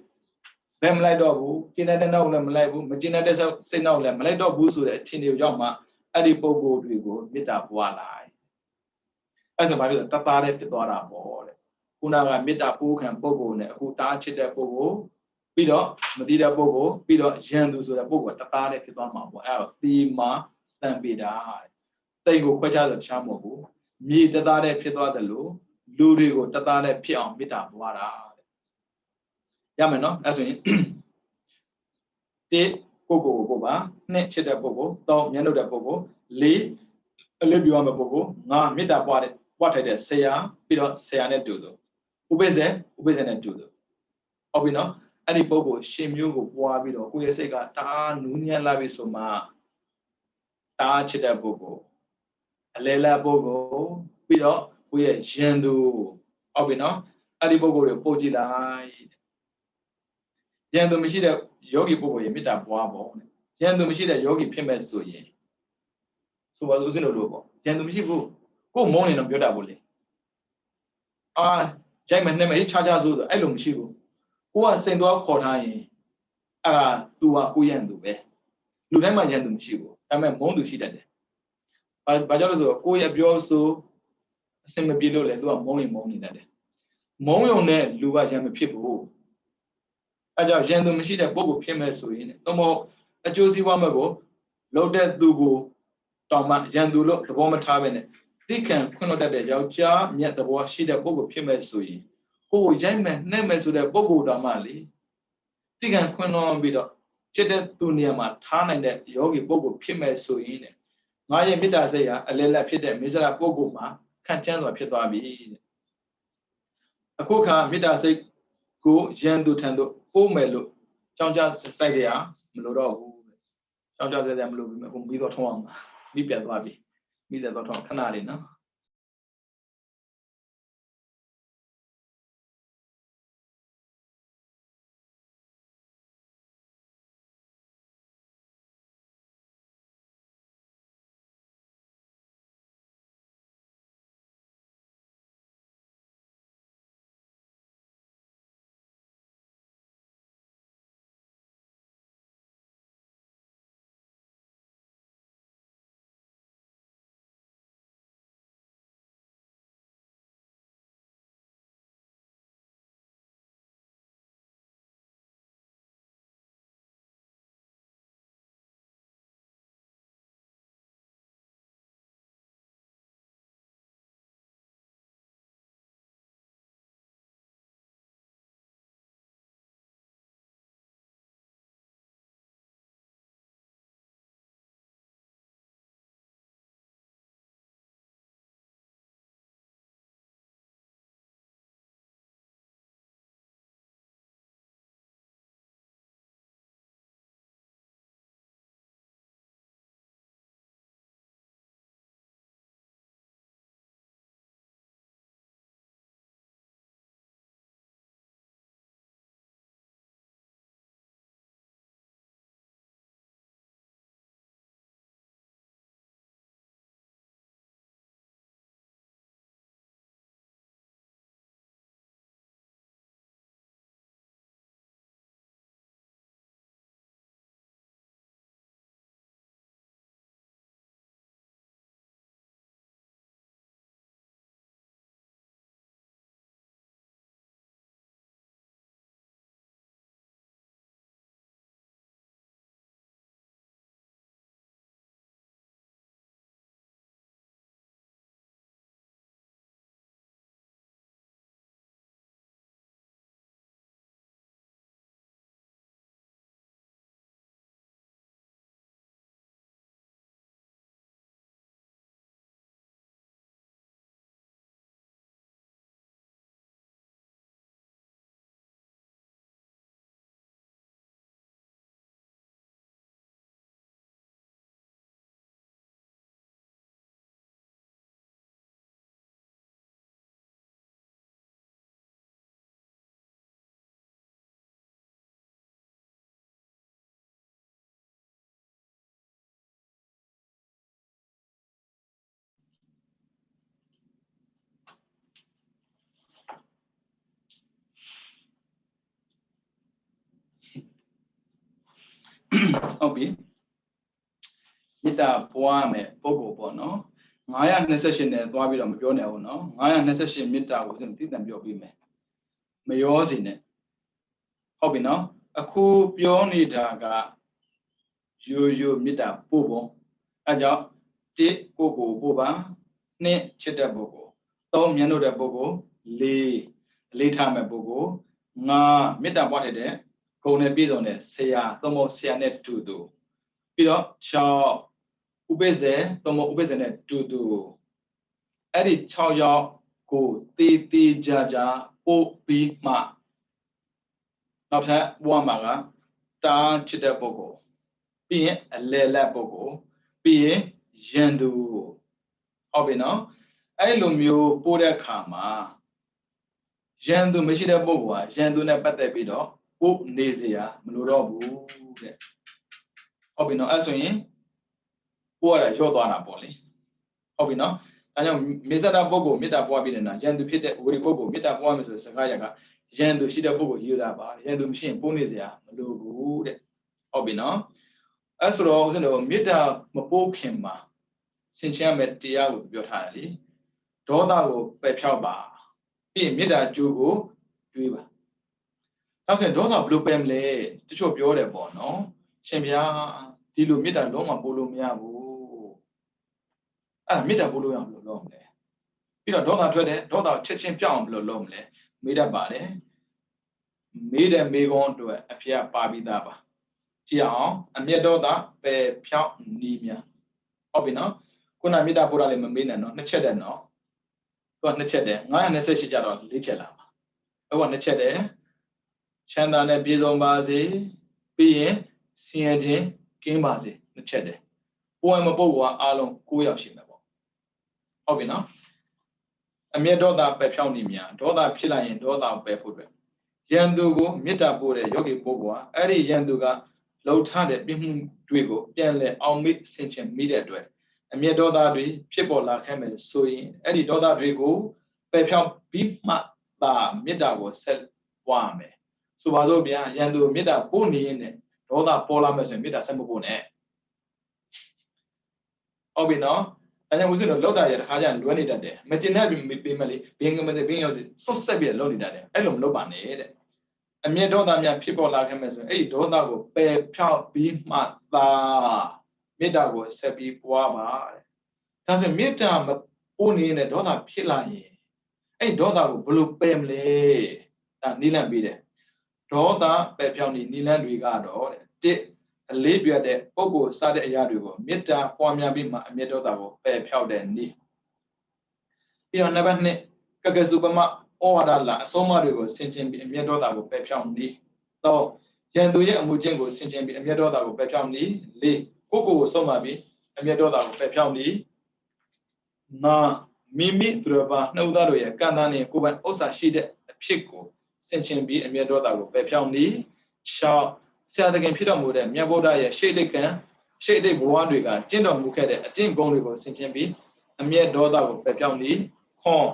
ဘယ်မလိုက်တော့ဘူးကျင့်တဲ့နောက်လည်းမလိုက်ဘူးမကျင့်တဲ့စိတ်နောက်လည်းမလိုက်တော့ဘူးဆိုတဲ့အခြေအနေကိုရောက်မှအဲ့ဒီပုဂ္ဂိုလ်တွေကိုမေတ္တာပွားလိုက်အဲ့ဆိုဘာဖြစ်လဲတသားတည်းဖြစ်သွားတာပေါ့တဲ့ခုနကမေတ္တာပို့ခံပုဂ္ဂိုလ်နဲ့အခုတားချစ်တဲ့ပုဂ္ဂိုလ် ပြီးတော့မတိတဲ့ပုဂ္ဂိုလ်ပြီးတော့ရန်သူဆိုတဲ့ပုဂ္ဂိုလ်တသားတည်းဖြစ်သွားမှာပေါ့အဲ့တော့ဒီမှာတန်ပေတာစိတ်ကိုခွဲခြားဆိုတခြားမဟုတ်ဘူးမြေတသားတည်းဖြစ်သွားတယ်လို့လူတွေကိုတသားတည်းဖြစ်အောင်မေတ္တာပွားတာရမယ်နော်အဲ့ဆိုရင်တစ်ကိုကိုကိုပါနှစ်ချစ်တဲ့ပုဂ္ဂိုလ်သုံးမျက်နှုတ်တဲ့ပုဂ္ဂိုလ်လေးအလေးပြောရမယ့်ပုဂ္ဂိုလ်ငါမေတ္တာပွားထိုက်တဲ့ဆရာပြီးတော့ဆရာနဲ့တူသူဥပိ္ပဇေနဲ့တူသူဟုတ်ပြီနော်အဲ့ဒီပုဂ္ဂိုလ်ရှင်မျိုးကိုပွားပြီးတော့ကိုယ့်ရဲ့စိတ်ကတအားနူးညံ့လာပြီဆိုမှတအားချစ်တဲ့ပုဂ္ဂိုလ်အလဲလာပုဂ္ဂိုလ်ပြီးတော့ကိုယ့်ရဲ့ယဉ်သူဟုတ်ပြီနော်အဲ့ဒီပုဂ္ဂိုလ်ကိုပို့ကြည့်လိုက်ယဉ်သူမရှိတဲ့ယောဂီပုဂ္ဂိုလ်ရဲ့မေတ္တာပွားပေါ့ယဉ်သူမရှိတဲ့ယောဂီဖြစ်မဲ့ဆိုရင်ဆိုပါဦးစင်းလို့ပေါ့ယဉ်သူမရှိဘူးကိုယ်မုန်းနေတော့ပြောတာပေါ့လေအာရိုက်မယ်နှဲ့မယ်ခြားဆိုအဲ့လိုမရှိဘူးကိုကစိန်သွားခေါ်ထားရင်အဲ့ဒါ तू ကကိုရန်သူပဲလူတိုင်းမှာရန်သူမရှိဘူးဒါပေမဲ့မုန်းသူရှိတတ်တယ်ဘာကြောင့်လဲဆိုတော့ကိုရဲ့အပြောဆိုအစင်မပြေလို့လေ तू ကမုန်းရင်မုန်းနေတတ်တယ်မုန်းရုံနဲ့လူကရန်မဖြစ်ဘူးအဲ့ကြောင့်ရန်သူမရှိတဲ့ပုံကိုဖြစ်မဲ့ဆိုရင်တော့မဟုတ်အကျိုးစီးပွားမဲ့ကိုလောက်တဲ့သူကိုတောင်မှရန်သူလို့သဘောမထားပဲနဲ့သိခံခွင့်လွှတ်တတ်တဲ့ယောက်ျားမြတ်သဘောရှိတဲ့ပုံကိုဖြစ်မဲ့ဆိုရင်ကိုရိုက်မယ်နှဲ့မယ်ဆိုတဲ့ပုံကိုတောင်မှလေသိခံခွင့်လွှတ်ပြီးတော့ချစ်တဲ့သူနေရာမှာထားနိုင်တဲ့ယောဂီပုံကိုဖြစ်မဲ့ဆိုရင်ငါရဲ့မေတ္တာစိတ်ဟာအလဲလက်ဖြစ်တဲ့မေဇရာပုံကိုမှာခံချမ်းစွာဖြစ်သွားပြီတဲ့အခုခါမေတ္တာစိတ်ကိုရန်သူထံသို့ပို့မယ်လို့ကြောင်းကြစိုက်เสียမလို့တော့ဘူးကြောင်းကြစိုက်เสียမလို့ပြီးတော့ထုံးအောင်ပြီးပြန်သွားပြီပြီးဆက်တော့ထုံးခဏလေးနော်ဟုတ်ပြီမေတ္တာပွားမယ်ပုဂ္ဂိုလ်ပေါ့နော်928နဲ့သွားပြီးတော့မပြောနဲ့ဘူးနော်928မေတ္တာကိုစဉ်သိတံပြောပြီးမယ်မရောစီနဲ့ဟုတ်ပြီနော် အခုပြောနေတာကရိုးရိုးမေတ္တာပို့ပုံအဲကြောင့်1ကိုယ်ကိုပို့ပါ2ချစ်တဲ့ပုဂ္ဂိုလ်3မျက်နှာတဲ့ပုဂ္ဂိုလ်4လေးထားမဲ့ပုဂ္ဂိုလ်5မေတ္တာပွားတဲ့ဂုဏ်နဲ့ပြည့်စုံတဲ့ဆရာသုံးဖို့ဆရာနဲ့တူတူပြီးတော့6ဥပိ္ပဇေသုံးဖို့ဥပိ္ပဇေနဲ့တူတူအဲ့ဒီ6ယောက်ကိုတေးသေးကြကြပို့ပြီးမှနောက်ထပ်ဘဝမှာကတားချစ်တဲ့ပုဂ္ဂိုလ်ပြီးရင်အလယ်လက်ပုဂ္ဂိုလ်ပြီးရင်ရန်သူဟုတ်ပြီနော်အဲ့လိုမျိုးပို့တဲ့အခါမှာရန်သူမရှိတဲ့ပုဂ္ဂိုလ်ကရန်သူနဲ့ပတ်သက်ပြီးတော့ပို့နေစရာမလိုတော့ဘူးတဲ့ဟုတ်ပြီနော်အဲ့ဆိုရင်ပို့ရတာရော့သွားတာပေါ့လေဟုတ်ပြီနော်အဲကြောင့်မေဇတာပုဂ္ဂိုလ်မေတ္တာပွားပြီးနေတာရန်သူဖြစ်တဲ့ဝိရိပုဂ္ဂိုလ်မေတ္တာပွားမယ်ဆိုတဲ့စကားရကရန်သူရှိတဲ့ပုဂ္ဂိုလ်ရည်ရတာပါရန်သူမရှိရင်ပို့နေစရာမလိုဘူးတဲ့ဟုတ်ပြီနော်အဲ့ဆိုတော့ဦးဇင်းတို့မေတ္တာမပို့ခင်မှာဆင်ခြင်ရမယ့်တရားကိုပြောထားတယ်လေဒေါသကိုပယ်ဖြောက်ပါပြီးရင်မေတ္တာကြိုးကိုတွေးပါနောက်ဆိုရင်ဒေါသဘယ်လိုပယ်မလဲတချို့ပြောတယ်ပေါ့နော်ရှင်ဗျာဒီလိုမေတ္တာလုံးဝပို့လို့မရဘူးအဲ့မေတ္တာပို့လို့ရအောင်လို့လုပ်မလဲပြီးတော့ဒေါသထွက်တယ်ဒေါသချက်ချင်းပြောင်းအောင်ဘယ်လိုလုပ်မလဲမေးတတ်ပါတယ်မေးတဲ့မေးခွန်းအတွက်အဖြေပါပြီးသားပါကြည့်အောင်အမျက်ဒေါသပယ်ဖြောက်နီးများဟုတ်ပြီနော်ခုနမေတ္တာပို့တာလည်းမမေးနဲ့နော်နှစ်ချက်တဲ့နော်သူကနှစ်ချက်တဲ့928ကျတော့4ချက်လာပါအခုကနှစ်ချက်တဲ့ချမ်းသာနဲ့ပြည့်စုံပါစေပြီးရင်ဆင်းရဲခြင်းကင်းပါစေနှစ်ချက်တဲ့ပို့ရင်မပို့ကအားလုံး9ယောက်ရှိမှာပေါ့ဟုတ်ပြီနော်အမျက်ဒေါသပယ်ဖြောက်နေများဒေါသဖြစ်လာရင်ဒေါသကိုပယ်ဖို့အတွက်ရန်သူကိုမေတ္တာပို့တဲ့ယောဂီပုဂ္ဂိုလ်ကအဲ့ဒီရန်သူကလှုပ်ထားတဲ့ပြင်းမှုတွေကိုပြန်လဲအောင်မိဆင်ခြင်မိတဲ့အတွက်အမျက်ဒေါသတွေဖြစ်ပေါ်လာခဲ့မယ်ဆိုရင်အဲ့ဒီဒေါသတွေကိုပယ်ဖြောက်ပြီးမှသာမေတ္တာကိုဆက်ပွားမယ်ဆိုပါစို့ဗျာရန်သူမေတ္တာပို့နေရင်ဒေါသပေါ်လာမယ်ဆိုရင်မေတ္တာဆက်မပို့နဲ့ဟုတ်ပြီနော်အဲကြောင့်ဦးဇင်းတို့လောက်တာရတခါကျလွဲနေတတ်တယ်မတင်တဲ့ပေးမလေးဘင်းကမတဲ့ဘင်းရောက်စီဆွတ်ဆက်ပြီးလောက်နေတတ်တယ်အဲ့လိုမလုပ်ပါနဲ့တဲ့အမျက်ဒေါသများဖြစ်ပေါ်လာခဲ့မယ်ဆိုရင်အဲ့ဒီဒေါသကိုပယ်ဖြောက်ပြီးမှသာမေတ္တာကိုဆက်ပြီးပွားပါတဲ့ဒါဆိုမေတ္တာမပို့နေတဲ့ဒေါသဖြစ်လာရင်အဲ့ဒီဒေါသကိုဘယ်လိုပယ်မလဲဒါနိလန့်ပြီးတယ်ဒေါသပယ်ဖြောက်နေနိလန့်တွေကတော့တဲ့အလေးပြတ်တဲ့ပုဂ္ဂိုလ်စတဲ့အရာတွေကိုမေတ္တာပွားများပြီးမှအမျက်ဒေါသကိုပယ်ဖြောက်တဲ့နည်းပြီးတော့နံပါတ်2ကကစုပမဩဝါဒလာအဆုံးအမတွေကိုဆင်ခြင်ပြီးအမျက်ဒေါသကိုပယ်ဖြောက်နည်း3ရန်သူရဲ့အမှုချင်းကိုဆင်ခြင်ပြီးအမျက်ဒေါသကိုပယ်ဖြောက်နည်း4ကိုယ့်ကိုယ်ကိုဆုံးမပြီးအမျက်ဒေါသကိုပယ်ဖြောက်နည်း5မိမိသူတော်ဘာနှုတ်သားတို့ရဲ့ကံသားနဲ့ကိုယ်ပိုင်ဥစ္စာရှိတဲ့အဖြစ်ကိုဆင်ခြင်ပြီးအမျက်ဒေါသကိုပယ်ဖြောက်နည်း6ဆရာသခင်ဖြစ်တော်မူတဲ့မြတ်ဗုဒ္ဓရဲ့ရှေ့တိတ်ကံရှေ့တိတ်ဘဝတွေကကျင့်တော်မူခဲ့တဲ့အကျင့်ကုန်းတွေကိုဆင်ခြင်ပြီးအမျက်ဒေါသကိုပယ်ဖြောက်နည်းခွန်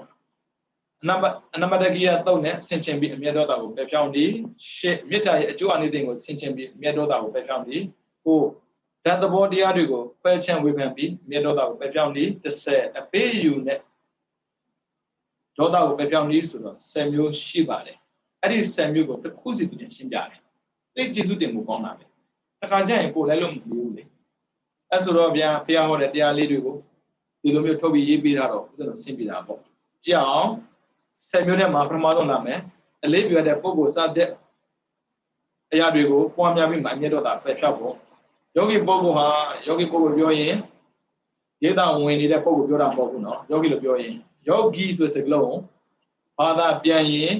အနမတကိယတုတ်နဲ့ဆင်ခြင်ပြီးအမျက်ဒေါသကိုပယ်ဖြောက်နည်းရှေ့မေတ္တာရဲ့အကျိုးအနိသင်ကိုဆင်ခြင်ပြီးအမျက်ဒေါသကိုပယ်ဖြောက်နည်း9ဓာတ်သဘောတရားတွေကိုပယ်ချံဝေဖန်ပြီးအမျက်ဒေါသကိုပယ်ဖြောက်နည်း10အပေးယူနဲ့ဒေါသကိုပယ်ဖြောက်နည်းဆိုတော့10မျိုးရှိပါတယ်အဲ့ဒီ10မျိုးကိုတစ်ခုစီပြင်ရှင်းပြတယ်တိတ်ကျေစုတင်မှုကောင်းတာပဲတခါကျရင်ပို့လဲလို့မပြီးဘူးလေအဲ့ဆိုတော့ဗျာဖះဟောတဲ့တရားလေးတွေကိုဒီလိုမျိုးထုတ်ပြီးရေးပေးတာတော့ဦးဇင်းတို့ဆင်းပြတာပေါ့ကြည့်အောင်10မျိုးထဲမှာပထမဆုံးလာမယ်အလေးပြတဲ့ပုဂ္ဂိုလ်စတဲ့အရာတွေကိုပွားများပြီးမှအမျက်ဒေါသပယ်ဖြောက်ဖို့ယောဂီပုဂ္ဂိုလ်ဟာယောဂီပုဂ္ဂိုလ်ပြောရင်ဒေတာဝင်နေတဲ့ပုဂ္ဂိုလ်ပြောတာမဟုတ်ဘူးနော်ယောဂီလို့ပြောရင်ယောဂီဆိုစကားလုံးဘာသာပြန်ရင်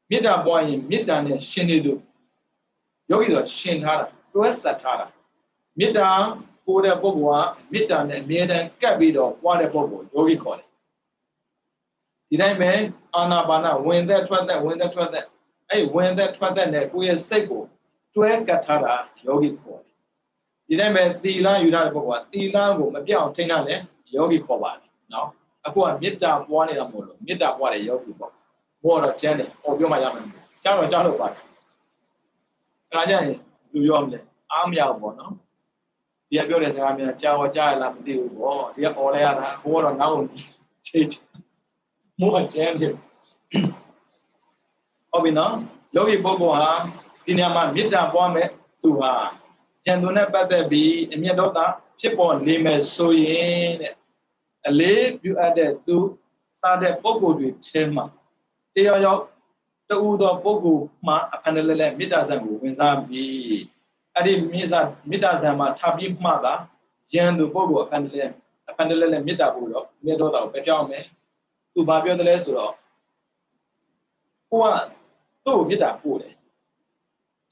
မေတ္တာပွားရင်မေတ္တာနဲ့ရှင်နေသူယောဂီဆိုရှင်ထားတာတွဲဆက်ထားတာမေတ္တာပို့တဲ့ပုဂ္ဂိုလ်ကမေတ္တာနဲ့အမြဲတမ်းကပ်ပြီးတော့ပွားတဲ့ပုဂ္ဂိုလ်ယောဂီခေါ်တယ်ဒီတိုင်းပဲအာနာပါနဝင်သက်ထွက်သက်ဝင်သက်ထွက်သက်အဲ့ဝင်သက်ထွက်သက်နဲ့ကိုယ့်ရဲ့စိတ်ကိုတွဲကပ်ထားတာယောဂီခေါ်တယ်ဒီတိုင်းပဲသီလယူထားတဲ့ပုဂ္ဂိုလ်ကသီလကိုမပြောင်းထိန်းထားတဲ့ယောဂီခေါ်ပါတယ်နော်အခုကမေတ္တာပွားနေတာမဟုတ်လို့မေတ္တာပွားတဲ့ယောဂီပေါ့ဘောတော့ကျန်းတယ်ဟောပြောမှရမယ်ကြားတော့ကြားလို့ပါတယ်ဒါကြရင်လူရောမလဲအားမရဘူးပေါ့နော်ဒီကပြောတဲ့စကားများကြားရောကြားရလားမသိဘူးပေါ့ဒီကអော်လဲရတာဘောတော့နောက်ချေမိုးအကျန်းတယ်ဟုတ်ပြီနော်ယောဂီပုဂ္ဂိုလ်ဟာ ဒီနေရာမှာမေတ္တာပွားမဲ့သူဟာဉာဏ်သူနဲ့ပတ်သက်ပြီးအမျက်ဒေါသဖြစ်ပေါ်နေမယ်ဆိုရင်တဲ့အလေးပြုအပ်တဲ့သူစားတဲ့ပုဂ္ဂိုလ်တွေထဲမှာတယောက်ယောက်တူသောပုဂ္ဂိုလ်မှအဖန်လည်းမေတ္တာဇံကိုဝင်စားပြီးအဲ့ဒီမေတ္တာဇံမှာထပ်ပြီးမှသာဉာဏ်သူပုဂ္ဂိုလ်အဖန်လည်းမေတ္တာပို့တော့မေတ္တာတော်ကိုပြောင်းမယ်သူဘာပြောတယ်လဲဆိုတော့ကိုကသူ့ကိုမေတ္တာပို့တယ်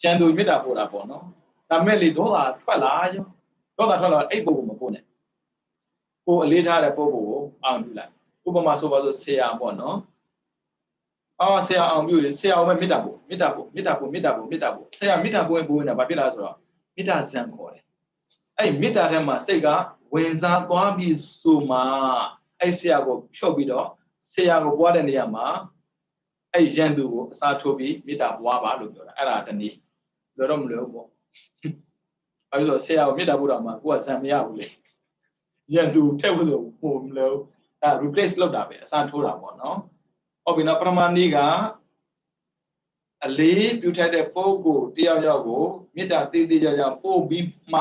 ဉာဏ်သူမေတ္တာပို့တာပေါ့နော်ဒါမဲ့လေဒေါသထွက်လာရောဒေါသထွက်လာအဲ့ပုဂ္ဂိုလ်မပို့နဲ့ကိုအလေးထားတဲ့ပုဂ္ဂိုလ်ကိုအောင်ပြုလိုက်ဥပမာဆိုပါစို့ဆရာပေါ့နော်ဆရာအောင်ပြုတယ်ဆရာအောင်ပဲမေတ္တာပို့ဆရာမေတ္တာပို့ရင်ဘာဖြစ်လဲဆိုတော့မေတ္တာဇံခေါ်တယ်အဲ့မေတ္တာထဲမှာစိတ်ကဝင်စားသွားပြီးဆိုမှအဲ့ဆရာကိုဖြုတ်ပြီးတော့ဆရာကိုပွားတဲ့နေရာမှာအဲ့ရန်သူကိုအစားထိုးပြီးမေတ္တာပွားပါလို့ပြောတာအဲ့ဒါတနည်းလွယ်တော့မလွယ်ဘူးပေါ့အဲ့လိုဆရာကိုမေတ္တာပို့တာမှာကိုကဇံမရဘူးလေရန်သူထည့်ဖို့ဆိုပုံမလို့အဲ့ replace လုပ်တာပဲအစားထိုးတာပေါ့နော်ဟုတ်ပြီနော်ပထမနေ့ကအလေးပြုထက်တဲ့ပုဂ္ဂိုလ်တယောက်ယောက်ကိုမေတ္တာတည်တည်ကြကြပို့ပြီးမှ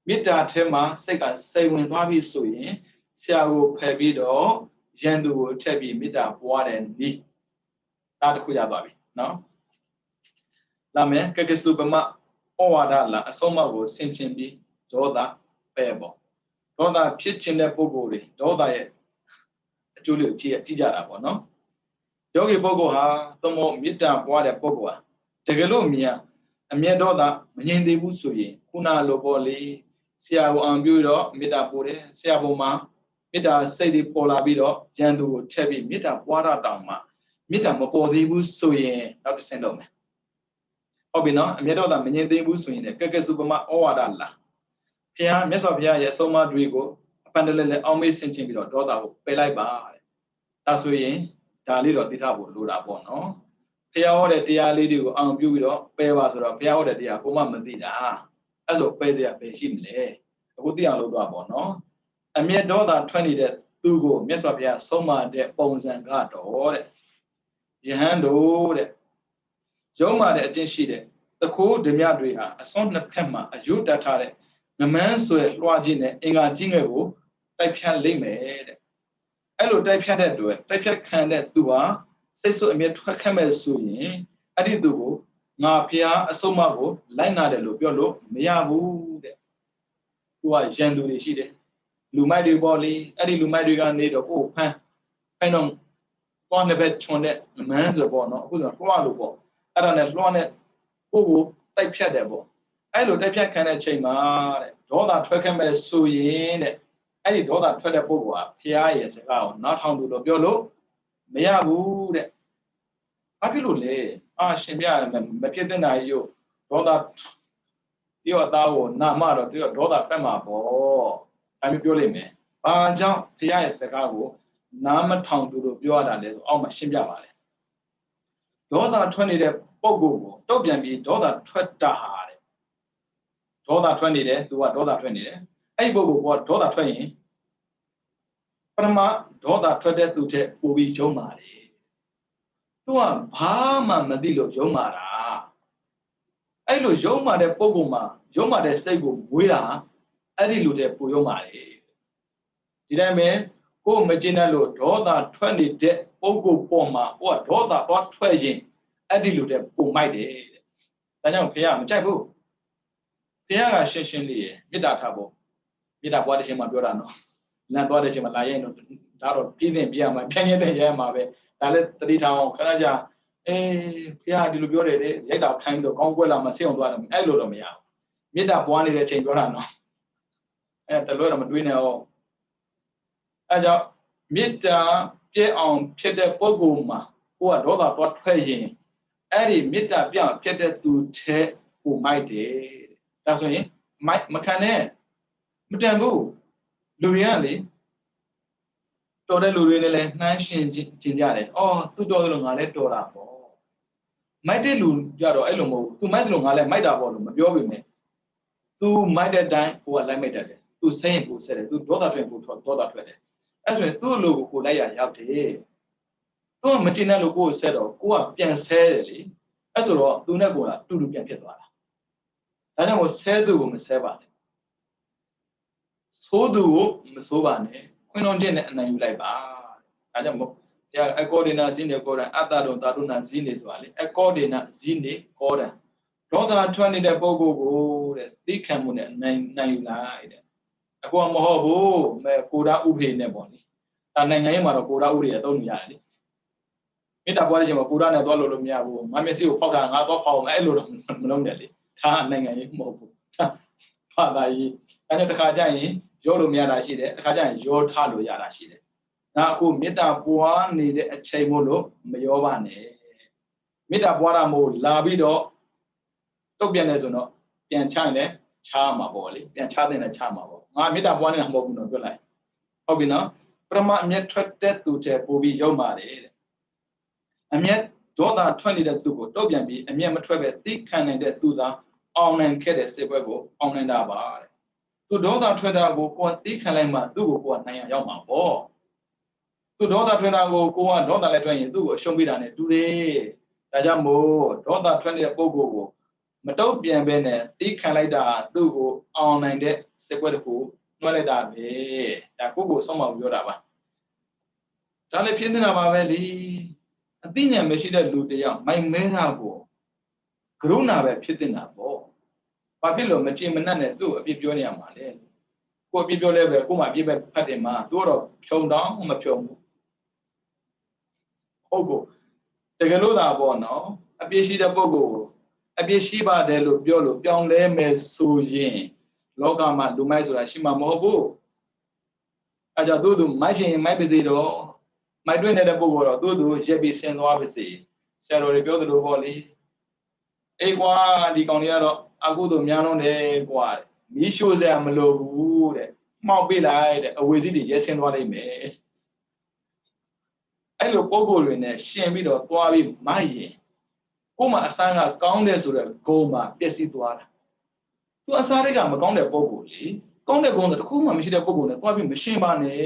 မေတ္တာထဲမှာစိတ်ကစိတ်ဝင်သွားပြီဆိုရင်ဆရာကိုဖယ်ပြီးတော့ရန်သူကိုထည့်ပြီးမေတ္တာပွားတဲ့နည်းဒါတစ်ခုရသွားပြီနော်လာမယ်ကကစုပမဩဝါဒလာအဆုံးအမကိုဆင်ခြင်ပြီးဒေါသပဲပေါ့ဒေါသဖြစ်ခြင်းတဲ့ပုဂ္ဂိုလ်တွေဒေါသရဲ့အကျိုးလေးကိုကြည့်ကြတာပေါ့နော်ယောဂီပုဂ္ဂိုလ်ဟာသမုတ်မေတ္တာပွားတဲ့ပုဂ္ဂိုလ်ဟာတကယ်လို့မြင်အမျက်ဒေါသမငြိမ်သေးဘူးဆိုရင်ခုနလိုပေါ့လေဆရာကိုအောင်ပြုတော့မေတ္တာပို့တယ်ဆရာပုံမှာမေတ္တာစိတ်တွေပေါ်လာပြီးတော့ဉာဏ်သူကိုထည့်ပြီးမေတ္တာပွားတာတောင်မှမေတ္တာမပေါ်သေးဘူးဆိုရင်နောက်တစ်ဆင့်လုပ်မယ်ဟုတ်ပြီနော်အမျက်ဒေါသမငြိမ်သေးဘူးဆိုရင်လည်းကကစုပမဩဝါဒလာဘုရားမြတ်စွာဘုရားရဲ့ဆုံးမတွေကိုအပန်တလဲလဲအောင်းမေးဆင်ခြင်ပြီးတော့ဒေါသကိုပယ်လိုက်ပါတဲ့ဒါဆိုရင်ဒါလေးတော့သိထားဖို့လိုတာပေါ့နော်ဘုရားဟောတဲ့တရားလေးတွေကိုအောင်ပြုပြီးတော့ပယ်ပါဆိုတော့ဘုရားဟောတဲ့တရားကိုမှမသိတာအဲ့ဆိုပယ်စရာပဲရှိမလဲအခုသိအောင်လုပ်တော့ပေါ့နော်အမျက်ဒေါသထွက်နေတဲ့သူကိုမြတ်စွာဘုရားဆုံးမတဲ့ပုံစံကတော့တဲ့ယဟန်တို့တဲ့ရုံးမာတဲ့အကျင့်ရှိတဲ့တခိုးဓမြတွေဟာအစွန်းနှစ်ဖက်မှာအယုတ်တတ်ထားတဲ့ငမန်းဆွဲလွှားခြင်းနဲ့အင်္ဂါကြီးငယ်ကိုတိုက်ဖြတ်လိမ့်မယ်တဲ့အဲ့လိုတိုက်ဖြတ်တဲ့အတွက်တိုက်ဖြတ်ခံတဲ့သူဟာစိတ်ဆိုးအမြဲထွက်ခတ်မဲ့ဆိုရင်အဲ့ဒီသူကိုငါဖျားအဆုံးမကိုလိုက်နာတယ်လို့ပြောလို့မရဘူးတဲ့သူကရန်သူတွေရှိတယ်လူမိုက်တွေပေါ့လေအဲ့ဒီလူမိုက်တွေကနေတော့ကိုဖမ်းတော့သွားနေပဲချွန်တဲ့ငမန်းဆိုပေါ့နော်အခုဆိုလွှားလို့ပေါ့အဲ့ဒါနဲ့လွှားနဲ့ကိုတိုက်ဖြတ်တယ်ပေါ့အဲ့လိုတိုက်ဖြတ်ခံတဲ့ချိန်မှာတဲ့ဒေါသထွက်ခဲ့မဲ့ဆိုရင်တဲ့အဲ့ဒီဒေါသထွက်တဲ့ပုဂ္ဂိုလ်ဟာဖျားရဲ့စကားကိုနားထောင်သူလို့ပြောလို့မရဘူးတဲ့ဘာဖြစ်လို့လဲရှင်ပြမဖြစ်တဲ့နိုင်ရောဒေါသပြောအသားကိုနာမတော့ပြောဒေါသထွက်မှာပေါ့အဲ့လိုပြောလိမ့်မယ်ဘာကြောင့်ဖျားရဲ့စကားကိုနားမထောင်သူလို့ပြောရတာလဲဆိုအောက်မှာရှင်းပြပါလေဒေါသထွက်နေတဲ့ပုဂ္ဂိုလ်ကိုတုတ်ပြန်ပြီးဒေါသထွက်တာဟာတဲ့ဒေါသထွက်နေတယ်သူကဒေါသထွက်နေတယ်အဲ့ဒီပုဂ္ဂိုလ်ကဒေါသထွက်ရင်ပထမဒေါသထွက်တဲ့သူတဲ့ပို့ပြီးယုံပါတယ်သူကဘာမှမသိလို့ယုံမာတာအဲ့လိုယုံမာတဲ့ပုဂ္ဂိုလ်မှာယုံမာတဲ့စိတ်ကိုမွေးတာအဲ့ဒီလူတဲ့ပို့ယုံပါတယ်ဒီတိုင်းပဲကိုမကျင်တဲ့လို့ဒေါသထွက်နေတဲ့ပုဂ္ဂိုလ်ပေါ်မှာဟိုကဒေါသသွားထွက်ရင်အဲ့ဒီလူတဲ့ပုံမိုက်တယ်တဲ့ဒါကြောင့်ဖေကမကြိုက်ဘူးဖေကရှင်းရှင်းလေးရမေတ္တာထားဖို့မေတ္တာပွားတဲ့ချိန်မှာပြောတာနော်လမ်းသွားတဲ့ချိန်မှာလာရင်တော့ဒါတော့ပြည့်စုံပြရမှာဖြန်းနေတဲ့ရဲမှာပဲဒါလည်းတတိထောင်ခဏကြာဖေကဒီလိုပြောတယ်လေရိုက်တာခိုင်းတော့ကောင်းကွက်လာမှဆေးအောင်သွားတယ်အဲ့လိုတော့မရဘူးမေတ္တာပွားနေတဲ့ချိန်ပြောတာနော်တလွဲတော့မတွေးနဲ့အောင်အဲ့ကြောင့်မေတ္တာပြည့်အောင်ဖြစ်တဲ့ပုဂ္ဂိုလ်မှာကိုကဒေါသသွားထွက်ရင်အဲ့ဒီမေတ္တာပြည့်ဖြစ်တဲ့သူတဲ့ကိုမိုက်တယ်ဒါဆိုရင်မိုက်မခံနဲ့မတန်ဘူးလူတွေကလေတော်တဲ့လူတွေနဲ့လည်းနှမ်းရှင်ကျင်ကြတယ်သူတော်တယ်လို့ငါလည်းတော်တာပေါ့မိုက်တဲ့လူကြတော့အဲ့လိုမဟုတ်ဘူးသူမိုက်တယ်လို့ငါလည်းမိုက်တာပေါ့လို့မပြောပေမဲ့သူမိုက်တဲ့အတိုင်းကိုကလိုက်မိုက်တတ်တယ်သူဆဲရင်ကိုဆဲတယ်သူဒေါသထွက်ကိုဒေါသထွက်တယ်အဲ့ဆိုရင်သူ့လူကိုလိုက်ရရောက်တယ်သူကမတင်တဲ့လူကိုဆဲတော့ကိုကပြန်ဆဲတယ်လေအဲ့ အဲ့ဆိုတော့သူနဲ့ကိုယ်ကတူတူပြန်ဖြစ်သွားတာဒါကြောင့်မို့ဆဲသူကိုမဆဲပါနဲ့ဆိုးသူကိုမဆိုးပါနဲ့ခွင့်တော်ချက်နဲ့အနိုင်ယူလိုက်ပါဒါကြောင့်မို့တရားအကောဒေနာဇိနေကောဒံအတ္တတော်တာတုနာဇိနေဆိုတာလေအကောဒေနာဇိနေကောဒံဒေါသထွက်နေတဲ့ပုဂ္ဂိုလ်ကိုတဲ့သိခံမှုနဲ့နိုင်ယူလိုက်တဲ့အကောမဟုတ်ဘူးကိုရာဥဖေနဲ့ပေါ့လေဒါနိုင်ငံရေးမှာတော့ကိုရာဥတွေအသုံးနေရတယ်လေမေတ္တာပွားတဲ့ချိန်မှာကိုရာနဲ့သွားလို့မရဘူးငါမျက်စိကိုဖောက်တာငါသွားဖောက်မယ်အဲ့လိုတော့မလုပ်နဲ့လေဒါနိုင်ငံရေးမဟုတ်ဘူးဖာသာရေးအဲ့ဒါတခါကျရင်ရောလို့မရတာရှိတယ်တခါကျရင်ရောထလို့ရတာရှိတယ်ဒါအခုမေတ္တာပွားနေတဲ့အချိန်မို့လို့မရောပါနဲ့မေတ္တာပွားတာမို့လာပြီးတော့တုတ်ပြန်နေဆိုတော့ပြန်ချရင်လည်းချားမှာပေါ့လေပြန်ချတဲ့လည်းချားမှာပေါ့ငါမေတ္တာပွားနေတာမဟုတ်ဘူးတော့ပြောလိုက်ဟုတ်ပြီနော်ပရမအမျက်ထွက်တဲ့သူတဲ့ပို့ပြီးရုံပါတယ်တဲ့အမျက်ဒေါသထွက်နေတဲ့သူကိုတုတ်ပြန်ပြီးအမျက်မထွက်ပဲသိခံနိုင်တဲ့သူသာအောင်နိုင်ခဲ့တဲ့စေပွဲကိုအောင်နိုင်တာပါတဲ့သူဒေါသထွက်တာကိုကိုယ်သိခံလိုက်မှသူ့ကိုကိုယ်နိုင်အောင်ရောက်မှာပေါ့သူဒေါသထွက်တာကိုကိုယ်ကဒေါသလည်းထွက်ရင်သူ့ကိုအရှုံးပေးတာနဲ့တူတယ်ဒါကြောင့်မို့ဒေါသထွက်နေတဲ့ပုဂ္ဂိုလ်ကိုမတုတ်ပြန်ပဲနဲ့သိခံလိုက်တာသူ့ကိုအောင်နိုင်တဲ့စေပွဲတစ်ခုနှွှဲလိုက်တာပဲဒါကိုယ့်ကိုဆုံးမပြောတာပါဒါလည်းဖြစ်နေတာပါပဲလေအသိဉာဏ်မရှိတဲ့လူတယောက်မိုင်မဲတာကိုကရုဏာပဲဖြစ်နေတာပေါ့ဘာဖြစ်လို့မကြည်မနှက်နဲ့သူ့အပြစ်ပြောနေရမှာလဲကိုအပြစ်ပြောလဲပဲကို့မှာအပြစ်ပဲဖတ်တယ်မှာသူတော့ဖြုံတောင်းမဖြုံဘူးဟုတ်ကိုတကယ်လို့သာပေါ့နော်အပြစ်ရှိတဲ့ပုဂ္ဂိုလ်အပြစ်ရှိပါတယ်လို့ပြောလို့ပြောင်းလဲမယ်ဆိုရင်လောကမှာလူမိုက်ဆိုတာရှိမှာမဟုတ်ဘူးအဲကြောင့်သူမိုက်ရှင်မိုက်ပါစေတော့မိုက်တွင်းနေတဲ့ပုဂ္ဂိုလ်တော့သူရက်ပြီးဆင်းသွားပါစေဆရာတော်တွေပြောသလိုပေါ့လေအေးကွာဒီကောင်တွေကတော့အကုသို့များလုံးတယ်ကွာမီးရှို့စရာမလိုဘူးတဲ့မှောက်ပေးလိုက်တဲ့အဝေစီးတွေရဲဆင်းသွားလိမ့်မယ်အဲ့လိုပုဂ္ဂိုလ်တွေနဲ့ရှင်ပြီးတော့သွားပြီးမိုက်ရင်ကို့မှာအစမ်းကကောင်းတယ်ဆိုတော့ဂုံမှာပျက်စီးသွားတာသူအစားတွေကမကောင်းတဲ့ပုဂ္ဂိုလ်လေကောင်းတဲ့ဂုံတော့တခုမှမရှိတဲ့ပုဂ္ဂိုလ်နဲ့သွားပြီးမရှင်းပါနဲ့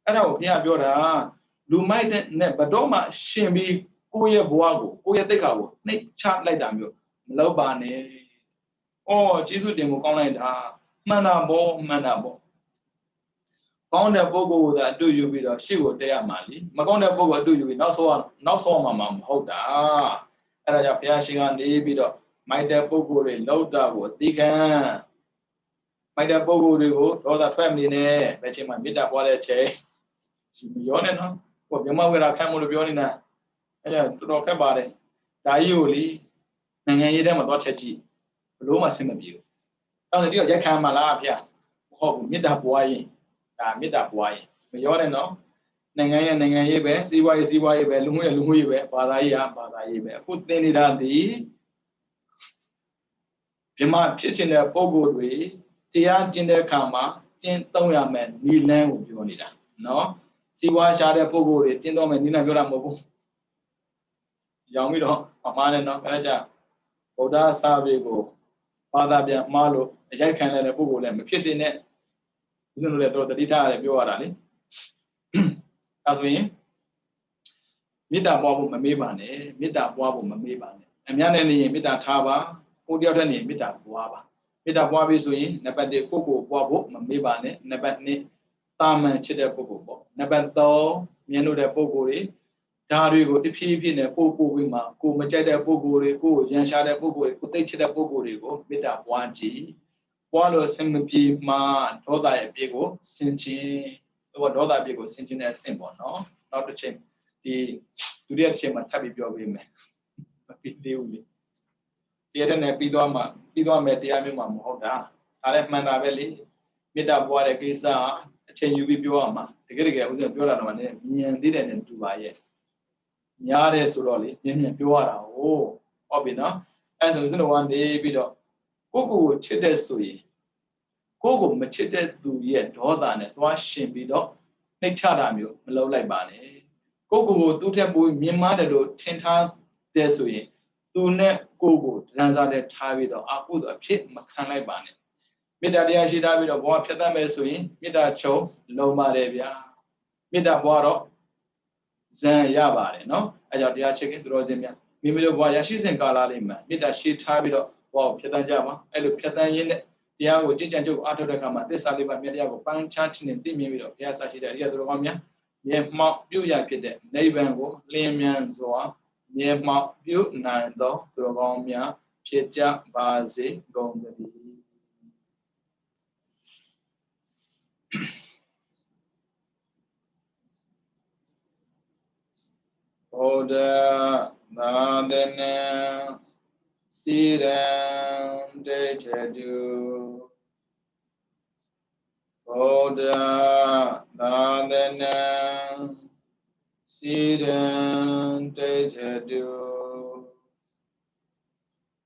အဲ့ဒါကိုဘုရားပြောတာလူမိုက်နဲ့ဘတော်မှရှင်ပြီးကိုယ့်ရဲ့ဘဝကိုကိုယ့်ရဲ့တိတ်ခါကိုနှိပ်ချလိုက်တာမျိုးမလုပ်ပါနဲ့။အော်ကျေးဇူးတင်ကိုကောင်းလိုက်တာမှန်တာပေါ့မှန်တာပေါ့။ကောင်းတဲ့ပုဂ္ဂိုလ်ကအတူယူပြီးတော့ရှေ့ကိုတက်ရမှာလीမကောင်းတဲ့ပုဂ္ဂိုလ်အတူယူပြီးနောက်ဆောမှာမဟုတ်တာ။အဲ့ဒါကြောင့်ဘုရားရှင်ကနေပြီးတော့မိုက်တဲ့ပုဂ္ဂိုလ်တွေလောက်တာကိုအသိခံမိုက်တဲ့ပုဂ္ဂိုလ်တွေကိုဒေါသထွက်မနေနဲ့ဘယ်ချိန်မှမေတ္တာပွားတဲ့ချိန်မရောနဲ့နော်။ဟိုမြမဝေရာခံမှုလို့ပြောနေတာအဲ့ဒါတော်တော်ခက်ပါတယ်ဒါကြီးကိုလေနိုင်ငံရေးထဲမှာသွားချက်ကြည့်ဘလို့မှဆင်မပြေဘူးအဲ့ဒါတည်းရက်ခံမှာလားဗျာမဟုတ်ဘူးမေတ္တာပွားရင်ဒါမေတ္တာပွားရင်မရောနဲ့နော်နိုင်ငံရေးပဲစီးပွားရေးပဲလူမှုရေးပဲဘာသာရေးပဲအခုသင်နေတာဒီမြမဖြစ်ချင်တဲ့ပုံကိုယ်တွေတရားကျင့်တဲ့အခါမှာကျင့်သုံးရမယ်နီလန်းကိုပြောနေတာနော်စီးပွားရှားတဲ့ပုံကိုယ်တွေကျင့်သုံးမယ်နီလန်းပြောတာမဟုတ်ဘူးရောင်ပြီးတော့အမှားနဲ့နော်ခဏကြဗုဒ္ဓစာပေကိုဘာသာပြန်မှားလို့အရိုက်ခံရတဲ့ပုဂ္ဂိုလ်လည်းမဖြစ်စေနဲ့ဦးဇင်းတို့လည်းတော့တတိထားရတယ်ပြောရတာလေအဲဆိုရင်မေတ္တာပွားဖို့မမေ့ပါနဲ့မေတ္တာပွားဖို့မမေ့ပါနဲ့အများနဲ့နေရင်မေတ္တာထားပါကိုတယောက်တည်းနေမေတ္တာပွားပါမေတ္တာပွားပြီးဆိုရင်နံပါတ်1ကိုပွားဖို့မမေ့ပါနဲ့နံပါတ်2တာမန်ချစ်တဲ့ပုဂ္ဂိုလ်ပေါ့နံပါတ်3မြင်လို့တဲ့ပုဂ္ဂိုလ်တွေဒါတွေကိုတဖြည်းဖြည်းနဲ့ပို့ပြီးမှကိုမကြိုက်တဲ့ပုဂ္ဂိုလ်တွေကိုရန်ရှာတဲ့ပုဂ္ဂိုလ်တွေကိုသိချစ်တဲ့ပုဂ္ဂိုလ်တွေကိုမေတ္တာပွားကြည့်ပွားလို့ဆင်မပြေမှဒေါသရဲ့အပြည့်ကိုဆင်ခြင်းဒေါသအပြည့်ကိုဆင်ခြင်းနဲ့ဆင့်ပေါ့နော်နောက်တစ်ချိန်ဒီဒုတိယတစ်ချိန်မှာထပ်ပြီးပြောပေးမယ်မပြီးသေးဘူးလေတရားနဲ့ပြီးသွားမယ်တရားမျိုးမှမဟုတ်တာဒါလည်းမှန်တာပဲလေမေတ္တာပွားတဲ့ကိစ္စအချိန်ယူပြီးပြောရမှာတကယ်ဥစဉ်ပြောတာတော့လည်းဉာဏ်သေးတယ်နဲ့တူပါရဲ့များတယ်ဆိုတော့လေမြင်ပြောရတာဟုတ်ပြီနော်အဲ့ဆိုစနဝန်းနေပြီးတော့ကိုချစ်တဲ့ဆိုရင်ကိုမချစ်တဲ့သူရဲ့ဒေါသနဲ့သွားရှင်ပြီးတော့နှိမ့်ချတာမျိုးမလုပ်လိုက်ပါနဲ့ကိုသူ့ထက်ပိုမြင်မာတယ်လို့ထင်ထားတဲ့ဆိုရင်သူနဲ့ကိုဒဏ္ဍာနဲ့ထားပြီးတော့အကုသို့အဖြစ်မခံလိုက်ပါနဲ့မေတ္တာတရားရှိထားပြီးတော့ဘဝဖြတ်သန်းမယ်ဆိုရင်မေတ္တာချုပ်လုံးပါတယ်ဗျာမေတ္တာဘဝတော့ဇံရပါတယ်နော်အဲကြောင့်တရားချစ်ခင်သူတော်စင်များ မိမိတို့ဘဝရရှိစဉ်ကာလလေးမှာမေတ္တာရှိထားပြီးတော့ဘဝကိုဖြတ်သန်းကြပါအဲ့လိုဖြတ်သန်းရင်းနဲ့တရားကိုကြင်ကြံကြုတ်အားထုတ်တဲ့အခါမှာသစ္စာလေးပါးမြတ်တရားကိုပန်းချခြင်းနဲ့သိမြင်ပြီးတော့ဘုရားဆရှိတဲ့အရိယသူတော်ကောင်းများမျက်မှောက်ပြုရဖြစ်တဲ့နိဗ္ဗာန်ကိုလင်းမြန်စွာမျက်မှောက်ပြုနိုင်သောသူတော်ကောင်းများဖြစ်ကြပါစေကုန်သတည်းဩဒသာသနာစီရံတေချတုဩဒသာသနာစီရံတေချတု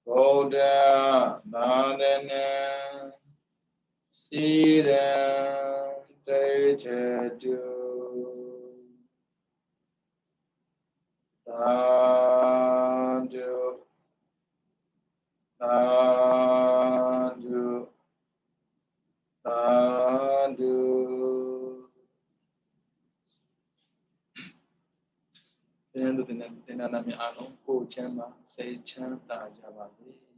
ဗုဒ္ဓသာသနာစီရံတေချတုသာဓုသာဓုသာဓုသင်္တို့တင်နာနာမြအားလုံးကိုချမ်းသာစိတ်ချမ်းသာကြပါစေ